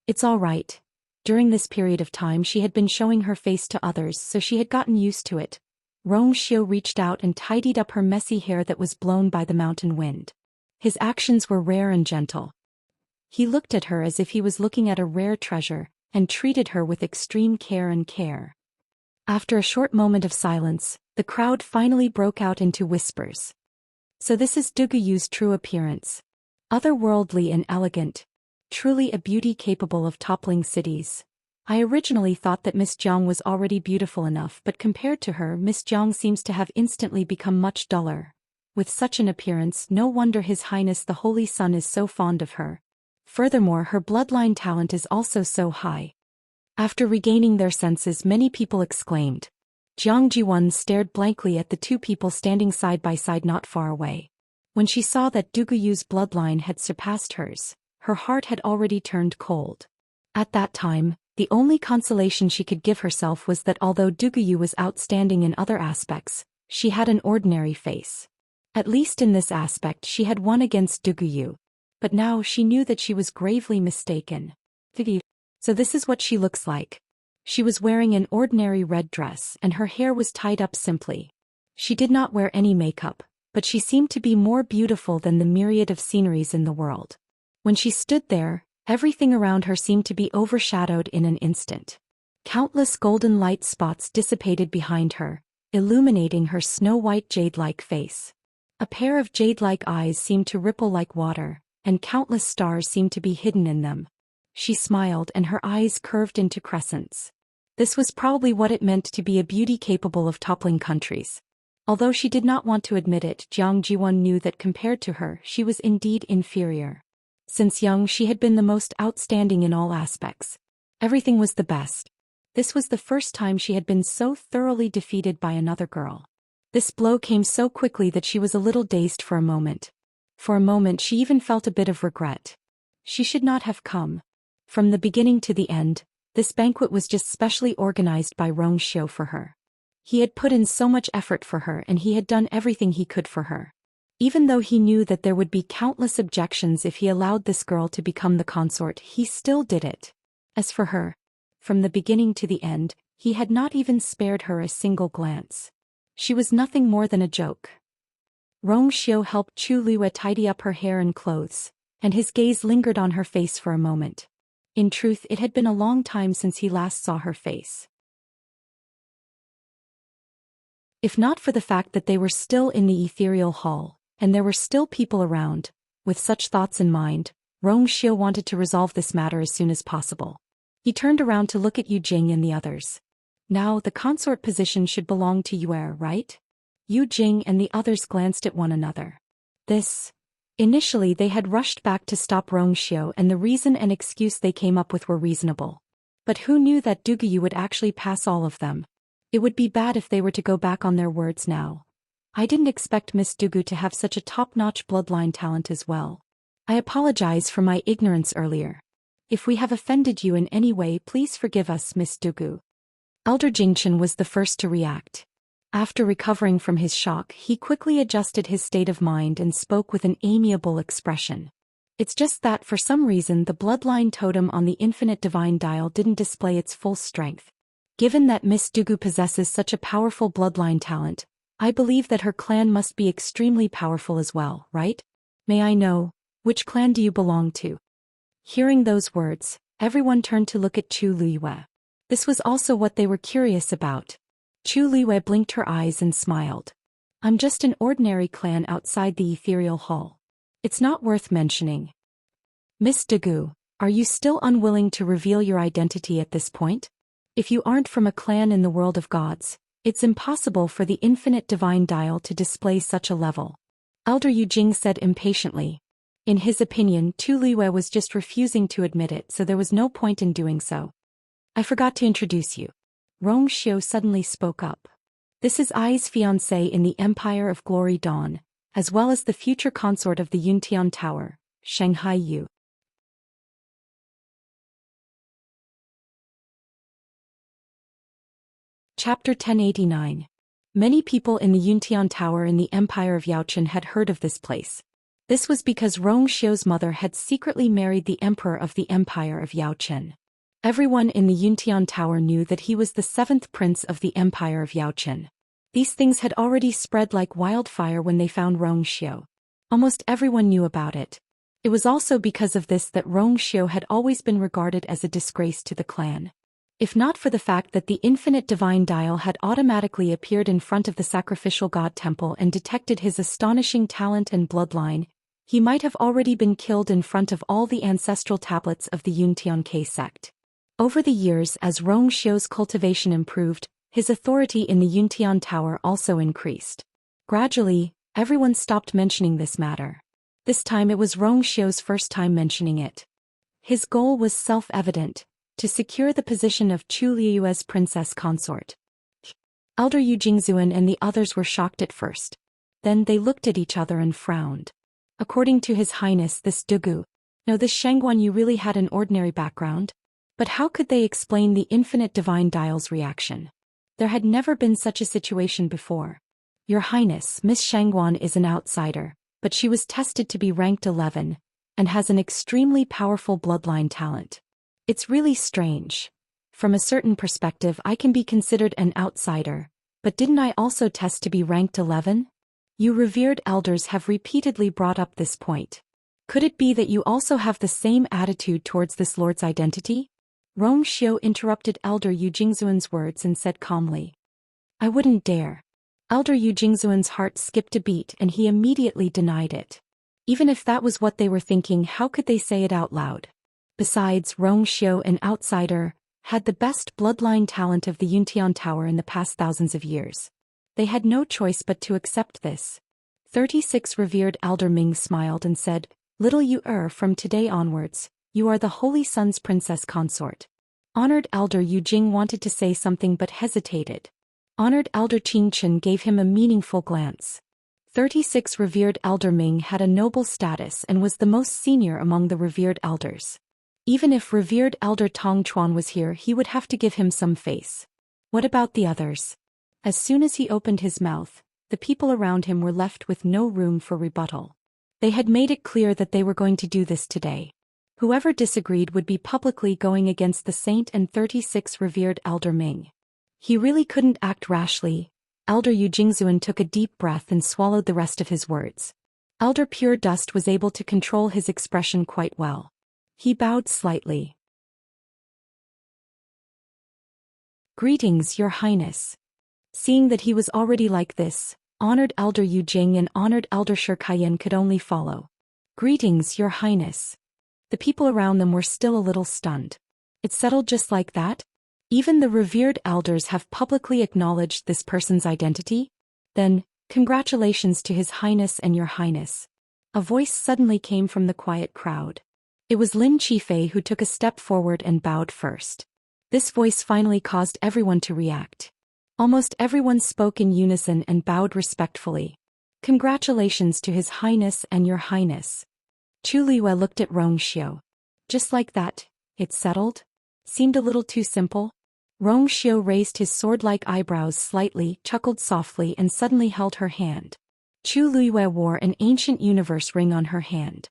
It's all right. During this period of time she had been showing her face to others, so she had gotten used to it. Xiao reached out and tidied up her messy hair that was blown by the mountain wind. His actions were rare and gentle. He looked at her as if he was looking at a rare treasure, and treated her with extreme care and care. After a short moment of silence, the crowd finally broke out into whispers. So this is Duguyu's true appearance. Otherworldly and elegant. Truly a beauty capable of toppling cities. I originally thought that Miss Jiang was already beautiful enough, but compared to her, Miss Jiang seems to have instantly become much duller. With such an appearance, no wonder His Highness the Holy Sun is so fond of her. Furthermore, her bloodline talent is also so high. After regaining their senses, many people exclaimed. Jiang Jiwan stared blankly at the two people standing side by side not far away. When she saw that Duguyu's bloodline had surpassed hers, her heart had already turned cold. At that time, the only consolation she could give herself was that although Duguyu was outstanding in other aspects, she had an ordinary face. At least in this aspect she had won against Duguyu. But now she knew that she was gravely mistaken. So this is what she looks like. She was wearing an ordinary red dress and her hair was tied up simply. She did not wear any makeup, but she seemed to be more beautiful than the myriad of sceneries in the world. When she stood there, everything around her seemed to be overshadowed in an instant. Countless golden light spots dissipated behind her, illuminating her snow-white jade-like face. A pair of jade-like eyes seemed to ripple like water, and countless stars seemed to be hidden in them. She smiled and her eyes curved into crescents. This was probably what it meant to be a beauty capable of toppling countries. Although she did not want to admit it, Jiang Jiwan knew that compared to her, she was indeed inferior. Since young she had been the most outstanding in all aspects. Everything was the best. This was the first time she had been so thoroughly defeated by another girl. This blow came so quickly that she was a little dazed for a moment. For a moment she even felt a bit of regret. She should not have come. From the beginning to the end, this banquet was just specially organized by Zhou Xian for her. He had put in so much effort for her and he had done everything he could for her. Even though he knew that there would be countless objections if he allowed this girl to become the consort, he still did it. As for her, from the beginning to the end, he had not even spared her a single glance. She was nothing more than a joke. Zhou Xian helped Chu Liwei tidy up her hair and clothes, and his gaze lingered on her face for a moment. In truth, it had been a long time since he last saw her face. If not for the fact that they were still in the ethereal hall, and there were still people around, with such thoughts in mind, Zhou Xian wanted to resolve this matter as soon as possible. He turned around to look at Yu Jing and the others. Now, the consort position should belong to Yue, right? Yu Jing and the others glanced at one another. Initially they had rushed back to stop Zhou Xian and the reason and excuse they came up with were reasonable. But who knew that Duguyu would actually pass all of them? It would be bad if they were to go back on their words now. I didn't expect Miss Dugu to have such a top-notch bloodline talent as well. I apologize for my ignorance earlier. If we have offended you in any way, please forgive us, Miss Dugu. Elder Jingchen was the first to react. After recovering from his shock, he quickly adjusted his state of mind and spoke with an amiable expression. It's just that for some reason the bloodline totem on the infinite divine dial didn't display its full strength. Given that Miss Dugu possesses such a powerful bloodline talent, I believe that her clan must be extremely powerful as well, right? May I know, which clan do you belong to? Hearing those words, everyone turned to look at Chu Liwei. This was also what they were curious about. Chu Liwei blinked her eyes and smiled. I'm just an ordinary clan outside the ethereal hall. It's not worth mentioning. Miss Dugu, are you still unwilling to reveal your identity at this point? If you aren't from a clan in the world of gods, it's impossible for the infinite divine dial to display such a level. Elder Yu Jing said impatiently. In his opinion, Tu Liwei was just refusing to admit it, so there was no point in doing so. I forgot to introduce you. Zhou Xian suddenly spoke up. This is Ai's fiancé in the Empire of Glory Dawn, as well as the future consort of the Yuntian Tower, Shanghai Yu. Chapter 1089. Many people in the Yuntian Tower in the Empire of Yaochen had heard of this place. This was because Zhou Xiao's mother had secretly married the emperor of the Empire of Yaochen. Everyone in the Yuntian Tower knew that he was the seventh prince of the Empire of Yaochen. These things had already spread like wildfire when they found Zhou Xian. Almost everyone knew about it. It was also because of this that Xiu had always been regarded as a disgrace to the clan. If not for the fact that the infinite divine dial had automatically appeared in front of the sacrificial god temple and detected his astonishing talent and bloodline, he might have already been killed in front of all the ancestral tablets of the Yuntian sect. Over the years, as Xiu's cultivation improved, his authority in the Yuntian Tower also increased. Gradually, everyone stopped mentioning this matter. This time it was Xiu's first time mentioning it. His goal was self-evident: to secure the position of Chu Liu's princess consort. Elder Yu Jingzuan and the others were shocked at first. Then they looked at each other and frowned. According to His Highness this Shangguan Yu really had an ordinary background. But how could they explain the infinite divine dial's reaction? There had never been such a situation before. Your Highness, Miss Shangguan is an outsider, but she was tested to be ranked 11, and has an extremely powerful bloodline talent. It's really strange. From a certain perspective I can be considered an outsider, but didn't I also test to be ranked 11? You revered elders have repeatedly brought up this point. Could it be that you also have the same attitude towards this lord's identity? Xiu interrupted Elder Yu Jingzuan's words and said calmly. I wouldn't dare. Elder Yu Jingzuan's heart skipped a beat and he immediately denied it. Even if that was what they were thinking, how could they say it out loud? Besides, Xiu, an outsider, had the best bloodline talent of the Yuntian Tower in the past thousands of years. They had no choice but to accept this. 36 revered Elder Ming smiled and said, Little Yu from today onwards, you are the Holy Sun's princess consort. Honored Elder Yu Jing wanted to say something but hesitated. Honored Elder Qing Chen gave him a meaningful glance. 36 revered Elder Ming had a noble status and was the most senior among the revered elders. Even if revered Elder Tong Chuan was here, he would have to give him some face. What about the others? As soon as he opened his mouth, the people around him were left with no room for rebuttal. They had made it clear that they were going to do this today. Whoever disagreed would be publicly going against the saint and 36 revered Elder Ming. He really couldn't act rashly. Elder Yu Jingzuan took a deep breath and swallowed the rest of his words. Elder Pure Dust was able to control his expression quite well. He bowed slightly. Greetings, Your Highness. Seeing that he was already like this, honored Elder Yu Jing and honored Elder Shi Kaiyan could only follow. Greetings, Your Highness. The people around them were still a little stunned. It settled just like that? Even the revered elders have publicly acknowledged this person's identity? Then, congratulations to His Highness and Your Highness. A voice suddenly came from the quiet crowd. It was Lin Qifei who took a step forward and bowed first. This voice finally caused everyone to react. Almost everyone spoke in unison and bowed respectfully. Congratulations to His Highness and Your Highness. Chu Liue looked at Xiu. Just like that, it's settled? Seemed a little too simple. Xiu raised his sword-like eyebrows slightly, chuckled softly and suddenly held her hand. Chu Liue wore an ancient universe ring on her hand.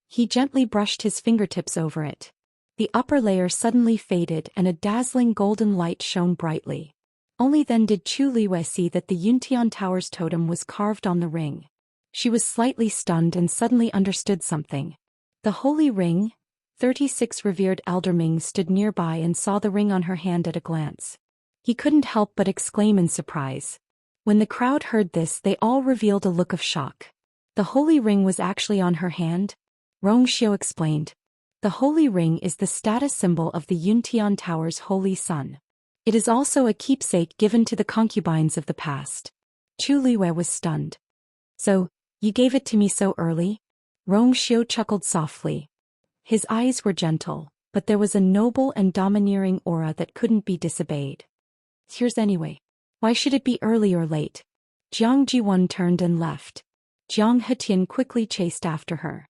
He gently brushed his fingertips over it. The upper layer suddenly faded and a dazzling golden light shone brightly. Only then did Chu Liue see that the Yuntian Tower's totem was carved on the ring. She was slightly stunned and suddenly understood something. The holy ring? 36 revered Elder Ming stood nearby and saw the ring on her hand at a glance. He couldn't help but exclaim in surprise. When the crowd heard this, they all revealed a look of shock. The holy ring was actually on her hand? Xiu explained. The holy ring is the status symbol of the Yuntian Tower's holy sun. It is also a keepsake given to the concubines of the past. Chu Liue was stunned. So, you gave it to me so early? Xiu chuckled softly. His eyes were gentle, but there was a noble and domineering aura that couldn't be disobeyed. Here's anyway. Why should it be early or late? Jiang Jiwan turned and left. Jiang Hetian quickly chased after her.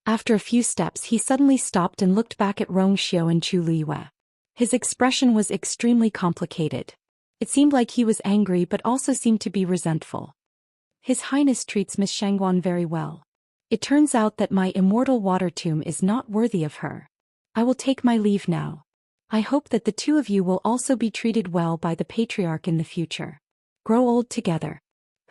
After a few steps he suddenly stopped and looked back at Xiu and Chu Liue. His expression was extremely complicated. It seemed like he was angry but also seemed to be resentful. His Highness treats Miss Shangguan very well. It turns out that my immortal water tomb is not worthy of her. I will take my leave now. I hope that the two of you will also be treated well by the patriarch in the future. Grow old together.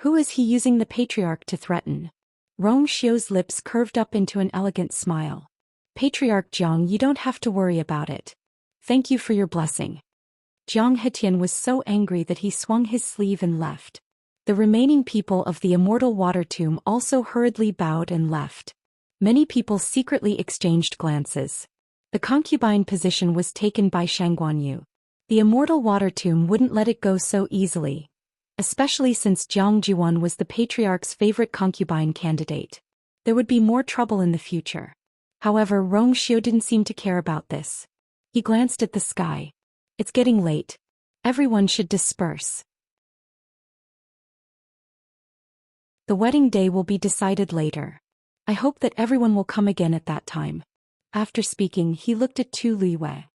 Who is he using the patriarch to threaten? Rong Xiu's lips curved up into an elegant smile. Patriarch Jiang, you don't have to worry about it. Thank you for your blessing. Jiang Hetian was so angry that he swung his sleeve and left. The remaining people of the Immortal Water Tomb also hurriedly bowed and left. Many people secretly exchanged glances. The concubine position was taken by Shangguanyu. The Immortal Water Tomb wouldn't let it go so easily, especially since Jiang Jiwan was the patriarch's favorite concubine candidate. There would be more trouble in the future. However, Rong Xiu didn't seem to care about this. He glanced at the sky. It's getting late. Everyone should disperse. The wedding day will be decided later. I hope that everyone will come again at that time. After speaking, he looked at Chu Liwei.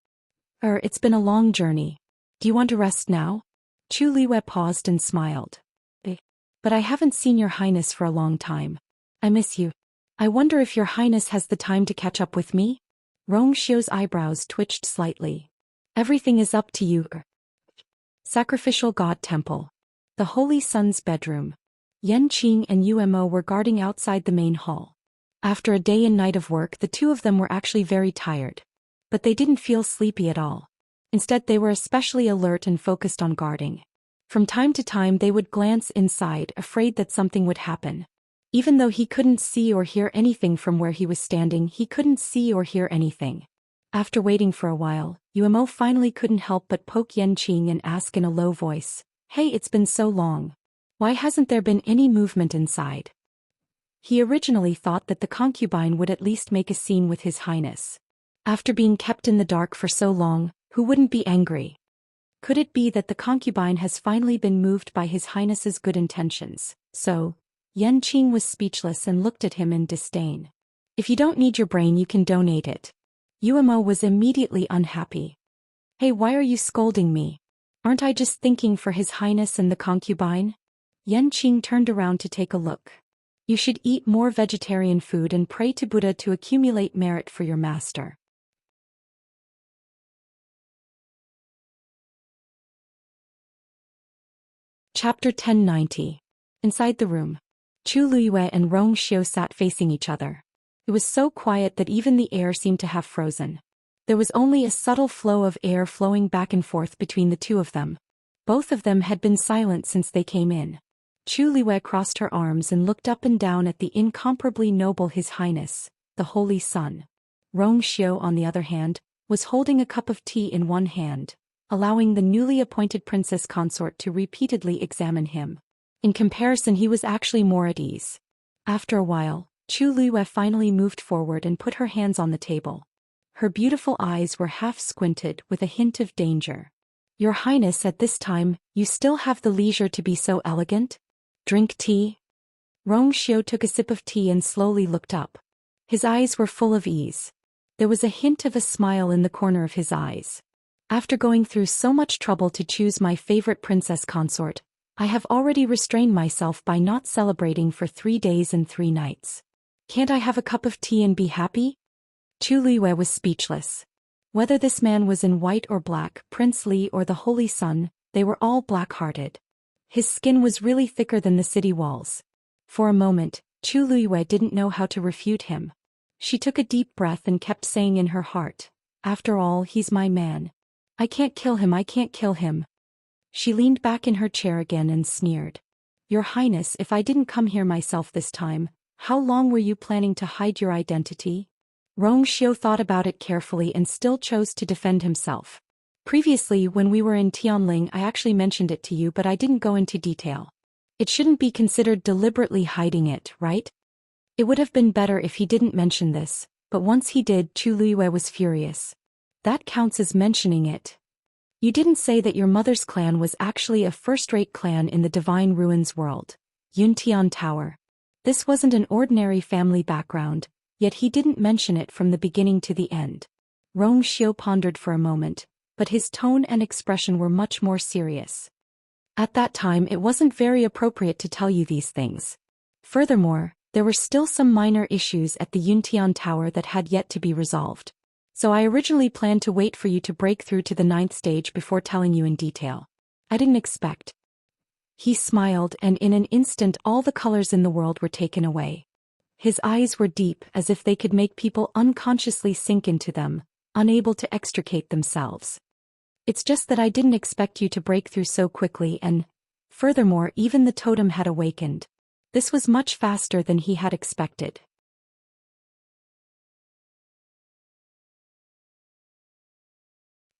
It's been a long journey. Do you want to rest now? Chu Liwei paused and smiled. But I haven't seen your highness for a long time. I miss you. I wonder if your highness has the time to catch up with me? Rong Xiu's eyebrows twitched slightly. Everything is up to you. Sacrificial God Temple. The Holy Sun's bedroom. Yan Qing and Umo were guarding outside the main hall. After a day and night of work, the two of them were actually very tired. But they didn't feel sleepy at all. Instead, they were especially alert and focused on guarding. From time to time, they would glance inside, afraid that something would happen. Even though he couldn't see or hear anything from where he was standing, he couldn't see or hear anything. After waiting for a while, Umo finally couldn't help but poke Yan Qing and ask in a low voice, "Hey, it's been so long. Why hasn't there been any movement inside?" He originally thought that the concubine would at least make a scene with his highness. After being kept in the dark for so long, who wouldn't be angry? Could it be that the concubine has finally been moved by his highness's good intentions? So, Yan Qing was speechless and looked at him in disdain. If you don't need your brain, you can donate it. Umo was immediately unhappy. Hey, why are you scolding me? Aren't I just thinking for his highness and the concubine? Yan Qing turned around to take a look. You should eat more vegetarian food and pray to Buddha to accumulate merit for your master. Chapter 1090. Inside the room, Chu Liwei and Rong Xiu sat facing each other. It was so quiet that even the air seemed to have frozen. There was only a subtle flow of air flowing back and forth between the two of them. Both of them had been silent since they came in. Chu Liwei crossed her arms and looked up and down at the incomparably noble His Highness, the Holy Sun. Rong Xiu, on the other hand, was holding a cup of tea in one hand, allowing the newly appointed princess consort to repeatedly examine him. In comparison, he was actually more at ease. After a while, Chu Liwei finally moved forward and put her hands on the table. Her beautiful eyes were half squinted with a hint of danger. Your Highness, at this time, you still have the leisure to be so elegant? Drink tea? Rong Xiu took a sip of tea and slowly looked up. His eyes were full of ease. There was a hint of a smile in the corner of his eyes. After going through so much trouble to choose my favorite princess consort, I have already restrained myself by not celebrating for 3 days and 3 nights. Can't I have a cup of tea and be happy? Chu Liwei was speechless. Whether this man was in white or black, Prince Li or the Holy Sun, they were all black-hearted. His skin was really thicker than the city walls. For a moment, Chu Liwei didn't know how to refute him. She took a deep breath and kept saying in her heart, "After all, he's my man. I can't kill him, I can't kill him." She leaned back in her chair again and sneered. Your Highness, if I didn't come here myself this time, how long were you planning to hide your identity? Rong Xiu thought about it carefully and still chose to defend himself. Previously, when we were in Tianling, I actually mentioned it to you, but I didn't go into detail. It shouldn't be considered deliberately hiding it, right? It would have been better if he didn't mention this, but once he did, Chu Liwei was furious. That counts as mentioning it. You didn't say that your mother's clan was actually a first-rate clan in the Divine Ruins world, Yuntian Tower. This wasn't an ordinary family background, yet he didn't mention it from the beginning to the end. Rong Xiu pondered for a moment, but his tone and expression were much more serious. At that time, it wasn't very appropriate to tell you these things. Furthermore, there were still some minor issues at the Yuntian Tower that had yet to be resolved. So I originally planned to wait for you to break through to the 9th stage before telling you in detail. I didn't expect He smiled, and in an instant all the colors in the world were taken away. His eyes were deep, as if they could make people unconsciously sink into them, unable to extricate themselves. It's just that I didn't expect you to break through so quickly, and, furthermore, even the totem had awakened. This was much faster than he had expected.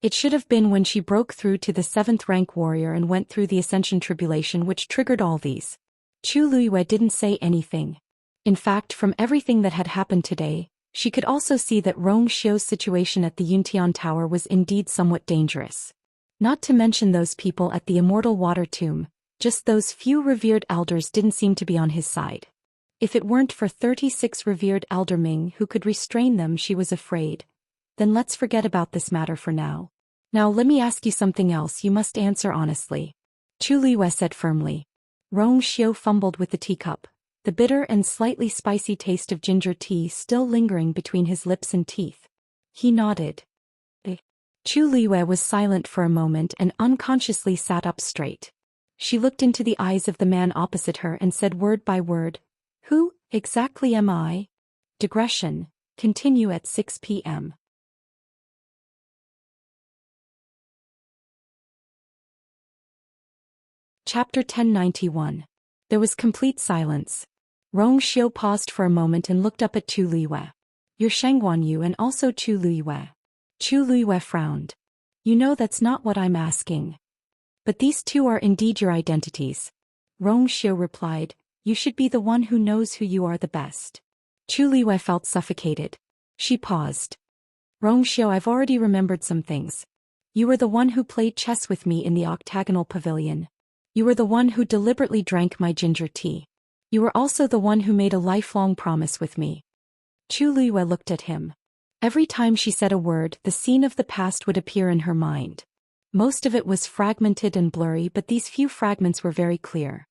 It should have been when she broke through to the 7th rank warrior and went through the Ascension Tribulation which triggered all these. Chu Luiyue didn't say anything. In fact, from everything that had happened today, she could also see that Rong Xiu's situation at the Yuntian Tower was indeed somewhat dangerous. Not to mention those people at the Immortal Water Tomb, just those few revered elders didn't seem to be on his side. If it weren't for 36 revered elder Ming who could restrain them, she was afraid. Then let's forget about this matter for now. Now let me ask you something else. You must answer honestly. Chu Luiyue said firmly. Rong Xiu fumbled with the teacup, the bitter and slightly spicy taste of ginger tea still lingering between his lips and teeth. He nodded. Chu Luiyue was silent for a moment and unconsciously sat up straight. She looked into the eyes of the man opposite her and said word by word, "Who exactly am I?" Digression. Continue at 6 p.m. Chapter 1091. There was complete silence. Rong Xiu paused for a moment and looked up at Chu Luiyue. "You're Shangguan Yu and also Chu Luiyue." Chu Luiyue frowned. "You know that's not what I'm asking. But these two are indeed your identities." Rong Xiu replied, "You should be the one who knows who you are the best." Chu Luiyue felt suffocated. She paused. "Rong Xiu, I've already remembered some things. You were the one who played chess with me in the octagonal pavilion. You were the one who deliberately drank my ginger tea. You were also the one who made a lifelong promise with me." Chu Luiyue looked at him. Every time she said a word, the scene of the past would appear in her mind. Most of it was fragmented and blurry, but these few fragments were very clear.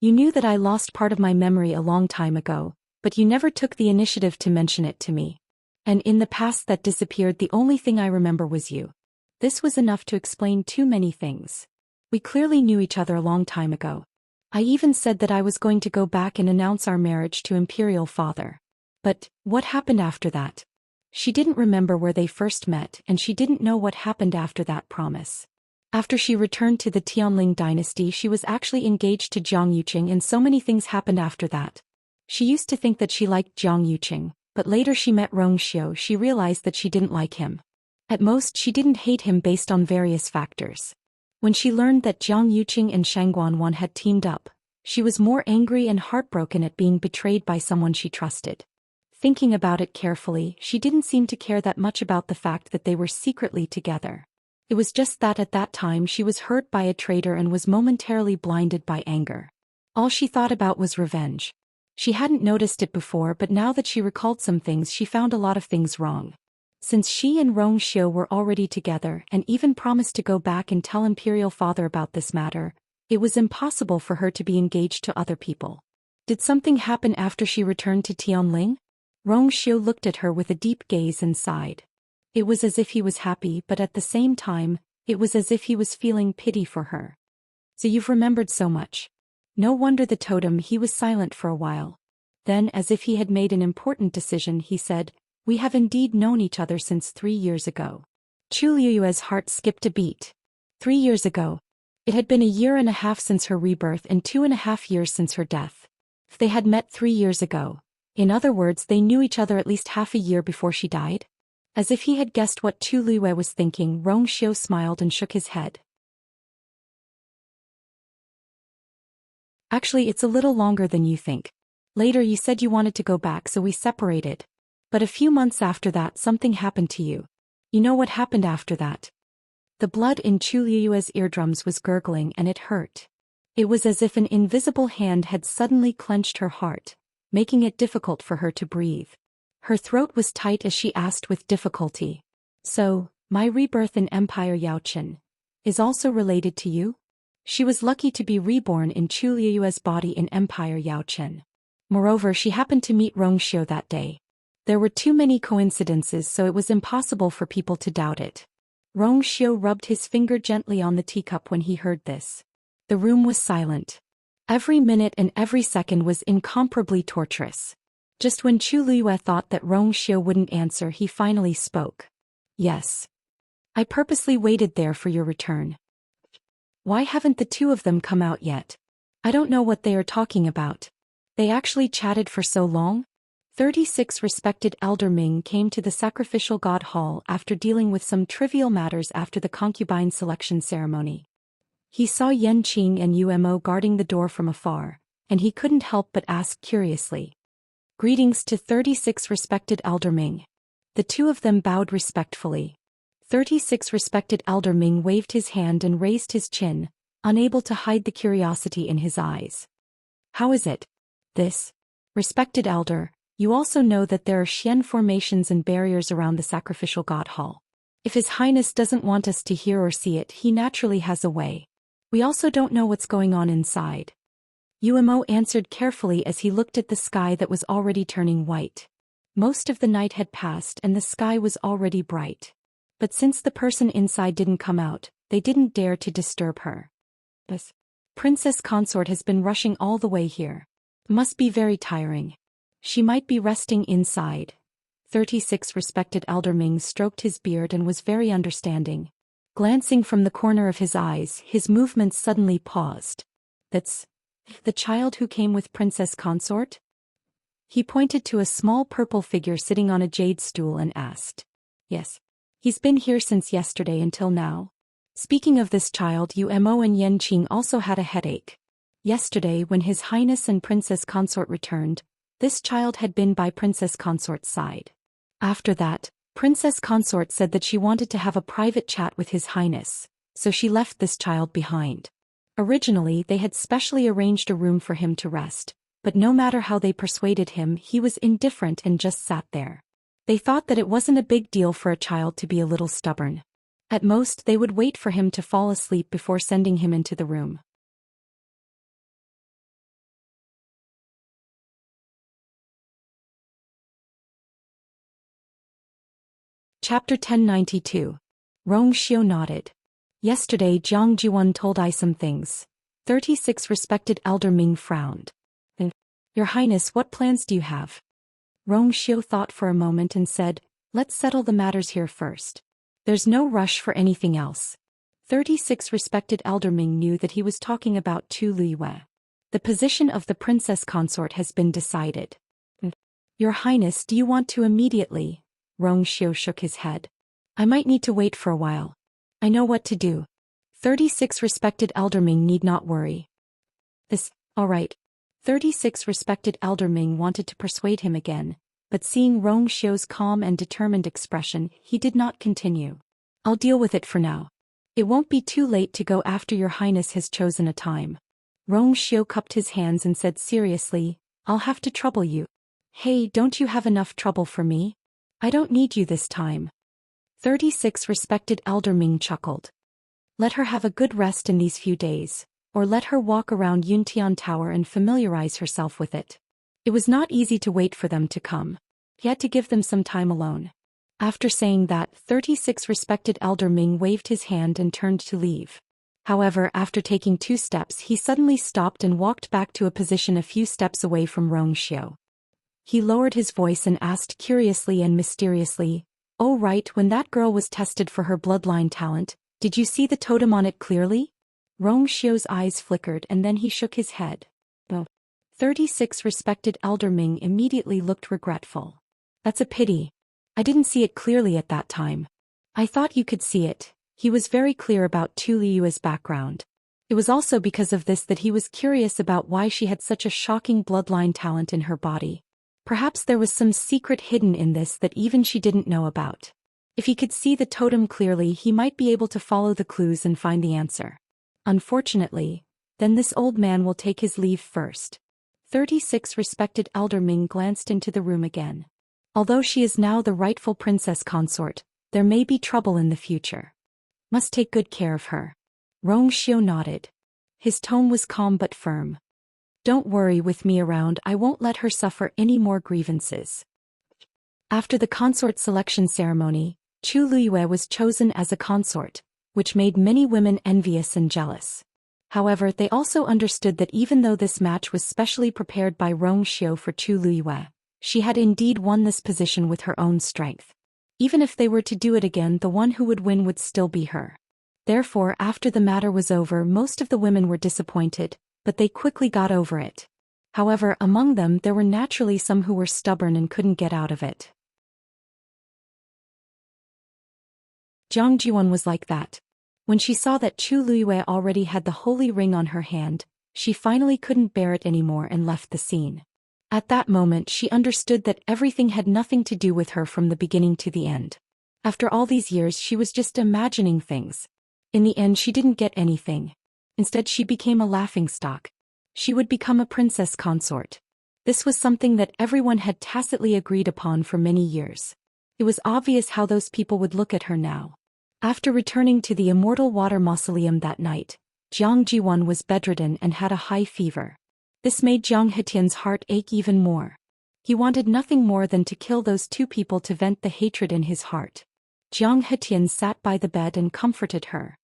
"You knew that I lost part of my memory a long time ago, but you never took the initiative to mention it to me. And in the past that disappeared, the only thing I remember was you." This was enough to explain too many things. "We clearly knew each other a long time ago. I even said that I was going to go back and announce our marriage to Imperial Father. But what happened after that?" She didn't remember where they first met, and she didn't know what happened after that promise. After she returned to the Tianling dynasty, she was actually engaged to Jiang Yuqing, and so many things happened after that. She used to think that she liked Jiang Yuqing, but later she met Rong Xiu. She realized that she didn't like him. At most, she didn't hate him based on various factors. When she learned that Jiang Yuqing and Shangguan Wan had teamed up, she was more angry and heartbroken at being betrayed by someone she trusted. Thinking about it carefully, she didn't seem to care that much about the fact that they were secretly together. It was just that at that time she was hurt by a traitor and was momentarily blinded by anger. All she thought about was revenge. She hadn't noticed it before, but now that she recalled some things, she found a lot of things wrong. Since she and Rong Xiu were already together and even promised to go back and tell Imperial Father about this matter, it was impossible for her to be engaged to other people. Did something happen after she returned to Tianling? Rong Xiu looked at her with a deep gaze and sighed. It was as if he was happy, but at the same time, it was as if he was feeling pity for her. "So you've remembered so much. No wonder the totem." He was silent for a while. Then, as if he had made an important decision, he said, "We have indeed known each other since 3 years ago." Chu Luiyue's heart skipped a beat. 3 years ago. It had been a year and a half since her rebirth and 2.5 years since her death. If they had met 3 years ago, in other words, they knew each other at least half a year before she died? As if he had guessed what Chu Luiyue was thinking, Rong Xiu smiled and shook his head. "Actually, it's a little longer than you think. Later you said you wanted to go back, so we separated. But a few months after that, something happened to you. You know what happened after that?" The blood in Chu Luiyue's eardrums was gurgling and it hurt. It was as if an invisible hand had suddenly clenched her heart, making it difficult for her to breathe. Her throat was tight as she asked with difficulty, "So, my rebirth in Empire Yaochen is also related to you?" She was lucky to be reborn in Chu Luiyue's body in Empire Yaochen. Moreover, she happened to meet Rong Xiu that day. There were too many coincidences, so it was impossible for people to doubt it. Rong Xiu rubbed his finger gently on the teacup when he heard this. The room was silent. Every minute and every second was incomparably torturous. Just when Chu Liyue thought that Rong Xiu wouldn't answer, he finally spoke. Yes. I purposely waited there for your return. Why haven't the two of them come out yet? I don't know what they are talking about. They actually chatted for so long? 36 respected Elder Ming came to the sacrificial god hall after dealing with some trivial matters after the concubine selection ceremony. He saw Yan Qing and Umo guarding the door from afar, and he couldn't help but ask curiously. Greetings to 36 respected Elder Ming. The two of them bowed respectfully. 36 respected Elder Ming waved his hand and raised his chin, unable to hide the curiosity in his eyes. How is it? This? Respected Elder, you also know that there are Xian formations and barriers around the sacrificial god hall. If His Highness doesn't want us to hear or see it, he naturally has a way. We also don't know what's going on inside. Umo answered carefully as he looked at the sky that was already turning white. Most of the night had passed and the sky was already bright. But since the person inside didn't come out, they didn't dare to disturb her. This princess consort has been rushing all the way here. Must be very tiring. She might be resting inside. 36 respected Elder Ming stroked his beard and was very understanding. Glancing from the corner of his eyes, his movements suddenly paused. That's the child who came with Princess Consort? He pointed to a small purple figure sitting on a jade stool and asked. Yes. He's been here since yesterday until now. Speaking of this child, Umo and Yan Qing also had a headache. Yesterday, when His Highness and Princess Consort returned, this child had been by Princess Consort's side. After that, Princess Consort said that she wanted to have a private chat with His Highness, so she left this child behind. Originally, they had specially arranged a room for him to rest, but no matter how they persuaded him, he was indifferent and just sat there. They thought that it wasn't a big deal for a child to be a little stubborn. At most, they would wait for him to fall asleep before sending him into the room. Chapter 1092. Rong Xiu nodded. Yesterday Jiang Jiwan told I some things. 36 respected Elder Ming frowned. Your Highness, what plans do you have? Rong Xiu thought for a moment and said, let's settle the matters here first. There's no rush for anything else. 36 respected Elder Ming knew that he was talking about Chu Liyue. The position of the princess consort has been decided. Your Highness, do you want to immediately? Rong Xiu shook his head. I might need to wait for a while. I know what to do. 36 respected Elder Ming need not worry. All right. 36 respected Elder Ming wanted to persuade him again, but seeing Rong Xiu's calm and determined expression, he did not continue. I'll deal with it for now. It won't be too late to go after your Highness has chosen a time. Rong Xiu cupped his hands and said seriously, I'll have to trouble you. Hey, don't you have enough trouble for me? I don't need you this time. 36 respected Elder Ming chuckled. Let her have a good rest in these few days, or let her walk around Yuntian Tower and familiarize herself with it. It was not easy to wait for them to come. He had to give them some time alone. After saying that, 36 respected Elder Ming waved his hand and turned to leave. However, after taking 2 steps, he suddenly stopped and walked back to a position a few steps away from Rong Xiu. He lowered his voice and asked curiously and mysteriously, "Oh right, when that girl was tested for her bloodline talent, did you see the totem on it clearly?" Rong Xiu's eyes flickered and then he shook his head. The 36 respected Elder Ming immediately looked regretful. That's a pity. I didn't see it clearly at that time. I thought you could see it. He was very clear about Tu Liyue's background. It was also because of this that he was curious about why she had such a shocking bloodline talent in her body. Perhaps there was some secret hidden in this that even she didn't know about. If he could see the totem clearly, he might be able to follow the clues and find the answer. Unfortunately, then this old man will take his leave first. 36 respected Elder Ming glanced into the room again. Although she is now the rightful princess consort, there may be trouble in the future. Must take good care of her. Rong Xiu nodded. His tone was calm but firm. Don't worry, with me around I won't let her suffer any more grievances. After the consort selection ceremony, Chu Liyue was chosen as a consort, which made many women envious and jealous. However, they also understood that even though this match was specially prepared by Rong Xiu for Chu Liyue, she had indeed won this position with her own strength. Even if they were to do it again, the one who would win would still be her. Therefore, after the matter was over, most of the women were disappointed, but they quickly got over it. However, among them there were naturally some who were stubborn and couldn't get out of it. Jiang Jiwan was like that. When she saw that Chu Liyue already had the holy ring on her hand, she finally couldn't bear it anymore and left the scene. At that moment she understood that everything had nothing to do with her from the beginning to the end. After all these years she was just imagining things. In the end she didn't get anything. Instead she became a laughingstock. She would become a princess consort. This was something that everyone had tacitly agreed upon for many years. It was obvious how those people would look at her now. After returning to the Immortal Water Mausoleum that night, Jiang Jiwan was bedridden and had a high fever. This made Jiang Hetian's heart ache even more. He wanted nothing more than to kill those two people to vent the hatred in his heart. Jiang Hetian sat by the bed and comforted her.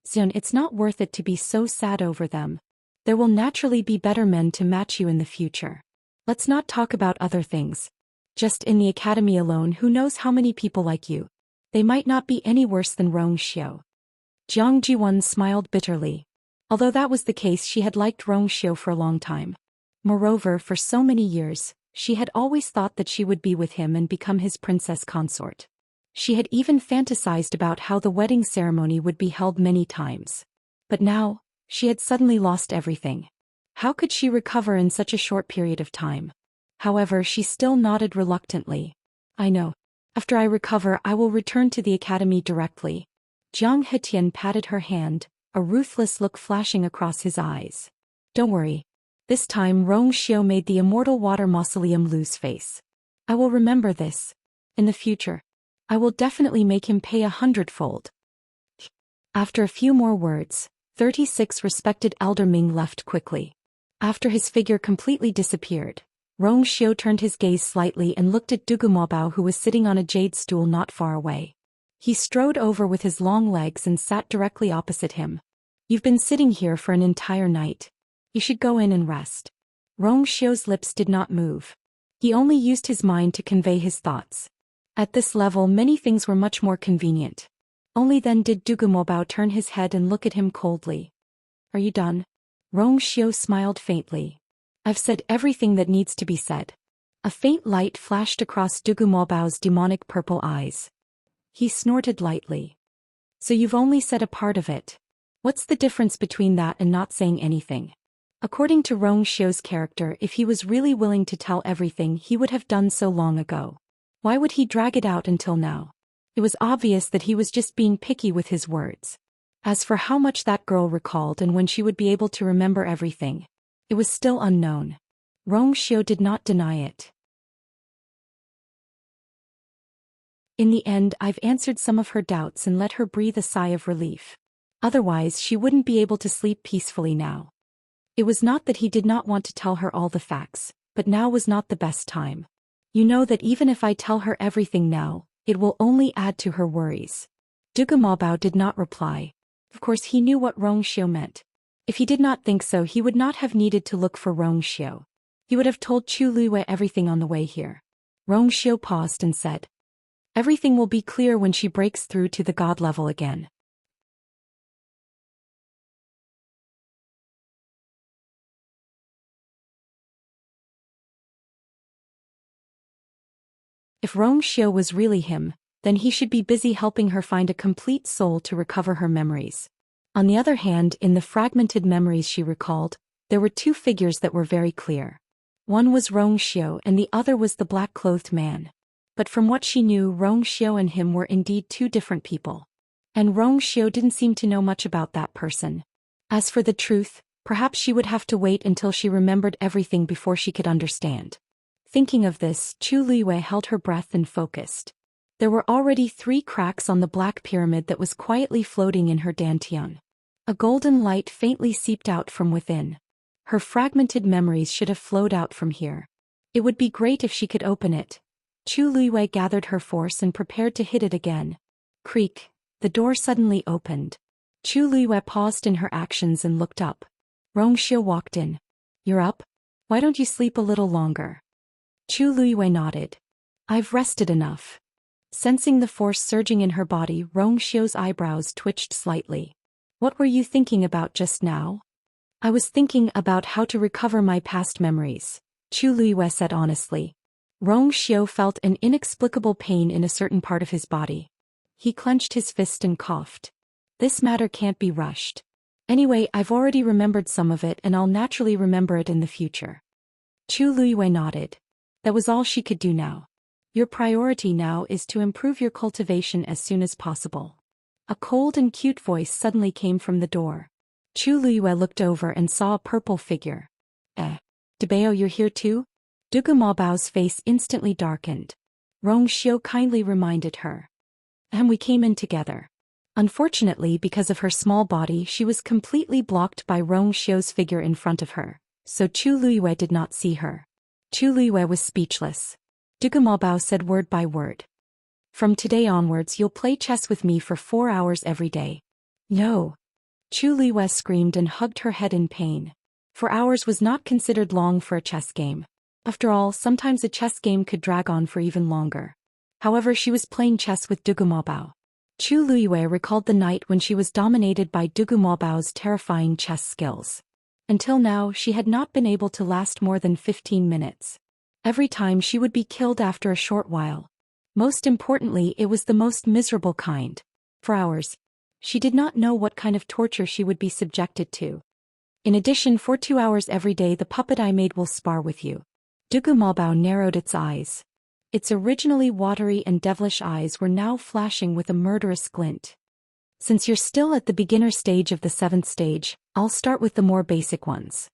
"Xian, it's not worth it to be so sad over them. There will naturally be better men to match you in the future. Let's not talk about other things. Just in the academy alone, who knows how many people like you. They might not be any worse than Rong Xiu." Jiang Jiwan smiled bitterly. Although that was the case, she had liked Rong Xiu for a long time. Moreover, for so many years, she had always thought that she would be with him and become his princess consort. She had even fantasized about how the wedding ceremony would be held many times. But now, she had suddenly lost everything. How could she recover in such a short period of time? However, she still nodded reluctantly. "I know. After I recover, I will return to the academy directly." Jiang Hetian patted her hand, a ruthless look flashing across his eyes. "Don't worry. This time Rong Xiu made the Immortal Water Mausoleum lose face. I will remember this. In the future, I will definitely make him pay 100-fold." After a few more words, 36 respected Elder Ming left quickly. After his figure completely disappeared, Rong Xiu turned his gaze slightly and looked at Dugu Maobao, who was sitting on a jade stool not far away. He strode over with his long legs and sat directly opposite him. "You've been sitting here for an entire night. You should go in and rest." Rong Xiu's lips did not move. He only used his mind to convey his thoughts. At this level, many things were much more convenient. Only then did Dugu Maobao turn his head and look at him coldly. "Are you done?" Rong Xiu smiled faintly. "I've said everything that needs to be said." A faint light flashed across Dugu Maobao's demonic purple eyes. He snorted lightly. "So you've only said a part of it. What's the difference between that and not saying anything?" According to Rong Xiu's character, if he was really willing to tell everything, he would have done so long ago. Why would he drag it out until now? It was obvious that he was just being picky with his words. As for how much that girl recalled and when she would be able to remember everything, it was still unknown. Rong Xiu did not deny it. "In the end, I've answered some of her doubts and let her breathe a sigh of relief. Otherwise, she wouldn't be able to sleep peacefully now." It was not that he did not want to tell her all the facts, but now was not the best time. "You know that even if I tell her everything now, it will only add to her worries." Dugu Maobao did not reply. Of course he knew what Rong Xiu meant. If he did not think so, he would not have needed to look for Rong Xiu. He would have told Chu Liyue everything on the way here. Rong Xiu paused and said, "Everything will be clear when she breaks through to the god level again." If Rong Xiu was really him, then he should be busy helping her find a complete soul to recover her memories. On the other hand, in the fragmented memories she recalled, there were two figures that were very clear. One was Rong Xiu and the other was the black-clothed man. But from what she knew, Rong Xiu and him were indeed two different people. And Rong Xiu didn't seem to know much about that person. As for the truth, perhaps she would have to wait until she remembered everything before she could understand. Thinking of this, Chu Liyue held her breath and focused. There were already 3 cracks on the black pyramid that was quietly floating in her dantian. A golden light faintly seeped out from within. Her fragmented memories should have flowed out from here. It would be great if she could open it. Chu Liyue gathered her force and prepared to hit it again. Creak, the door suddenly opened. Chu Luiyue paused in her actions and looked up. Rongxiu walked in. You're up? Why don't you sleep a little longer? Chu Luiyue nodded. I've rested enough. Sensing the force surging in her body, Rongxiu's eyebrows twitched slightly. What were you thinking about just now? I was thinking about how to recover my past memories, Chu Luiyue said honestly. Rongxiu felt an inexplicable pain in a certain part of his body. He clenched his fist and coughed. This matter can't be rushed. Anyway, I've already remembered some of it and I'll naturally remember it in the future. Chu Luiyue nodded. That was all she could do now. Your priority now is to improve your cultivation as soon as possible. A cold and cute voice suddenly came from the door. Chu Luiyue looked over and saw a purple figure. Dabao, you're here too? Dugu Maobao's face instantly darkened. Rongxiu kindly reminded her. We came in together. Unfortunately, because of her small body, she was completely blocked by Rongxiu's figure in front of her, so Chu Luiyue did not see her. Chu Luiyue was speechless. Dugu Maobao said word by word. From today onwards you'll play chess with me for 4 hours every day. No. Chu Luiyue screamed and hugged her head in pain. 4 hours was not considered long for a chess game. After all, sometimes a chess game could drag on for even longer. However, she was playing chess with Dugu Maobao. Chu Luiyue recalled the night when she was dominated by Dugu Maobao's terrifying chess skills. Until now, she had not been able to last more than 15 minutes. Every time she would be killed after a short while. Most importantly, it was the most miserable kind. For hours, she did not know what kind of torture she would be subjected to. In addition, for 2 hours every day the puppet I made will spar with you. Dugu Maobao narrowed its eyes. Its originally watery and devilish eyes were now flashing with a murderous glint. Since you're still at the beginner stage of the 7th stage, I'll start with the more basic ones.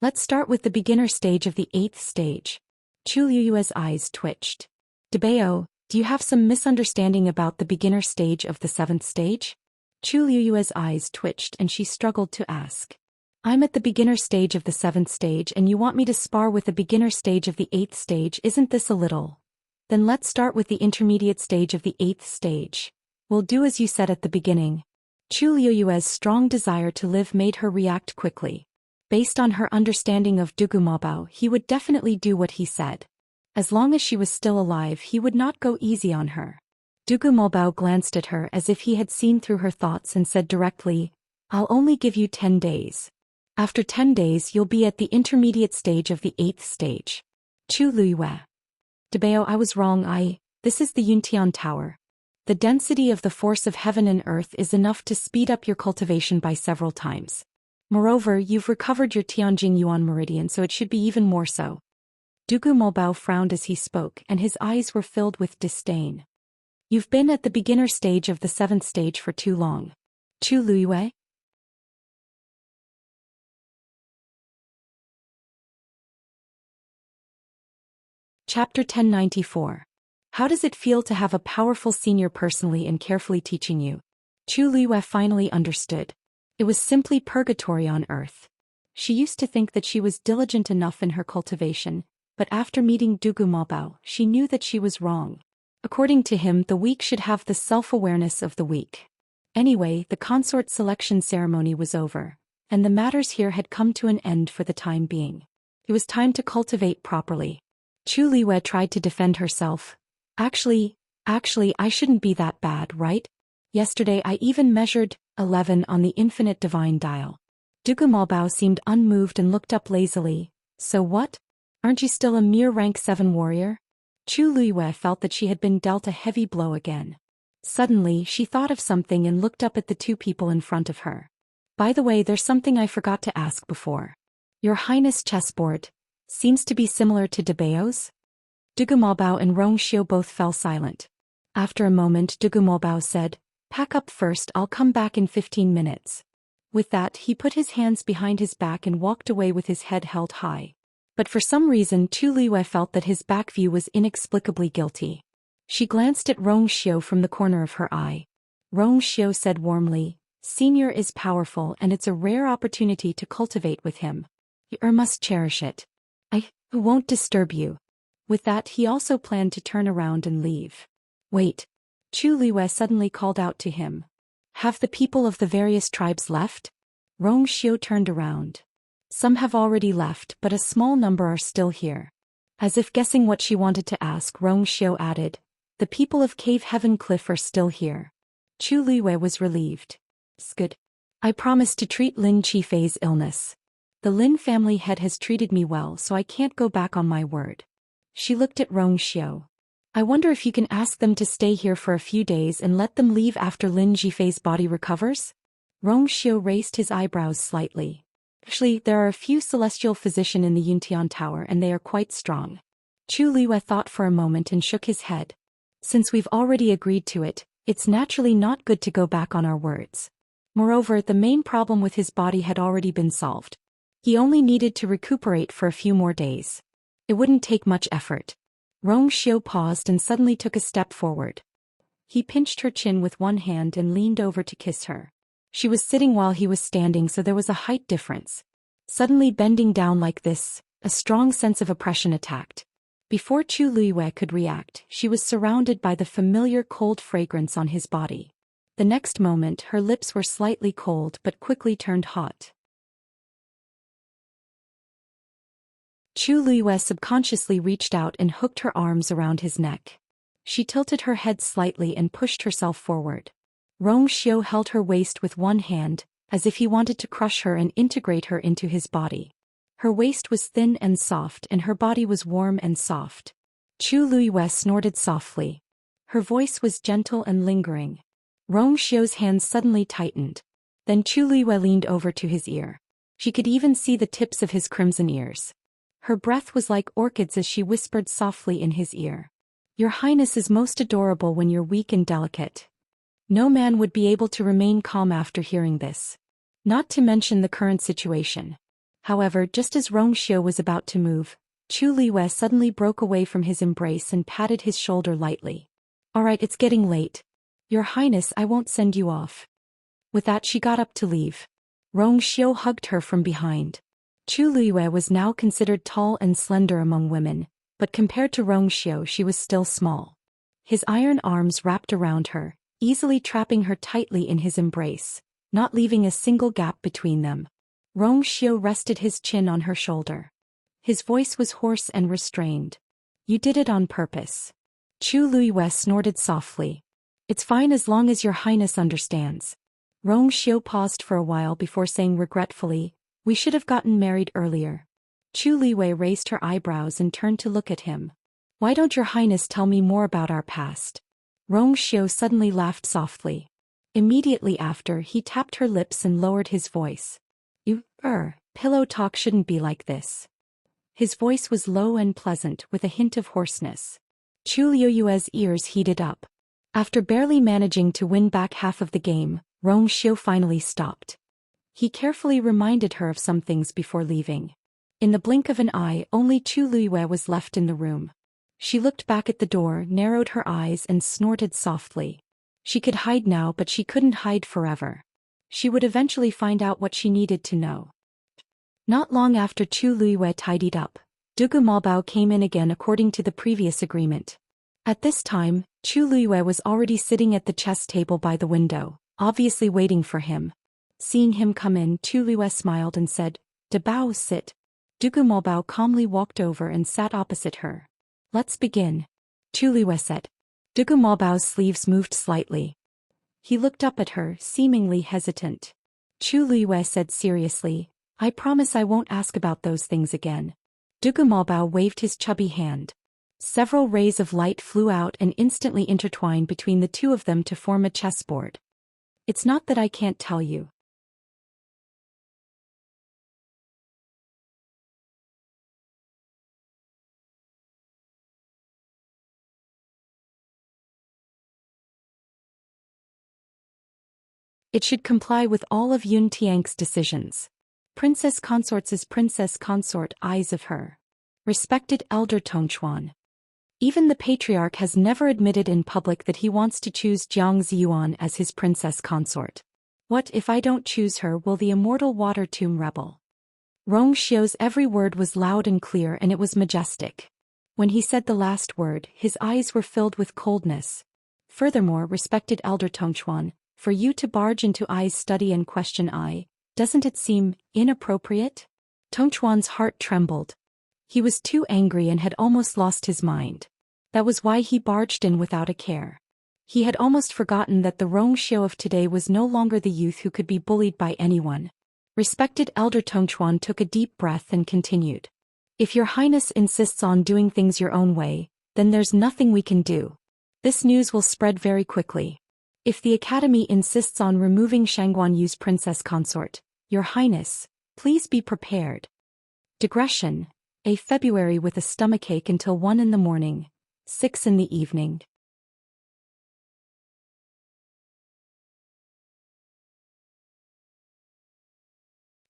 Let's start with the beginner stage of the 8th stage. Chu Luiyue's eyes twitched. Dabao, do you have some misunderstanding about the beginner stage of the 7th stage? Chu Luiyue's eyes twitched and she struggled to ask. I'm at the beginner stage of the 7th stage and you want me to spar with the beginner stage of the 8th stage, isn't this a little? Then let's start with the intermediate stage of the 8th stage. We'll do as you said at the beginning. Chu Luiyue's strong desire to live made her react quickly. Based on her understanding of Dugu Maobao, he would definitely do what he said. As long as she was still alive, he would not go easy on her. Dugu Maobao glanced at her as if he had seen through her thoughts and said directly, I'll only give you 10 days. After 10 days you'll be at the intermediate stage of the 8th stage. Chu Luiyue. Dabao, I was wrong. This is the Yuntian Tower. The density of the force of heaven and earth is enough to speed up your cultivation by several times. Moreover, you've recovered your Tianjing Yuan meridian, so it should be even more so. Dugu Maobao frowned as he spoke, and his eyes were filled with disdain. You've been at the beginner stage of the 7th stage for too long. Chu Luiyue? Chapter 1094. How does it feel to have a powerful senior personally and carefully teaching you? Chu Luiyue finally understood. It was simply purgatory on earth. She used to think that she was diligent enough in her cultivation, but after meeting Dugu Maobao, she knew that she was wrong. According to him, the weak should have the self-awareness of the weak. Anyway, the consort selection ceremony was over, and the matters here had come to an end for the time being. It was time to cultivate properly. Chu Luiyue tried to defend herself. Actually, I shouldn't be that bad, right? Yesterday I even measured 11 on the infinite divine dial. Dugu Maobao seemed unmoved and looked up lazily. So what? Aren't you still a mere rank 7 warrior? Chu Luiyue felt that she had been dealt a heavy blow again. Suddenly, she thought of something and looked up at the two people in front of her. By the way, there's something I forgot to ask before. Your Highness' chessboard seems to be similar to Dabao's? Dugu Maobao and Rongxiu both fell silent. After a moment, Dugu Maobao said, Pack up first, I'll come back in 15 minutes. With that, he put his hands behind his back and walked away with his head held high. But for some reason Chu Luiyue felt that his back view was inexplicably guilty. She glanced at Rongxiu from the corner of her eye. Rongxiu said warmly, Senior is powerful and it's a rare opportunity to cultivate with him. You must cherish it. I won't disturb you. With that, he also planned to turn around and leave. Wait. Chu Liwei suddenly called out to him. Have the people of the various tribes left? Rong Xiu turned around. Some have already left, but a small number are still here. As if guessing what she wanted to ask, Rong Xiu added, the people of Cave Heaven Cliff are still here. Chu Liwei was relieved. Good. I promised to treat Lin Qifei's illness. The Lin family head has treated me well, so I can't go back on my word. She looked at Rong Xiu. I wonder if you can ask them to stay here for a few days and let them leave after Lin Qifei's body recovers? Rong Xiu raised his eyebrows slightly. Actually, there are a few celestial physicians in the Yuntian Tower and they are quite strong. Chu Liwei thought for a moment and shook his head. Since we've already agreed to it, it's naturally not good to go back on our words. Moreover, the main problem with his body had already been solved. He only needed to recuperate for a few more days. It wouldn't take much effort. Rong Xiu paused and suddenly took a step forward. He pinched her chin with one hand and leaned over to kiss her. She was sitting while he was standing, so there was a height difference. Suddenly bending down like this, a strong sense of oppression attacked. Before Chu Liwei could react, she was surrounded by the familiar cold fragrance on his body. The next moment her lips were slightly cold but quickly turned hot. Chu Liwei subconsciously reached out and hooked her arms around his neck. She tilted her head slightly and pushed herself forward. Rong Xiu held her waist with one hand, as if he wanted to crush her and integrate her into his body. Her waist was thin and soft and her body was warm and soft. Chu Liwei snorted softly. Her voice was gentle and lingering. Rong Xiu's hands suddenly tightened. Then Chu Liwei leaned over to his ear. She could even see the tips of his crimson ears. Her breath was like orchids as she whispered softly in his ear. Your Highness is most adorable when you're weak and delicate. No man would be able to remain calm after hearing this. Not to mention the current situation. However, just as Rong Xiu was about to move, Chu Liwei suddenly broke away from his embrace and patted his shoulder lightly. Alright, it's getting late. Your Highness, I won't send you off. With that she got up to leave. Rong Xiu hugged her from behind. Chu Liwei was now considered tall and slender among women, but compared to Rong Xiu she was still small. His iron arms wrapped around her, easily trapping her tightly in his embrace, not leaving a single gap between them. Rong Xiu rested his chin on her shoulder. His voice was hoarse and restrained. You did it on purpose. Chu Liwei snorted softly. It's fine as long as your Highness understands. Rong Xiu paused for a while before saying regretfully, we should have gotten married earlier. Chu Liwei raised her eyebrows and turned to look at him. Why don't your Highness tell me more about our past? Rong Xiu suddenly laughed softly. Immediately after, he tapped her lips and lowered his voice. Pillow talk shouldn't be like this. His voice was low and pleasant with a hint of hoarseness. Chu Liu's ears heated up. After barely managing to win back half of the game, Rong Xiu finally stopped. He carefully reminded her of some things before leaving. In the blink of an eye, only Chu Liwei was left in the room. She looked back at the door, narrowed her eyes and snorted softly. She could hide now, but she couldn't hide forever. She would eventually find out what she needed to know. Not long after Chu Liwei tidied up, Dugu Malbao came in again according to the previous agreement. At this time, Chu Liwei was already sitting at the chess table by the window, obviously waiting for him. Seeing him come in, Chu Liwei smiled and said, "De Bao, sit." Dugu Malbao calmly walked over and sat opposite her. Let's begin. Chu Liwei said. Dugu Malbao's sleeves moved slightly. He looked up at her, seemingly hesitant. Chu Liwei said seriously, I promise I won't ask about those things again. Dugu Malbao waved his chubby hand. Several rays of light flew out and instantly intertwined between the two of them to form a chessboard. It's not that I can't tell you. It should comply with all of Yun Tiang's decisions. Princess Consort's princess consort eyes of her. Respected Elder Tongchuan. Even the patriarch has never admitted in public that he wants to choose Jiang Ziyuan as his princess consort. What if I don't choose her? Will the immortal water tomb rebel? Rong Xiu's every word was loud and clear and it was majestic. When he said the last word, his eyes were filled with coldness. Furthermore, respected Elder Tongchuan, for you to barge into I's study and question I, doesn't it seem inappropriate? Tongchuan's heart trembled. He was too angry and had almost lost his mind. That was why he barged in without a care. He had almost forgotten that the Rongxiu of today was no longer the youth who could be bullied by anyone. Respected Elder Tongchuan took a deep breath and continued. If your highness insists on doing things your own way, then there's nothing we can do. This news will spread very quickly. If the academy insists on removing Shangguan Yu's princess consort, your highness, please be prepared. Digression. A February with a stomachache until 1 in the morning, 6 in the evening.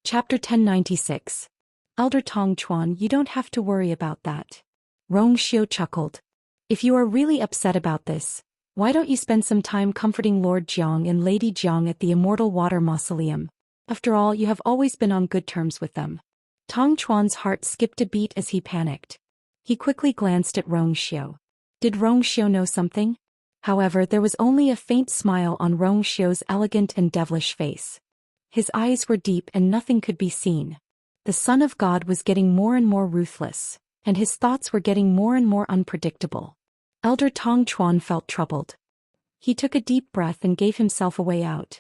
Chapter 1096. Elder Tongchuan, you don't have to worry about that. Rongxiu chuckled. If you are really upset about this, why don't you spend some time comforting Lord Jiang and Lady Jiang at the Immortal Water Mausoleum? After all, you have always been on good terms with them. Tongchuan's heart skipped a beat as he panicked. He quickly glanced at Rongxiu. Did Rongxiu know something? However, there was only a faint smile on Rongxiu's elegant and devilish face. His eyes were deep and nothing could be seen. The Son of God was getting more and more ruthless, and his thoughts were getting more and more unpredictable. Elder Tongchuan felt troubled. He took a deep breath and gave himself a way out.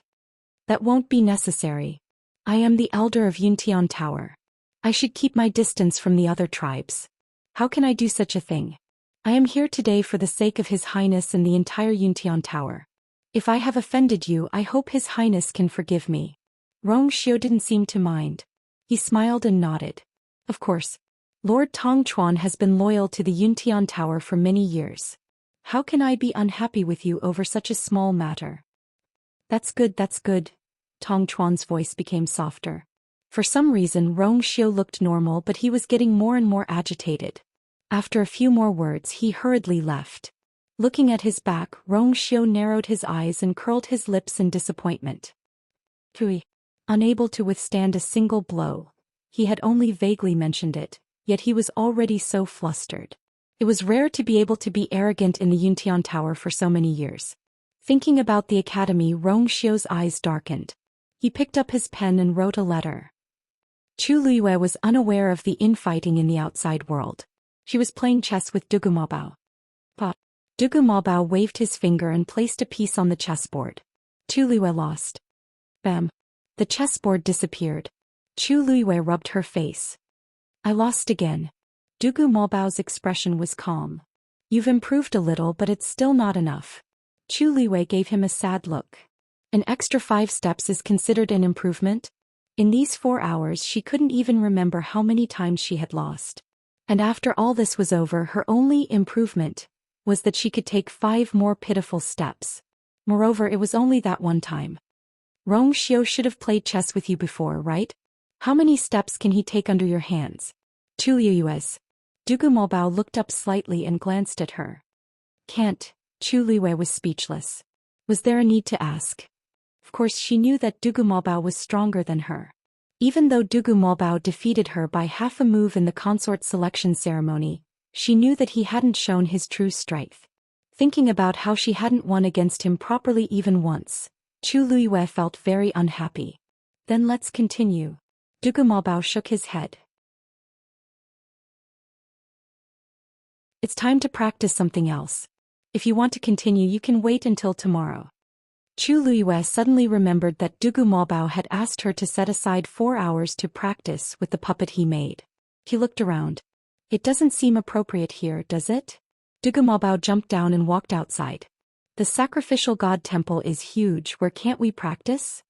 That won't be necessary. I am the elder of Yuntian Tower. I should keep my distance from the other tribes. How can I do such a thing? I am here today for the sake of His Highness and the entire Yuntian Tower. If I have offended you, I hope His Highness can forgive me. Rongxiu didn't seem to mind. He smiled and nodded. Of course. Lord Tongchuan has been loyal to the Yuntian Tower for many years. How can I be unhappy with you over such a small matter? That's good, that's good. Tongchuan's voice became softer. For some reason Rongxiu looked normal, but he was getting more and more agitated. After a few more words he hurriedly left. Looking at his back, Rongxiu narrowed his eyes and curled his lips in disappointment. Kui. Unable to withstand a single blow. He had only vaguely mentioned it, yet he was already so flustered. It was rare to be able to be arrogant in the Yuntian Tower for so many years. Thinking about the academy, Rongxiu's eyes darkened. He picked up his pen and wrote a letter. Chu Liyue was unaware of the infighting in the outside world. She was playing chess with Dugu Maobao. Dugu Maobao waved his finger and placed a piece on the chessboard. Chu Liyue lost. Bam. The chessboard disappeared. Chu Liyue rubbed her face. I lost again. Dugu Maobao's expression was calm. You've improved a little, but it's still not enough. Chu Liyue gave him a sad look. An extra 5 steps is considered an improvement? In these 4 hours she couldn't even remember how many times she had lost. And after all this was over, her only improvement was that she could take 5 more pitiful steps. Moreover, it was only that one time. Rongxiu should have played chess with you before, right? How many steps can he take under your hands? Chu Liyue's. Dugu Maobao looked up slightly and glanced at her. Can't. Chu Liyue was speechless. Was there a need to ask? Of course she knew that Dugu Maobao was stronger than her. Even though Dugu Maobao defeated her by half a move in the consort selection ceremony, she knew that he hadn't shown his true strength. Thinking about how she hadn't won against him properly even once, Chu Liyue felt very unhappy. Then let's continue. Dugu Maobao shook his head. It's time to practice something else. If you want to continue, you can wait until tomorrow. Chu Liyue suddenly remembered that Dugu Maobao had asked her to set aside 4 hours to practice with the puppet he made. He looked around. It doesn't seem appropriate here, does it? Dugu Maobao jumped down and walked outside. The sacrificial god temple is huge, where can't we practice?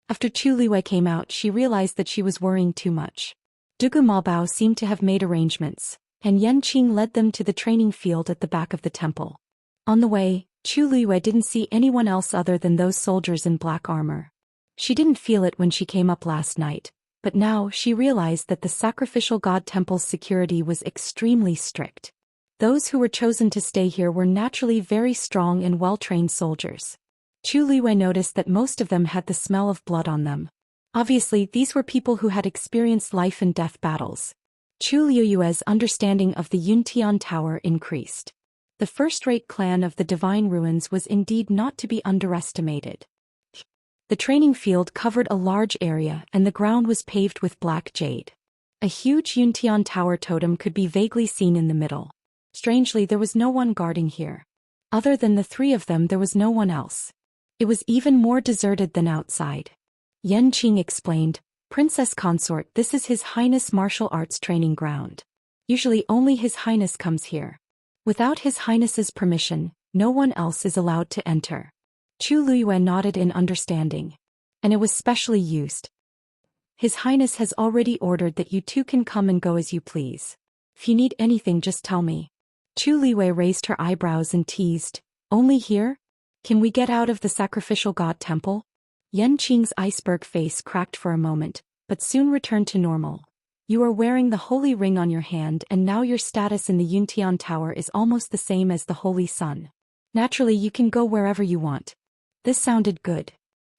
After Chu Liyue came out, she realized that she was worrying too much. Dugu Maobao seemed to have made arrangements, and Yanqing led them to the training field at the back of the temple. On the way, Chu Liyue didn't see anyone else other than those soldiers in black armor. She didn't feel it when she came up last night, but now she realized that the sacrificial god temple's security was extremely strict. Those who were chosen to stay here were naturally very strong and well-trained soldiers. Chu Liyue noticed that most of them had the smell of blood on them. Obviously, these were people who had experienced life and death battles. Chu Liyue's understanding of the Yuntian Tower increased. The first-rate clan of the Divine Ruins was indeed not to be underestimated. The training field covered a large area and the ground was paved with black jade. A huge Yuntian tower totem could be vaguely seen in the middle. Strangely, there was no one guarding here. Other than the three of them, there was no one else. It was even more deserted than outside. Yanqing explained, "Princess Consort, this is His Highness Martial Arts Training Ground. Usually only His Highness comes here. Without His Highness's permission, no one else is allowed to enter." Chu Luiyue nodded in understanding. "And it was specially used. His Highness has already ordered that you two can come and go as you please. If you need anything, just tell me." Chu Luiyue raised her eyebrows and teased, "Only here? Can we get out of the sacrificial god temple?" Yanqing's iceberg face cracked for a moment, but soon returned to normal. "You are wearing the holy ring on your hand and now your status in the Yuntian Tower is almost the same as the Holy Sun. Naturally, you can go wherever you want." This sounded good.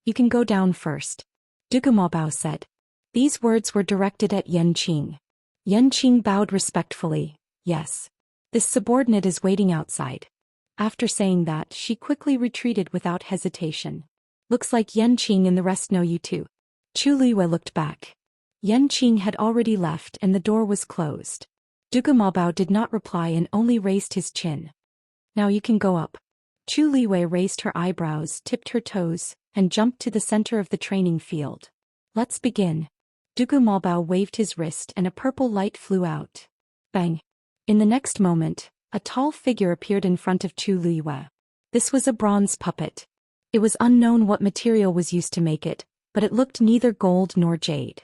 "You can go down first," Dugumabao said. These words were directed at Yanqing. Yanqing bowed respectfully. "Yes. This subordinate is waiting outside." After saying that, she quickly retreated without hesitation. "Looks like Yanqing and the rest know you too." Chu Luiyue looked back. Yanqing had already left and the door was closed. Dugumabao did not reply and only raised his chin. "Now you can go up." Chu Luiyue raised her eyebrows, tipped her toes, and jumped to the center of the training field. "Let's begin." Dugumabao waved his wrist and a purple light flew out. Bang! In the next moment, a tall figure appeared in front of Chu Luiyue. This was a bronze puppet. It was unknown what material was used to make it, but it looked neither gold nor jade.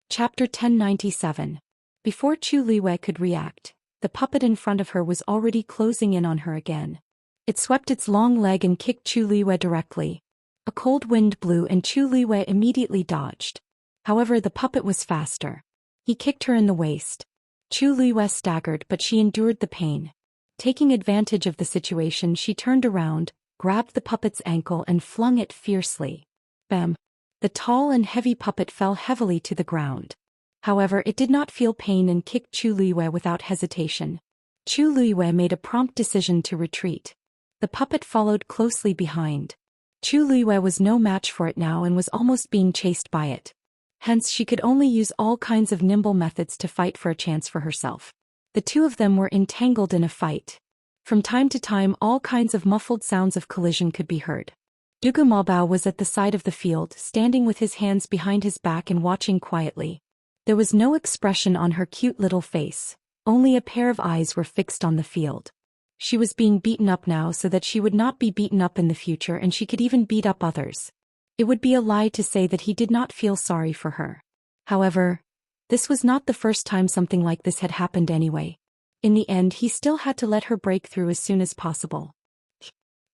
Chapter 1097. Before Chu Luiyue could react, the puppet in front of her was already closing in on her again. It swept its long leg and kicked Chu Luiyue directly. A cold wind blew and Chu Luiyue immediately dodged. However, the puppet was faster. He kicked her in the waist. Chu Luiyue staggered, but she endured the pain. Taking advantage of the situation, she turned around, grabbed the puppet's ankle and flung it fiercely. Bam! The tall and heavy puppet fell heavily to the ground. However, it did not feel pain and kicked Chu Luiyue without hesitation. Chu Luiyue made a prompt decision to retreat. The puppet followed closely behind. Chu Luiyue was no match for it now and was almost being chased by it. Hence, she could only use all kinds of nimble methods to fight for a chance for herself. The two of them were entangled in a fight. From time to time, all kinds of muffled sounds of collision could be heard. Dugumabao was at the side of the field, standing with his hands behind his back and watching quietly. There was no expression on her cute little face. Only a pair of eyes were fixed on the field. She was being beaten up now so that she would not be beaten up in the future, and she could even beat up others. It would be a lie to say that he did not feel sorry for her. However, this was not the first time something like this had happened anyway. In the end, he still had to let her break through as soon as possible.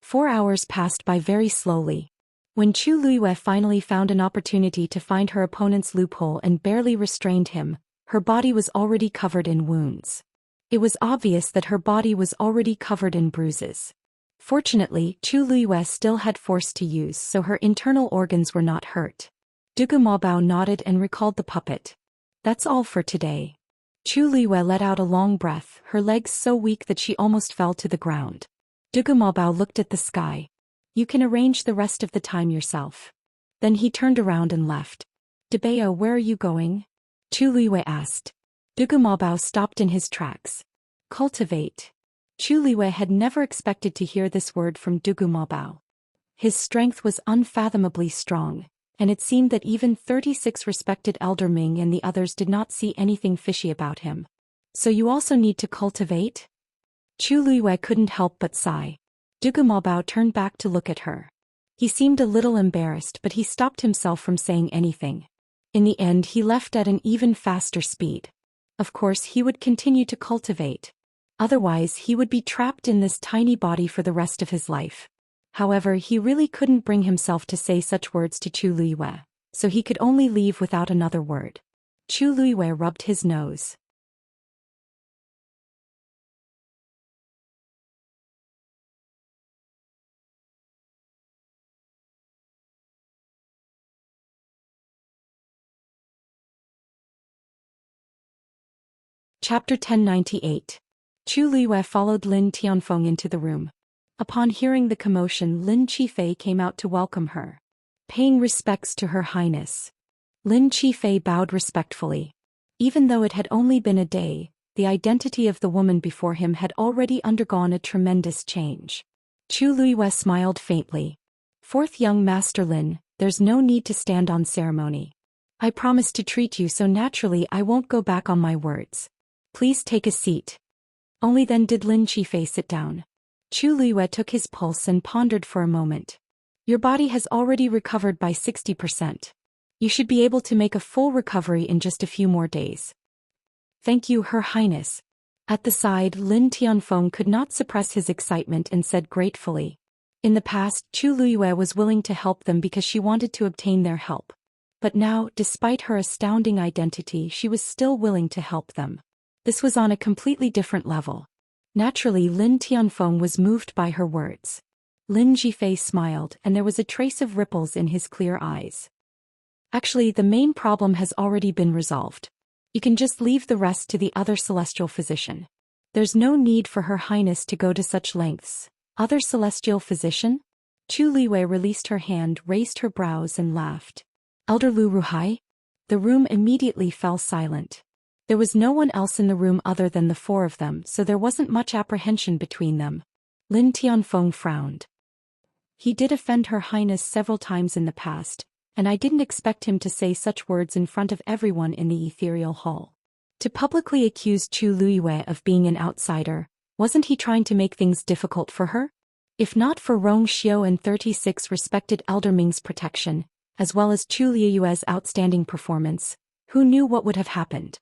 4 hours passed by very slowly. When Chu Luiyue finally found an opportunity to find her opponent's loophole and barely restrained him, her body was already covered in wounds. It was obvious that her body was already covered in bruises. Fortunately, Chu Luiyue still had force to use, so her internal organs were not hurt. Dugumabao nodded and recalled the puppet. "That's all for today." Chu Luiyue let out a long breath, her legs so weak that she almost fell to the ground. Dugumabao looked at the sky. "You can arrange the rest of the time yourself." Then he turned around and left. "Debao, where are you going?" Chu Luiyue asked. Dugumabao stopped in his tracks. "Cultivate." Chu Luiyue had never expected to hear this word from Dugumabao. His strength was unfathomably strong, and it seemed that even 36 respected Elder Ming and the others did not see anything fishy about him. "So you also need to cultivate?" Chu Luiyue couldn't help but sigh. Dugumabao turned back to look at her. He seemed a little embarrassed, but he stopped himself from saying anything. In the end, he left at an even faster speed. Of course, he would continue to cultivate. Otherwise, he would be trapped in this tiny body for the rest of his life. However, he really couldn't bring himself to say such words to Chu Luiyue, so he could only leave without another word. Chu Luiyue rubbed his nose. Chapter 1098. Chu Liyue followed Lin Tianfeng into the room. Upon hearing the commotion, Lin Qifei came out to welcome her. Paying respects to Her Highness. Lin Qifei bowed respectfully. Even though it had only been a day, the identity of the woman before him had already undergone a tremendous change. Chu Liyue smiled faintly. Fourth young Master Lin, there's no need to stand on ceremony. I promise to treat you so naturally I won't go back on my words. Please take a seat. Only then did Lin Qifei sit down. Chu Liyue took his pulse and pondered for a moment. Your body has already recovered by 60%. You should be able to make a full recovery in just a few more days. Thank you, Her Highness. At the side, Lin Tianfeng could not suppress his excitement and said gratefully. In the past, Chu Liyue was willing to help them because she wanted to obtain their help. But now, despite her astounding identity, she was still willing to help them. This was on a completely different level. Naturally, Lin Tianfeng was moved by her words. Lin Qifei smiled, and there was a trace of ripples in his clear eyes. Actually, the main problem has already been resolved. You can just leave the rest to the other celestial physician. There's no need for Her Highness to go to such lengths. Other celestial physician? Chu Liyue released her hand, raised her brows and laughed. Elder Lu Ruhai? The room immediately fell silent. There was no one else in the room other than the four of them, so there wasn't much apprehension between them. Lin Tianfeng frowned. He did offend Her Highness several times in the past, and I didn't expect him to say such words in front of everyone in the ethereal hall. To publicly accuse Chu Liyue of being an outsider, wasn't he trying to make things difficult for her? If not for Rong Xiu and 36 respected Elder Ming's protection, as well as Chu Liyue's outstanding performance, who knew what would have happened?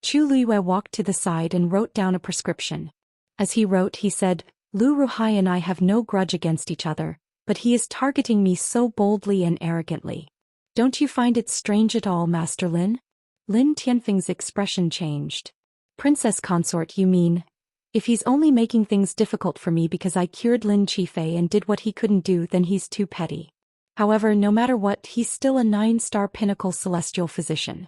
Chu Liyue walked to the side and wrote down a prescription. As he wrote, he said, Lu Ruhai and I have no grudge against each other, but he is targeting me so boldly and arrogantly. Don't you find it strange at all, Master Lin? Lin Tianfeng's expression changed. Princess consort, you mean? If he's only making things difficult for me because I cured Lin Qifei and did what he couldn't do, then he's too petty. However, no matter what, he's still a 9-star pinnacle celestial physician.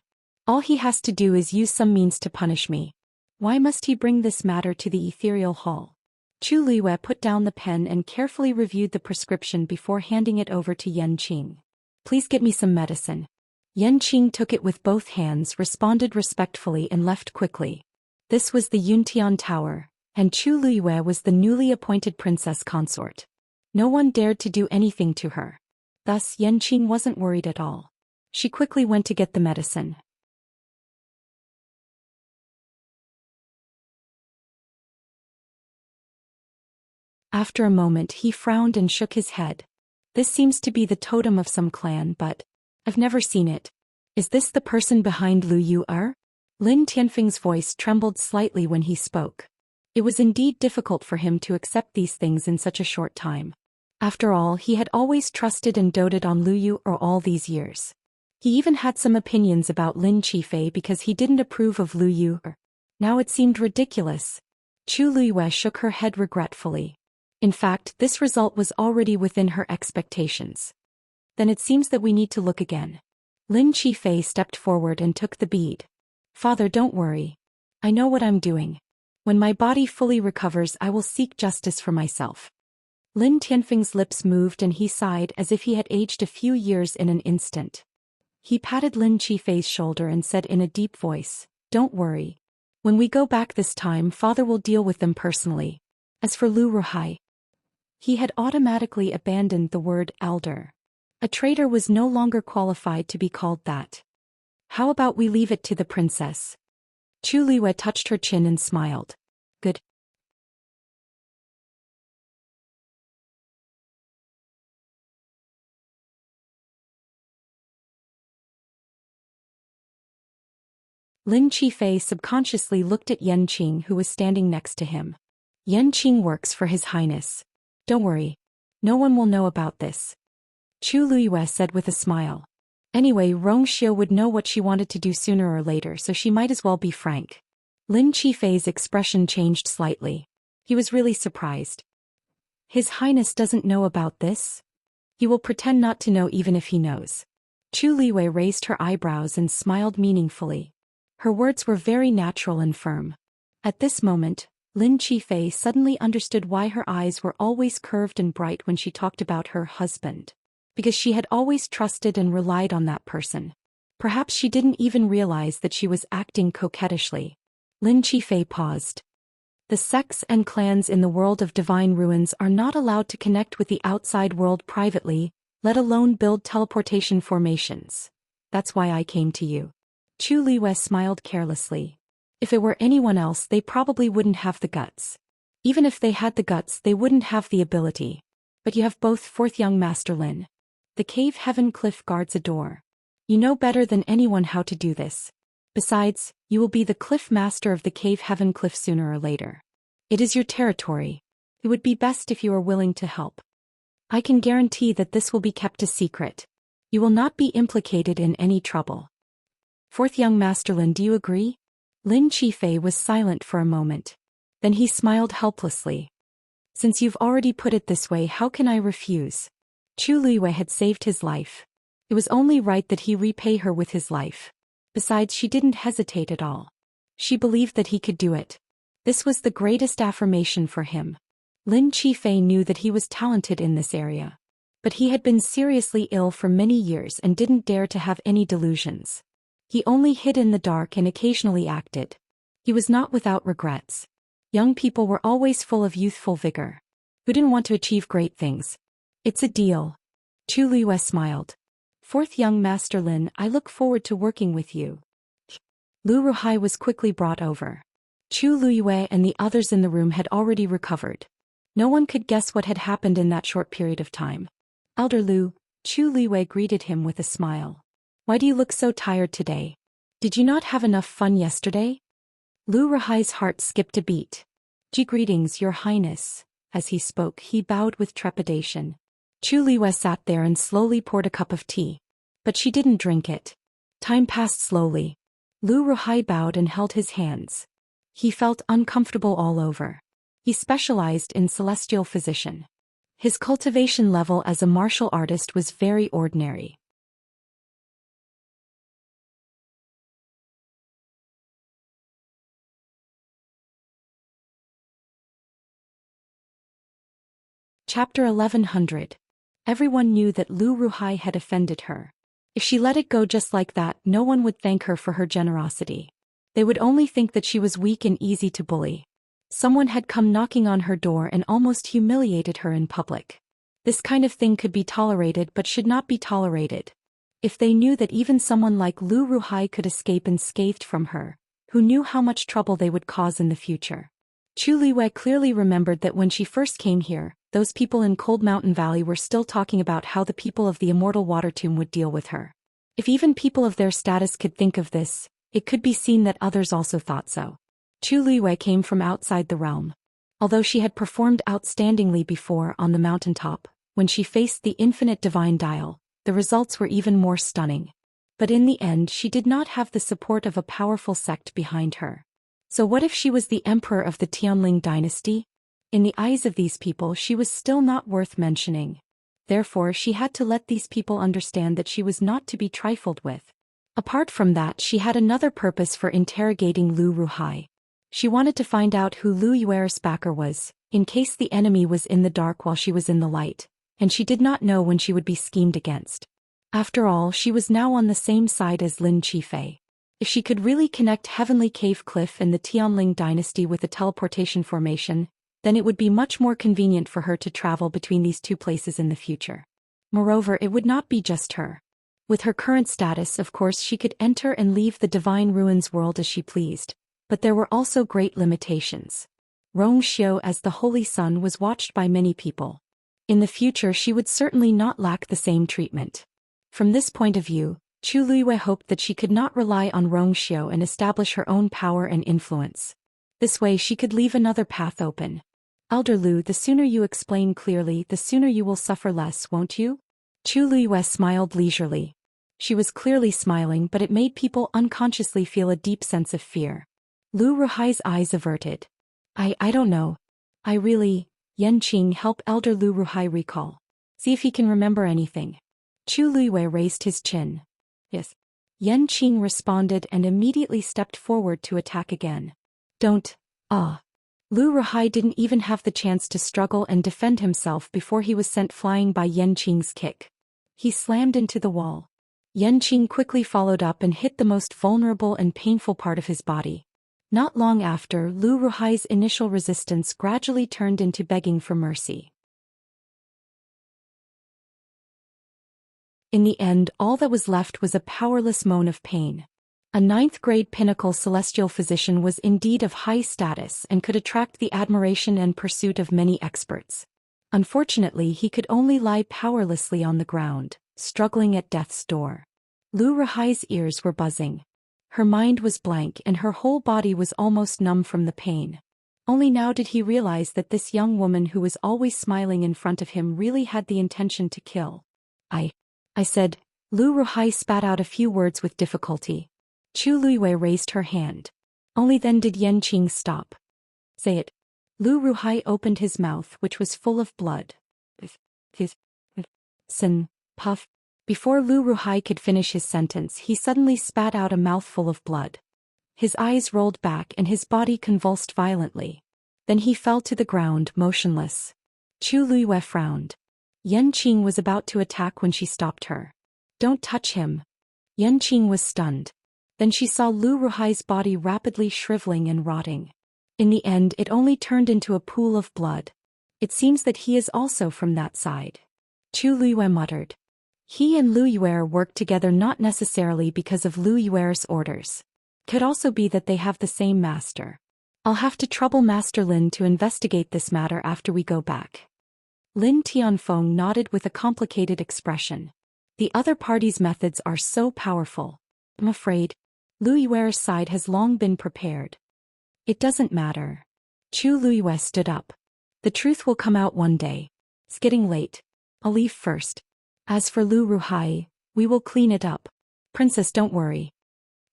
All he has to do is use some means to punish me. Why must he bring this matter to the ethereal hall? Chu Liyue put down the pen and carefully reviewed the prescription before handing it over to Yan Qing. Please get me some medicine. Yan Qing took it with both hands, responded respectfully and left quickly. This was the Yuntian Tower, and Chu Liyue was the newly appointed princess consort. No one dared to do anything to her. Thus, Yan Qing wasn't worried at all. She quickly went to get the medicine. After a moment, he frowned and shook his head. This seems to be the totem of some clan, but I've never seen it. Is this the person behind Lu Yu? Lin Tianfeng's voice trembled slightly when he spoke. It was indeed difficult for him to accept these things in such a short time. After all, he had always trusted and doted on Lu Yu all these years. He even had some opinions about Lin Qifei because he didn't approve of Lu Yu. Now it seemed ridiculous. Chu Liyue shook her head regretfully. In fact, this result was already within her expectations. Then it seems that we need to look again. Lin Qifei stepped forward and took the bead. Father, don't worry. I know what I'm doing. When my body fully recovers, I will seek justice for myself. Lin Tianfeng's lips moved and he sighed as if he had aged a few years in an instant. He patted Lin Qifei's shoulder and said in a deep voice, Don't worry. When we go back this time, Father will deal with them personally. As for Lu Ruhai, he had automatically abandoned the word elder. A traitor was no longer qualified to be called that. How about we leave it to the princess? Chu Liyue touched her chin and smiled. Good. Lin Qifei subconsciously looked at Yan Qing, who was standing next to him. Yan Qing works for His Highness. Don't worry. No one will know about this. Chu Liyue said with a smile. Anyway, Rong Xiu would know what she wanted to do sooner or later, so she might as well be frank. Lin Qifei's expression changed slightly. He was really surprised. His Highness doesn't know about this? He will pretend not to know even if he knows. Chu Liyue raised her eyebrows and smiled meaningfully. Her words were very natural and firm. At this moment, Lin Qifei suddenly understood why her eyes were always curved and bright when she talked about her husband. Because she had always trusted and relied on that person. Perhaps she didn't even realize that she was acting coquettishly. Lin Qifei paused. The sects and clans in the world of divine ruins are not allowed to connect with the outside world privately, let alone build teleportation formations. That's why I came to you. Chu Liwei smiled carelessly. If it were anyone else, they probably wouldn't have the guts. Even if they had the guts, they wouldn't have the ability. But you have both, fourth young Master Lin. The cave heaven cliff guards a door. You know better than anyone how to do this. Besides, you will be the cliff master of the cave heaven cliff sooner or later. It is your territory. It would be best if you are willing to help. I can guarantee that this will be kept a secret. You will not be implicated in any trouble. Fourth young Master Lin, do you agree? Lin Qifei was silent for a moment. Then he smiled helplessly. Since you've already put it this way, how can I refuse? Chu Liwei had saved his life. It was only right that he repay her with his life. Besides, she didn't hesitate at all. She believed that he could do it. This was the greatest affirmation for him. Lin Qifei knew that he was talented in this area. But he had been seriously ill for many years and didn't dare to have any delusions. He only hid in the dark and occasionally acted. He was not without regrets. Young people were always full of youthful vigor. Who didn't want to achieve great things? It's a deal. Chu Liwei smiled. Fourth young Master Lin, I look forward to working with you. Lu Ruhai was quickly brought over. Chu Liwei and the others in the room had already recovered. No one could guess what had happened in that short period of time. Elder Lu, Chu Liwei greeted him with a smile. Why do you look so tired today? Did you not have enough fun yesterday? Lu Ruhai's heart skipped a beat. Greetings, Your Highness. As he spoke, he bowed with trepidation. Chu Liwei sat there and slowly poured a cup of tea. But she didn't drink it. Time passed slowly. Lu Ruhai bowed and held his hands. He felt uncomfortable all over. He specialized in celestial physician. His cultivation level as a martial artist was very ordinary. Chapter 1100. Everyone knew that Lu Ruhai had offended her. If she let it go just like that, no one would thank her for her generosity. They would only think that she was weak and easy to bully. Someone had come knocking on her door and almost humiliated her in public. This kind of thing could be tolerated but should not be tolerated. If they knew that even someone like Lu Ruhai could escape unscathed from her, who knew how much trouble they would cause in the future? Chu Liwei clearly remembered that when she first came here, those people in Cold Mountain Valley were still talking about how the people of the Immortal Water Tomb would deal with her. If even people of their status could think of this, it could be seen that others also thought so. Chu Liwei came from outside the realm. Although she had performed outstandingly before on the mountaintop, when she faced the infinite divine dial, the results were even more stunning. But in the end, she did not have the support of a powerful sect behind her. So what if she was the emperor of the Tianling dynasty? In the eyes of these people, she was still not worth mentioning. Therefore, she had to let these people understand that she was not to be trifled with. Apart from that, she had another purpose for interrogating Lu Ruhai. She wanted to find out who Lu Yuer's backer was, in case the enemy was in the dark while she was in the light, and she did not know when she would be schemed against. After all, she was now on the same side as Lin Qifei. If she could really connect Heavenly Cave Cliff and the Tianling dynasty with a teleportation formation, then it would be much more convenient for her to travel between these two places in the future. Moreover, it would not be just her. With her current status, of course, she could enter and leave the Divine Ruins world as she pleased, but there were also great limitations. Rongxiu as the Holy Sun was watched by many people. In the future, she would certainly not lack the same treatment. From this point of view, Chu Liwei hoped that she could not rely on Rongxiu and establish her own power and influence. This way she could leave another path open. Elder Lu, the sooner you explain clearly, the sooner you will suffer less, won't you? Chu Liwei smiled leisurely. She was clearly smiling, but it made people unconsciously feel a deep sense of fear. Lu Ruhai's eyes averted. I don't know. Yanqing, help Elder Lu Ruhai recall. See if he can remember anything. Chu Liwei raised his chin. Yes. Yanqing responded and immediately stepped forward to attack again. Don't Ah. Lu Ruhai didn't even have the chance to struggle and defend himself before he was sent flying by Yanqing's kick. He slammed into the wall. Yanqing quickly followed up and hit the most vulnerable and painful part of his body. Not long after, Lu Ruhai's initial resistance gradually turned into begging for mercy. In the end, all that was left was a powerless moan of pain. A ninth-grade pinnacle celestial physician was indeed of high status and could attract the admiration and pursuit of many experts. Unfortunately, he could only lie powerlessly on the ground, struggling at death's door. Lu Ruhai's ears were buzzing. Her mind was blank and her whole body was almost numb from the pain. Only now did he realize that this young woman who was always smiling in front of him really had the intention to kill. I said. Lu Ruhai spat out a few words with difficulty. Chu Luiwei raised her hand. Only then did Yanqing stop. Say it. Lu Ruhai opened his mouth, which was full of blood. Sin, puff. Before Lu Ruhai could finish his sentence, he suddenly spat out a mouthful of blood. His eyes rolled back and his body convulsed violently. Then he fell to the ground, motionless. Chu Luiwei frowned. Yanqing was about to attack when she stopped her. Don't touch him. Yanqing was stunned. Then she saw Lu Ruhai's body rapidly shriveling and rotting. In the end, it only turned into a pool of blood. It seems that he is also from that side. Chu Luiwei muttered. He and Lu Yuer worked together not necessarily because of Lu Yuer's orders. Could also be that they have the same master. I'll have to trouble Master Lin to investigate this matter after we go back. Lin Tianfeng nodded with a complicated expression. The other party's methods are so powerful. I'm afraid Lu Yuer's side has long been prepared. It doesn't matter. Chu Luiwei stood up. The truth will come out one day. It's getting late. I'll leave first. As for Lu Ruhai, we will clean it up. Princess, don't worry.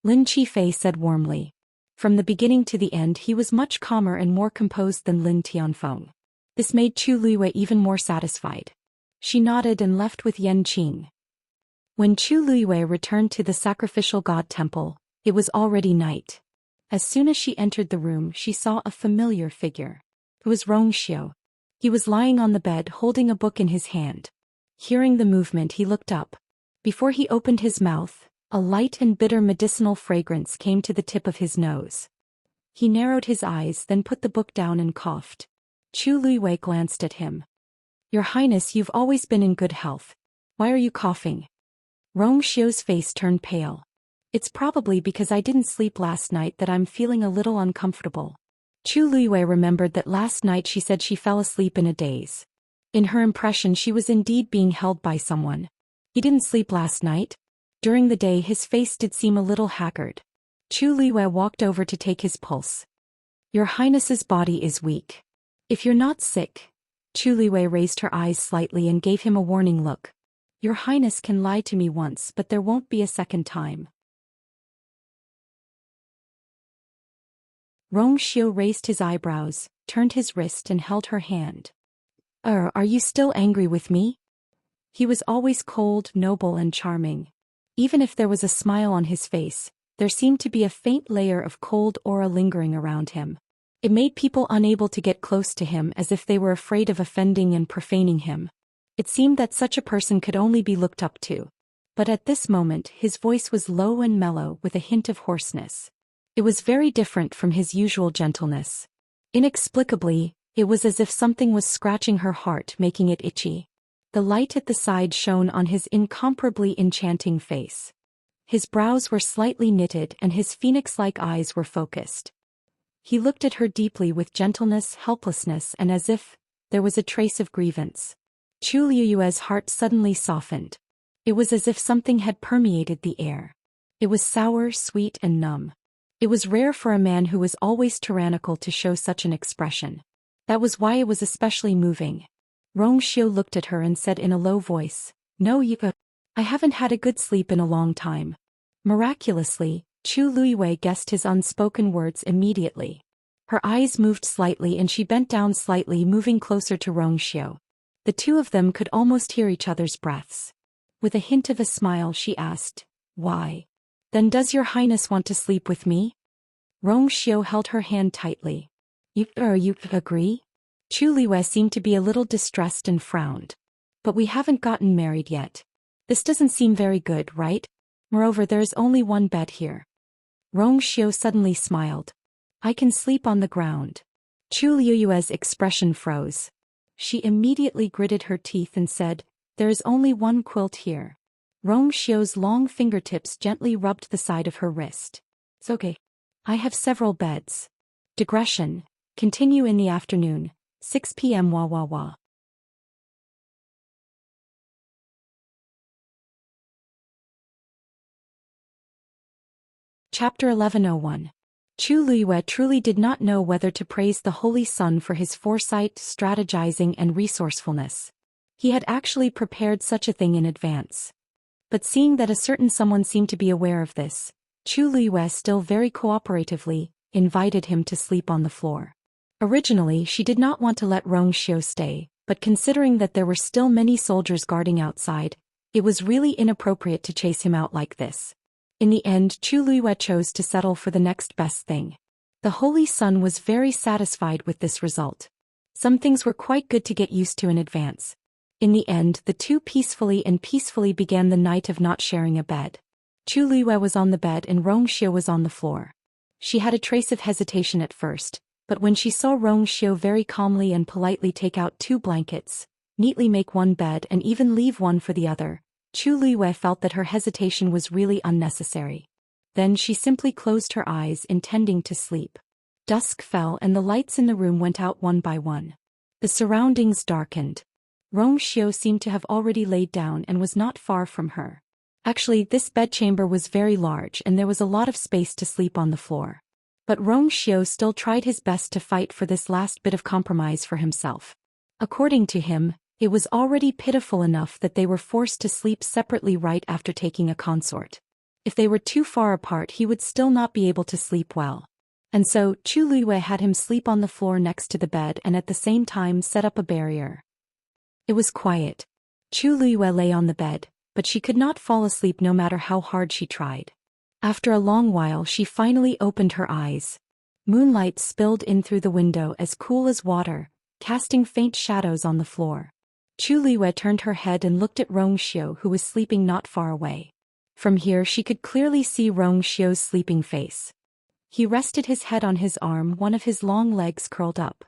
Lin Qifei said warmly. From the beginning to the end he was much calmer and more composed than Lin Tianfeng. This made Chu Luiwei even more satisfied. She nodded and left with Yanqing. When Chu Luiwei returned to the sacrificial god temple, it was already night. As soon as she entered the room, she saw a familiar figure. It was Rongxiu. He was lying on the bed holding a book in his hand. Hearing the movement, he looked up. Before he opened his mouth, a light and bitter medicinal fragrance came to the tip of his nose. He narrowed his eyes, then put the book down and coughed. Chu Luiwei glanced at him. Your Highness, you've always been in good health. Why are you coughing? Rongxiu's face turned pale. It's probably because I didn't sleep last night that I'm feeling a little uncomfortable. Chu Luiwei remembered that last night she said she fell asleep in a daze. In her impression, she was indeed being held by someone. He didn't sleep last night. During the day his face did seem a little haggard. Chu Luiwei walked over to take his pulse. Your Highness's body is weak. If you're not sick. Chu Luiwei raised her eyes slightly and gave him a warning look. Your Highness can lie to me once, but there won't be a second time. Rongxiu raised his eyebrows, turned his wrist and held her hand. Are you still angry with me? He was always cold, noble and charming. Even if there was a smile on his face, there seemed to be a faint layer of cold aura lingering around him. It made people unable to get close to him, as if they were afraid of offending and profaning him. It seemed that such a person could only be looked up to. But at this moment his voice was low and mellow with a hint of hoarseness. It was very different from his usual gentleness. Inexplicably, it was as if something was scratching her heart, making it itchy. The light at the side shone on his incomparably enchanting face. His brows were slightly knitted and his phoenix-like eyes were focused. He looked at her deeply with gentleness, helplessness, and as if there was a trace of grievance. Chu Luiwei's heart suddenly softened. It was as if something had permeated the air. It was sour, sweet, and numb. It was rare for a man who was always tyrannical to show such an expression. That was why it was especially moving. Rongxiu looked at her and said in a low voice, No, I haven't had a good sleep in a long time. Miraculously, Chu Luiwei guessed his unspoken words immediately. Her eyes moved slightly and she bent down slightly, moving closer to Rongxiu. The two of them could almost hear each other's breaths. With a hint of a smile she asked, Why? Then does your Highness want to sleep with me? Rongxiu held her hand tightly. You agree? Chu Liwei seemed to be a little distressed and frowned. But we haven't gotten married yet. This doesn't seem very good, right? Moreover, there's only one bed here. Rong Xiu suddenly smiled. I can sleep on the ground. Chu Liyue's expression froze. She immediately gritted her teeth and said, there is only one quilt here. Rong Xiu's long fingertips gently rubbed the side of her wrist. It's okay. I have several beds. Digression. Continue in the afternoon, 6 p.m. Wah wah wah. Chapter 1101. Chu Liyue truly did not know whether to praise the Holy Sun for his foresight, strategizing and resourcefulness. He had actually prepared such a thing in advance. But seeing that a certain someone seemed to be aware of this, Chu Liyue still very cooperatively invited him to sleep on the floor. Originally she did not want to let Rong Xiu stay, but considering that there were still many soldiers guarding outside, it was really inappropriate to chase him out like this. In the end, Chu Liyue chose to settle for the next best thing. The Holy Sun was very satisfied with this result. Some things were quite good to get used to in advance. In the end, the two peacefully began the night of not sharing a bed. Chu Liyue was on the bed and Rong Xiu was on the floor. She had a trace of hesitation at first, but when she saw Rong Xiu very calmly and politely take out 2 blankets, neatly make one bed and even leave one for the other, Chu Liyue felt that her hesitation was really unnecessary. Then she simply closed her eyes intending to sleep. Dusk fell and the lights in the room went out one by one. The surroundings darkened. Rong Xiu seemed to have already laid down and was not far from her. Actually, this bedchamber was very large and there was a lot of space to sleep on the floor. But Rong Xiu still tried his best to fight for this last bit of compromise for himself. According to him, it was already pitiful enough that they were forced to sleep separately right after taking a consort. If they were too far apart he would still not be able to sleep well. And so, Chu Liyue had him sleep on the floor next to the bed and at the same time set up a barrier. It was quiet. Chu Liyue lay on the bed, but she could not fall asleep no matter how hard she tried. After a long while she finally opened her eyes. Moonlight spilled in through the window as cool as water, casting faint shadows on the floor. Chu Liyue turned her head and looked at Rong Xiu who was sleeping not far away. From here she could clearly see Rong Xiu's sleeping face. He rested his head on his arm, one of his long legs curled up.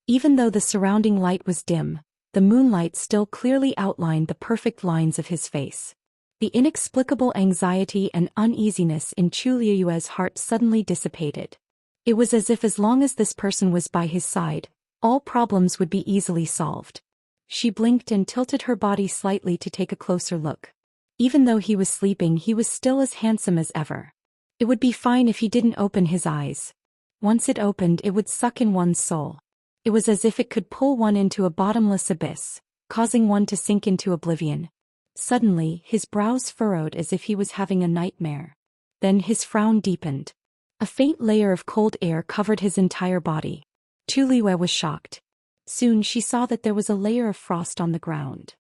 Even though the surrounding light was dim, the moonlight still clearly outlined the perfect lines of his face. The inexplicable anxiety and uneasiness in Chu Liyue's heart suddenly dissipated. It was as if as long as this person was by his side, all problems would be easily solved. She blinked and tilted her body slightly to take a closer look. Even though he was sleeping, he was still as handsome as ever. It would be fine if he didn't open his eyes. Once it opened, it would suck in one's soul. It was as if it could pull one into a bottomless abyss, causing one to sink into oblivion. Suddenly, his brows furrowed as if he was having a nightmare. Then his frown deepened. A faint layer of cold air covered his entire body. Chu Liyue was shocked. Soon she saw that there was a layer of frost on the ground.